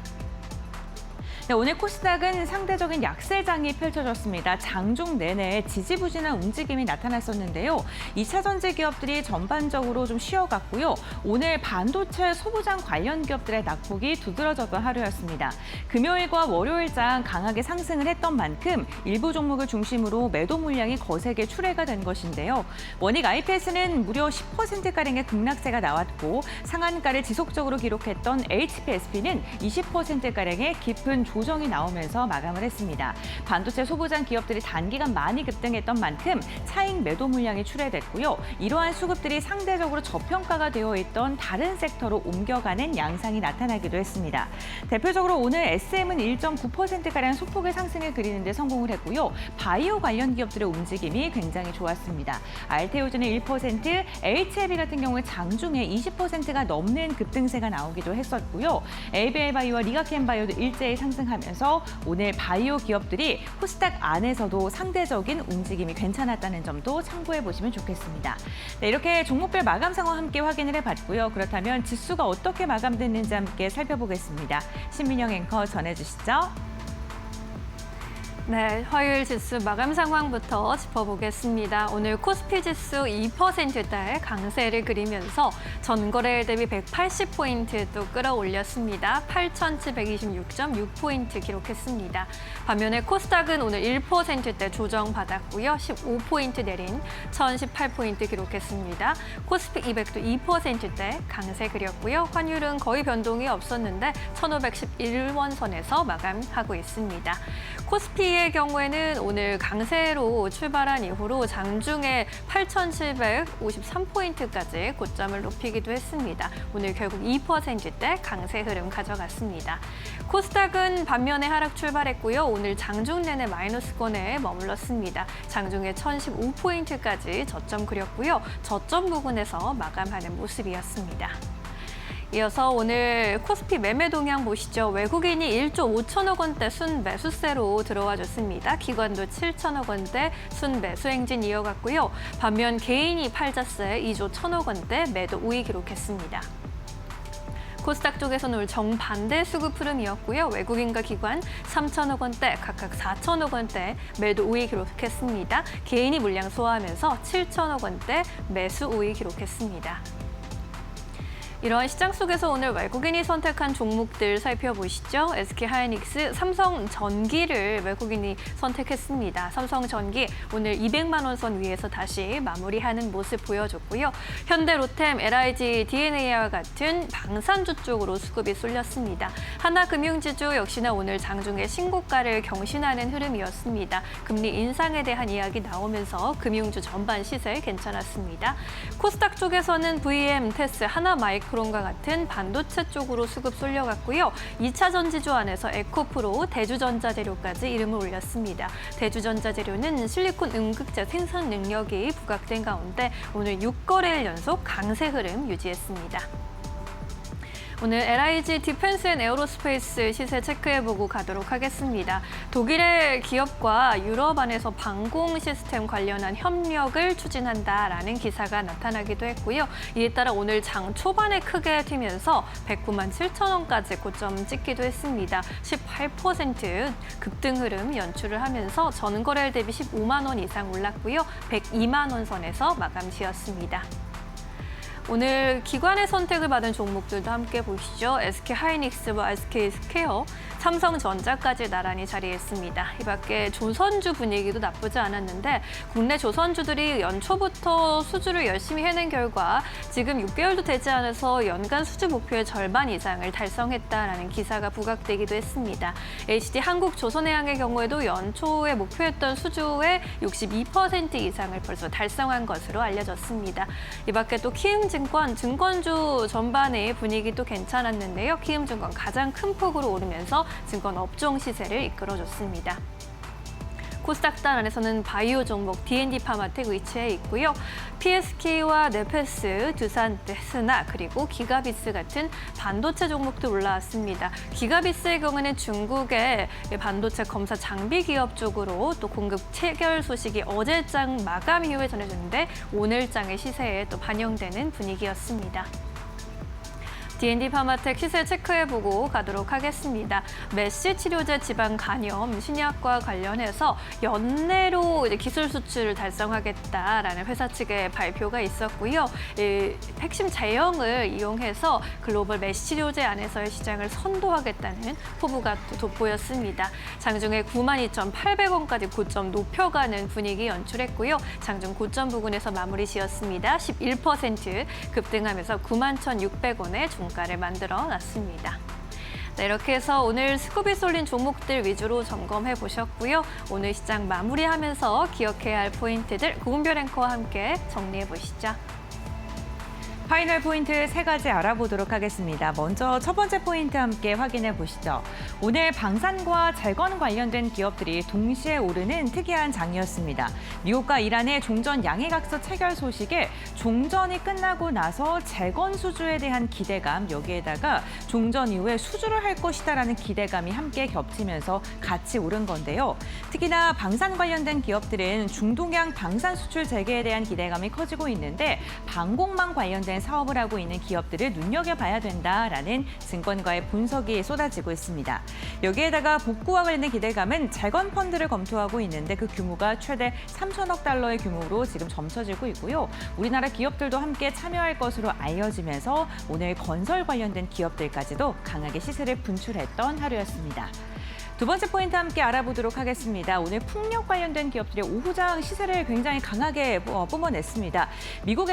네, 오늘 코스닥은 상대적인 약세장이 펼쳐졌습니다. 장중 내내 지지부진한 움직임이 나타났었는데요. 2차 전지 기업들이 전반적으로 좀 쉬어갔고요. 오늘 반도체 소부장 관련 기업들의 낙폭이 두드러졌던 하루였습니다. 금요일과 월요일장 강하게 상승을 했던 만큼 일부 종목을 중심으로 매도 물량이 거세게 출회가 된 것인데요. 원익 IPS는 무려 10%가량의 급락세가 나왔고 상한가를 지속적으로 기록했던 HPSP는 20%가량의 깊은 조정이 나오면서 마감을 했습니다. 반도체 소부장 기업들이 단기간 많이 급등했던 만큼 차익 매도 물량이 출회됐고요. 이러한 수급들이 상대적으로 저평가가 되어 있던 다른 섹터로 옮겨가는 양상이 나타나기도 했습니다. 대표적으로 오늘 SM은 1.9%가량 소폭의 상승을 그리는 데 성공을 했고요. 바이오 관련 기업들의 움직임이 굉장히 좋았습니다. 알테오즈는 1%, HLB 같은 경우에 장중에 20%가 넘는 급등세가 나오기도 했었고요. ABL바이오와 리가켄바이오도 일제히 상승하면서 오늘 바이오 기업들이 코스닥 안에서도 상대적인 움직임이 괜찮았다는 점도 참고해 보시면 좋겠습니다. 네, 이렇게 종목별 마감 상황 함께 확인을 해봤고요. 그렇다면 지수가 어떻게 마감됐는지 함께 살펴보겠습니다. 신민영 앵커 전해주시죠. 네, 화요일 지수 마감 상황부터 짚어보겠습니다. 오늘 코스피 지수 2%대 강세를 그리면서 전거래일 대비 180포인트 또 끌어올렸습니다. 8,726.6포인트 기록했습니다. 반면에 코스닥은 오늘 1%대 조정받았고요. 15포인트 내린 1,018포인트 기록했습니다. 코스피 200도 2%대 강세 그렸고요. 환율은 거의 변동이 없었는데 1,511원 선에서 마감하고 있습니다. 코스피의 경우에는 오늘 강세로 출발한 이후로 장중에 8,753포인트까지 고점을 높이기도 했습니다. 오늘 결국 2%대 강세 흐름 가져갔습니다. 코스닥은 반면에 하락 출발했고요. 오늘 장중 내내 마이너스권에 머물렀습니다. 장중에 1,015포인트까지 저점 그렸고요. 저점 부근에서 마감하는 모습이었습니다. 이어서 오늘 코스피 매매 동향 보시죠. 외국인이 1조 5천억 원대 순매수세로 들어와 줬습니다. 기관도 7천억 원대 순매수 행진 이어갔고요. 반면 개인이 팔자세 2조 1천억 원대 매도 우위 기록했습니다. 코스닥 쪽에서는 오늘 정반대 수급 흐름이었고요. 외국인과 기관 3천억 원대, 각각 4천억 원대 매도 우위 기록했습니다. 개인이 물량 소화하면서 7천억 원대 매수 우위 기록했습니다. 이러한 시장 속에서 오늘 외국인이 선택한 종목들 살펴보시죠. SK하이닉스, 삼성전기를 외국인이 선택했습니다. 삼성전기 오늘 200만 원 선 위에서 다시 마무리하는 모습 보여줬고요. 현대로템, LIG, DNA와 같은 방산주 쪽으로 수급이 쏠렸습니다. 하나금융지주 역시나 오늘 장중에 신고가를 경신하는 흐름이었습니다. 금리 인상에 대한 이야기 나오면서 금융주 전반 시세 괜찮았습니다. 코스닥 쪽에서는 VM, 테스, 하나마이크론과 같은 반도체 쪽으로 수급 쏠려갔고요. 2차 전지주 안에서 에코프로, 대주전자재료까지 이름을 올렸습니다. 대주전자재료는 실리콘 음극재 생산 능력이 부각된 가운데 오늘 6거래일 연속 강세 흐름 유지했습니다. 오늘 LIG 디펜스 앤 에어로스페이스 시세 체크해보고 가도록 하겠습니다. 독일의 기업과 유럽 안에서 방공 시스템 관련한 협력을 추진한다라는 기사가 나타나기도 했고요. 이에 따라 오늘 장 초반에 크게 튀면서 109만 7천 원까지 고점 찍기도 했습니다. 18% 급등 흐름 연출을 하면서 전거래일 대비 15만 원 이상 올랐고요. 102만 원 선에서 마감 지었습니다. 오늘 기관의 선택을 받은 종목들도 함께 보시죠. SK하이닉스와 SK스퀘어 삼성전자까지 나란히 자리했습니다. 이 밖에 조선주 분위기도 나쁘지 않았는데 국내 조선주들이 연초부터 수주를 열심히 해낸 결과 지금 6개월도 되지 않아서 연간 수주 목표의 절반 이상을 달성했다라는 기사가 부각되기도 했습니다. HD 한국조선해양의 경우에도 연초에 목표했던 수주의 62% 이상을 벌써 달성한 것으로 알려졌습니다. 이 밖에 또 키움증권, 증권주 전반의 분위기도 괜찮았는데요. 키움증권 가장 큰 폭으로 오르면서 증권 업종 시세를 이끌어줬습니다. 코스닥단 안에서는 바이오 종목 D&D 파마텍 위치해 있고요. PSK와 네페스, 두산테스나 그리고 기가비스 같은 반도체 종목도 올라왔습니다. 기가비스의 경우는 중국의 반도체 검사 장비 기업 쪽으로 또 공급 체결 소식이 어제장 마감 이후에 전해졌는데 오늘장의 시세에 또 반영되는 분위기였습니다. D&D 파마텍 시세 체크해보고 가도록 하겠습니다. 메시 치료제 지방 간염 신약과 관련해서 연내로 이제 기술 수출을 달성하겠다라는 회사 측의 발표가 있었고요. 핵심 제형을 이용해서 글로벌 메시 치료제 안에서의 시장을 선도하겠다는 포부가 또 돋보였습니다. 장중에 92,800원까지 고점 높여가는 분위기 연출했고요. 장중 고점 부근에서 마무리 지었습니다. 11% 급등하면서 91,600원에 종가를 만들어놨습니다. 네, 이렇게 해서 오늘 스코비 쏠린 종목들 위주로 점검해 보셨고요. 오늘 시장 마무리하면서 기억해야 할 포인트들 고은별 앵커와 함께 정리해 보시죠. 파이널 포인트 3가지 알아보도록 하겠습니다. 먼저 첫 번째 포인트 함께 확인해 보시죠. 오늘 방산과 재건 관련된 기업들이 동시에 오르는 특이한 장이었습니다. 미국과 이란의 종전 양해각서 체결 소식에 종전이 끝나고 나서 재건 수주에 대한 기대감, 여기에다가 종전 이후에 수주를 할 것이다라는 기대감이 함께 겹치면서 같이 오른 건데요. 특히나 방산 관련된 기업들은 중동양 방산 수출 재개에 대한 기대감이 커지고 있는데 방공망 관련된 사업을 하고 있는 기업들을 눈여겨봐야 된다라는 증권가의 분석이 쏟아지고 있습니다. 여기에다가 복구와 관련된 기대감은 재건 펀드를 검토하고 있는데 그 규모가 최대 3천억 달러의 규모로 지금 점쳐지고 있고요. 우리나라 기업들도 함께 참여할 것으로 알려지면서 오늘 건설 관련된 기업들까지도 강하게 시세를 분출했던 하루였습니다. 두 번째 포인트 함께 알아보도록 하겠습니다. 오늘 풍력 관련된 기업들의 오후장 시세를 굉장히 강하게 뿜어냈습니다. 미국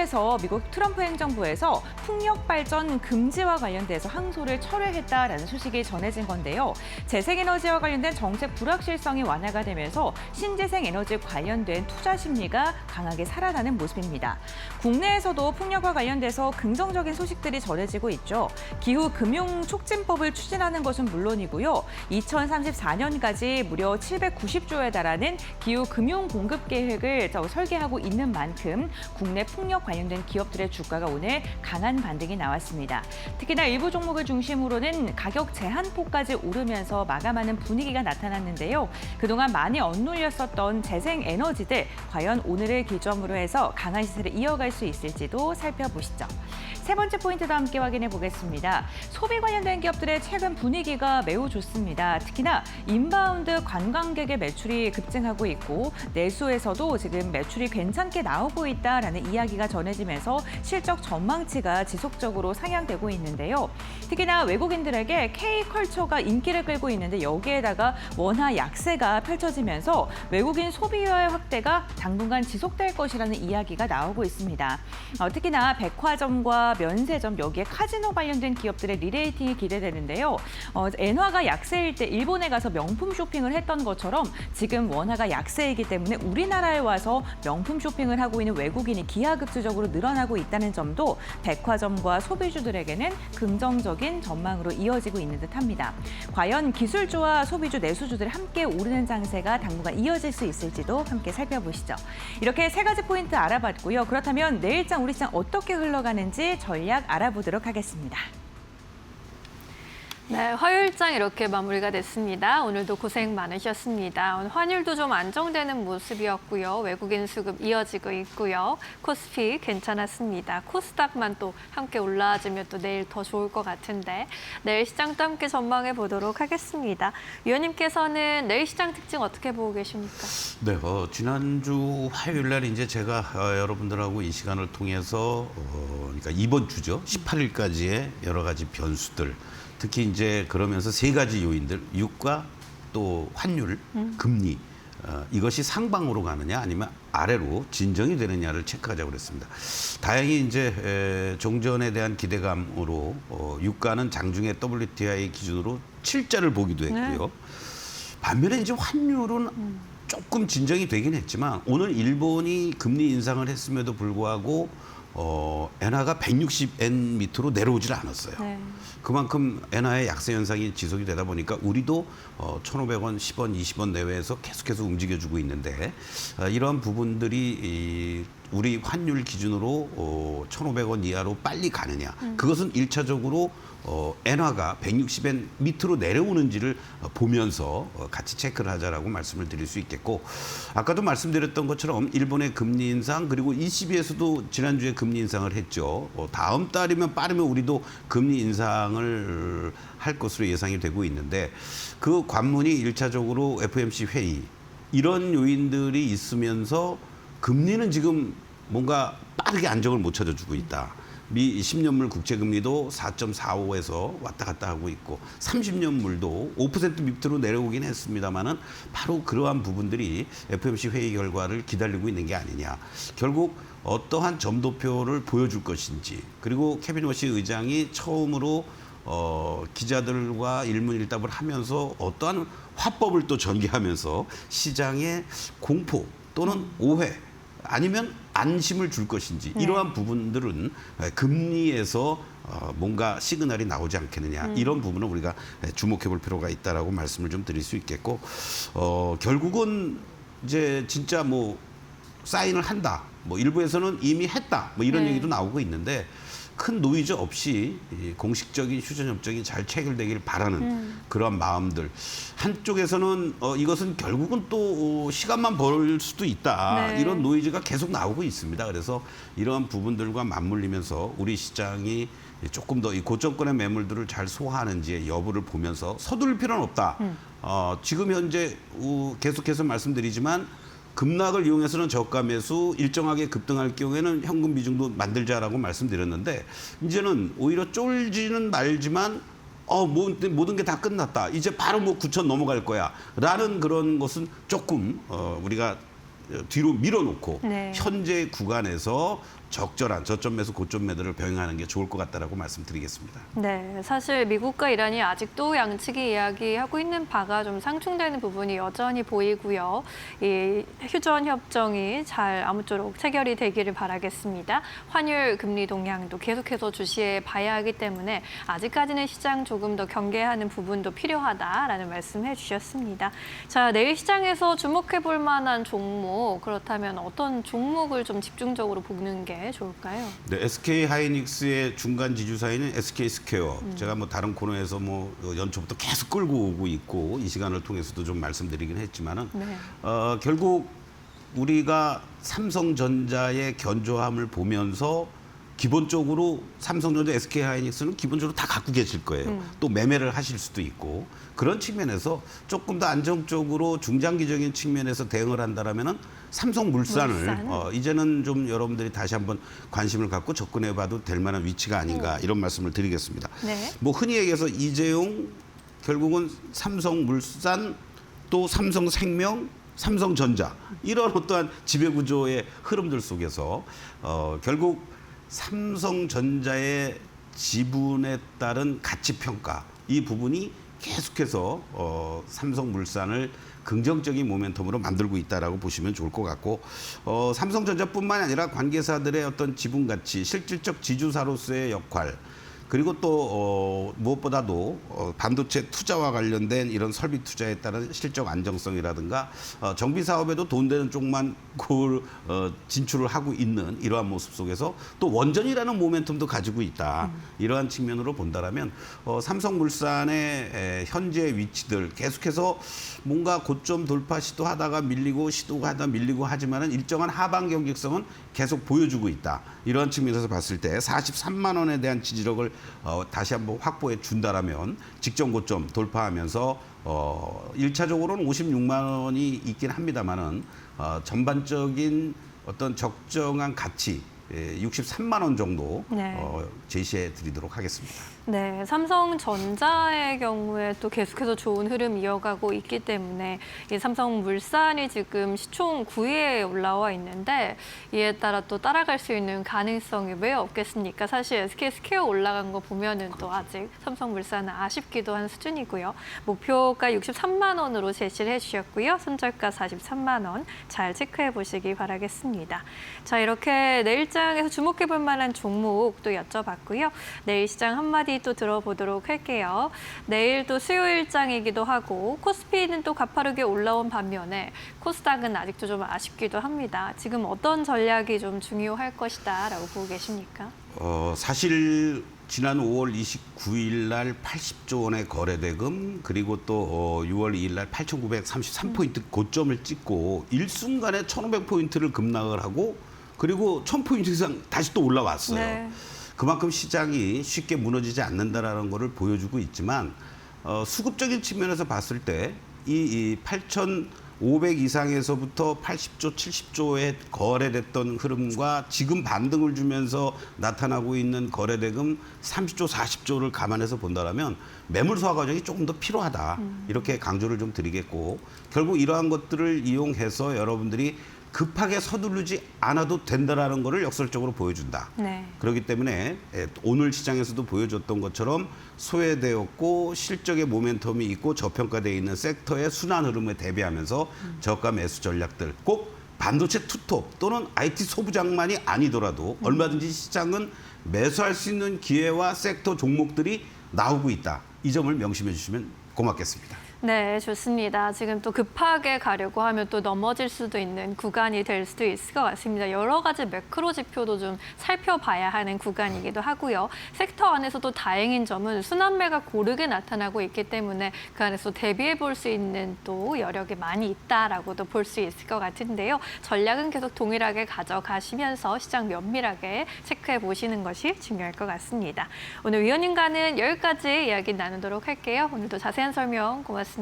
트럼프 행정부에서 풍력 발전 금지와 관련돼서 항소를 철회했다라는 소식이 전해진 건데요. 재생에너지와 관련된 정책 불확실성이 완화가 되면서 신재생 에너지 관련된 투자 심리가 강하게 살아나는 모습입니다. 국내에서도 풍력과 관련돼서 긍정적인 소식들이 전해지고 있죠. 기후금융촉진법을 추진하는 것은 물론이고요. 2034년까지 무려 790조에 달하는 기후금융 공급 계획을 설계하고 있는 만큼 국내 풍력 관련된 기업들의 주가가 오늘 강한 반등이 나왔습니다. 특히나 일부 종목을 중심으로는 가격 제한폭까지 오르면서 마감하는 분위기가 나타났는데요. 그동안 많이 엇눌렸었던 재생에너지들 과연 오늘을 기점으로 해서 강한 시세를 이어갈 수 있을지도 살펴보시죠. 세 번째 포인트도 함께 확인해 보겠습니다. 소비 관련된 기업들의 최근 분위기가 매우 좋습니다. 특히나 인바운드 관광객의 매출이 급증하고 있고 내수에서도 지금 매출이 괜찮게 나오고 있다라는 이야기가 전해지면서 실적 전망치가 지속적으로 상향되고 있는데요. 특히나 외국인들에게 K컬처가 인기를 끌고 있는데 여기에다가 원화 약세가 펼쳐지면서 외국인 소비의 확대가 당분간 지속될 것이라는 이야기가 나오고 있습니다. 특히나 백화점과 면세점, 여기에 카지노 관련된 기업들의 리레이팅이 기대되는데요. 엔화가 약세일 때 일본에 가서 명품 쇼핑을 했던 것처럼 지금 원화가 약세이기 때문에 우리나라에 와서 명품 쇼핑을 하고 있는 외국인이 기하급수적으로 늘어나고 있다는 점도 백화점과 소비주들에게는 긍정적인 전망으로 이어지고 있는 듯합니다. 과연 기술주와 소비주, 내수주들이 함께 오르는 장세가 당분간 이어질 수 있을지도 함께 살펴보시죠. 이렇게 세 가지 포인트 알아봤고요. 그렇다면 내일장, 우리 시장 어떻게 흘러가는지 전략 알아보도록 하겠습니다. 네, 화요일장 이렇게 마무리가 됐습니다. 오늘도 고생 많으셨습니다. 오늘 환율도 좀 안정되는 모습이었고요. 외국인 수급 이어지고 있고요. 코스피 괜찮았습니다. 코스닥만 또 함께 올라와주면 또 내일 더 좋을 것 같은데 내일 시장도 함께 전망해 보도록 하겠습니다. 위원님께서는 내일 시장 특징 어떻게 보고 계십니까? 네, 지난주 화요일 날 이제 제가 여러분들하고 이 시간을 통해서 그러니까 이번 주죠. 18일까지의 여러 가지 변수들, 특히 이제 그러면서 세 가지 요인들, 유가 또 환율, 금리 이것이 상방으로 가느냐 아니면 아래로 진정이 되느냐를 체크하자고 그랬습니다. 다행히 이제 종전에 대한 기대감으로 유가는 장중에 WTI 기준으로 7자를 보기도 했고요. 반면에 이제 환율은 조금 진정이 되긴 했지만 오늘 일본이 금리 인상을 했음에도 불구하고 엔화가 160엔 밑으로 내려오질 않았어요. 네. 그만큼 엔화의 약세 현상이 지속이 되다 보니까 우리도 1,500원, 10원, 20원 내외에서 계속해서 움직여주고 있는데 이러한 부분들이 우리 환율 기준으로 1,500원 이하로 빨리 가느냐. 그것은 일차적으로 엔화가 160엔 밑으로 내려오는지를 보면서 같이 체크를 하자라고 말씀을 드릴 수 있겠고 아까도 말씀드렸던 것처럼 일본의 금리 인상 그리고 ECB에서도 지난주에 금리 인상을 했죠. 다음 달이면 빠르면 우리도 금리 인상을 할 것으로 예상이 되고 있는데 그 관문이 일차적으로 FOMC 회의 이런 요인들이 있으면서 금리는 지금 뭔가 빠르게 안정을 못 찾아주고 있다. 미 10년물 국채금리도 4.45에서 왔다 갔다 하고 있고 30년물도 5% 밑으로 내려오긴 했습니다마는 바로 그러한 부분들이 FOMC 회의 결과를 기다리고 있는 게 아니냐. 결국 어떠한 점도표를 보여줄 것인지 그리고 케빈 워시 의장이 처음으로 기자들과 일문일답을 하면서 어떠한 화법을 또 전개하면서 시장의 공포 또는 오해 아니면 안심을 줄 것인지 이러한 부분들은 금리에서 뭔가 시그널이 나오지 않겠느냐 이런 부분은 우리가 주목해 볼 필요가 있다라고 말씀을 좀 드릴 수 있겠고 결국은 이제 진짜 뭐 사인을 한다 뭐 일부에서는 이미 했다 뭐 이런 얘기도 나오고 있는데 큰 노이즈 없이 공식적인 휴전 협정이 잘 체결되길 바라는 그런 마음들. 한쪽에서는 이것은 결국은 또 시간만 벌 수도 있다. 이런 노이즈가 계속 나오고 있습니다. 그래서 이러한 부분들과 맞물리면서 우리 시장이 조금 더 이 고점권의 매물들을 잘 소화하는지의 여부를 보면서 서둘릴 필요는 없다. 지금 현재 계속해서 말씀드리지만 급락을 이용해서는 저가 매수 일정하게 급등할 경우에는 현금 비중도 만들자라고 말씀드렸는데 이제는 오히려 쫄지는 말지만 모든 게 다 끝났다. 이제 바로 뭐 9천 넘어갈 거야. 라는 그런 것은 조금 우리가 뒤로 밀어놓고 현재 구간에서 적절한 저점 매수 고점 매도를 병행하는 게 좋을 것 같다라고 말씀드리겠습니다. 네, 사실 미국과 이란이 아직도 양측이 이야기하고 있는 바가 좀 상충되는 부분이 여전히 보이고요. 이 휴전 협정이 잘 아무쪼록 체결이 되기를 바라겠습니다. 환율 금리 동향도 계속해서 주시해 봐야 하기 때문에 아직까지는 시장 조금 더 경계하는 부분도 필요하다라는 말씀해 주셨습니다. 자, 내일 시장에서 주목해 볼 만한 종목 그렇다면 어떤 종목을 좀 집중적으로 보는 게 좋을까요? 네, SK 하이닉스의 중간 지주사인 SK 스퀘어. 제가 뭐 다른 코너에서 뭐 연초부터 계속 끌고 오고 있고 이 시간을 통해서도 좀 말씀드리긴 했지만은 결국 우리가 삼성전자의 견조함을 보면서 기본적으로 삼성전자, SK 하이닉스는 기본적으로 다 갖고 계실 거예요. 또 매매를 하실 수도 있고 그런 측면에서 조금 더 안정적으로 중장기적인 측면에서 대응을 한다라면은 삼성물산을 이제는 좀 여러분들이 다시 한번 관심을 갖고 접근해봐도 될 만한 위치가 아닌가 이런 말씀을 드리겠습니다. 뭐 흔히 얘기해서 이재용 결국은 삼성물산 또 삼성생명 삼성전자 이런 어떠한 지배구조의 흐름들 속에서 결국 삼성전자의 지분에 따른 가치평가 이 부분이 계속해서 삼성물산을 긍정적인 모멘텀으로 만들고 있다라고 보시면 좋을 것 같고 삼성전자뿐만 아니라 관계사들의 어떤 지분 가치, 실질적 지주사로서의 역할 그리고 또 무엇보다도 반도체 투자와 관련된 이런 설비 투자에 따른 실적 안정성이라든가 정비 사업에도 돈 되는 쪽만 진출을 하고 있는 이러한 모습 속에서 또 원전이라는 모멘텀도 가지고 있다. 이러한 측면으로 본다라면 삼성물산의 현재 위치들 계속해서 뭔가 고점 돌파 시도하다가 밀리고 시도하다 밀리고 하지만은 일정한 하방 경직성은 계속 보여주고 있다. 이러한 측면에서 봤을 때 43만 원에 대한 지지력을 다시 한번 확보해 준다라면 직전 고점 돌파하면서 1차적으로는 56만 원이 있긴 합니다만은 전반적인 어떤 적정한 가치 63만 원 정도 제시해 드리도록 하겠습니다. 네, 삼성전자의 경우에 또 계속해서 좋은 흐름 이어가고 있기 때문에 이 삼성물산이 지금 시총 9위에 올라와 있는데 이에 따라 또 따라갈 수 있는 가능성이 왜 없겠습니까? 사실 SK스퀘어 올라간 거 보면은 또 아직 삼성물산은 아쉽기도 한 수준이고요. 목표가 63만 원으로 제시를 해주셨고요. 손절가 43만 원 잘 체크해 보시기 바라겠습니다. 자, 이렇게 내일장에서 주목해 볼 만한 종목 또 여쭤봤고요. 내일 시장 한마디 또 들어보도록 할게요. 내일 또 수요일장이기도 하고 코스피는 또 가파르게 올라온 반면에 코스닥은 아직도 좀 아쉽기도 합니다. 지금 어떤 전략이 좀 중요할 것이다라고 보고 계십니까? 사실 지난 5월 29일 날 80조 원의 거래대금 그리고 또 6월 2일 날 8,933포인트 고점을 찍고 일순간에 1,500포인트를 급락을 하고 그리고 1,000포인트 이상 다시 또 올라왔어요. 네. 그만큼 시장이 쉽게 무너지지 않는다라는 것을 보여주고 있지만 수급적인 측면에서 봤을 때 이 8,500 이상에서부터 80조, 70조에 거래됐던 흐름과 지금 반등을 주면서 나타나고 있는 거래대금 30조, 40조를 감안해서 본다면 매물 소화 과정이 조금 더 필요하다. 이렇게 강조를 좀 드리겠고 결국 이러한 것들을 이용해서 여러분들이 급하게 서두르지 않아도 된다라는 것을 역설적으로 보여준다. 네. 그렇기 때문에 오늘 시장에서도 보여줬던 것처럼 소외되었고 실적의 모멘텀이 있고 저평가되어 있는 섹터의 순환 흐름에 대비하면서 저가 매수 전략들 꼭 반도체 투톱 또는 IT 소부장만이 아니더라도 얼마든지 시장은 매수할 수 있는 기회와 섹터 종목들이 나오고 있다. 이 점을 명심해 주시면 고맙겠습니다. 네, 좋습니다. 지금 또 급하게 가려고 하면 또 넘어질 수도 있는 구간이 될 수도 있을 것 같습니다. 여러 가지 매크로 지표도 좀 살펴봐야 하는 구간이기도 하고요. 섹터 안에서도 다행인 점은 순환매가 고르게 나타나고 있기 때문에 그 안에서 대비해 볼 수 있는 또 여력이 많이 있다라고도 볼 수 있을 것 같은데요. 전략은 계속 동일하게 가져가시면서 시장 면밀하게 체크해 보시는 것이 중요할 것 같습니다. 오늘 위원님과는 여기까지 이야기 나누도록 할게요. 오늘도 자세한 설명 고맙습니다.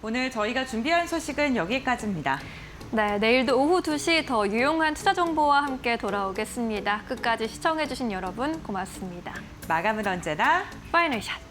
오늘 저희가 준비한 소식은 여기까지입니다. 네, 내일도 오후 2시 더 유용한 투자 정보와 함께 돌아오겠습니다. 끝까지 시청해주신 여러분 고맙습니다. 마감은 언제나 파이널 샷.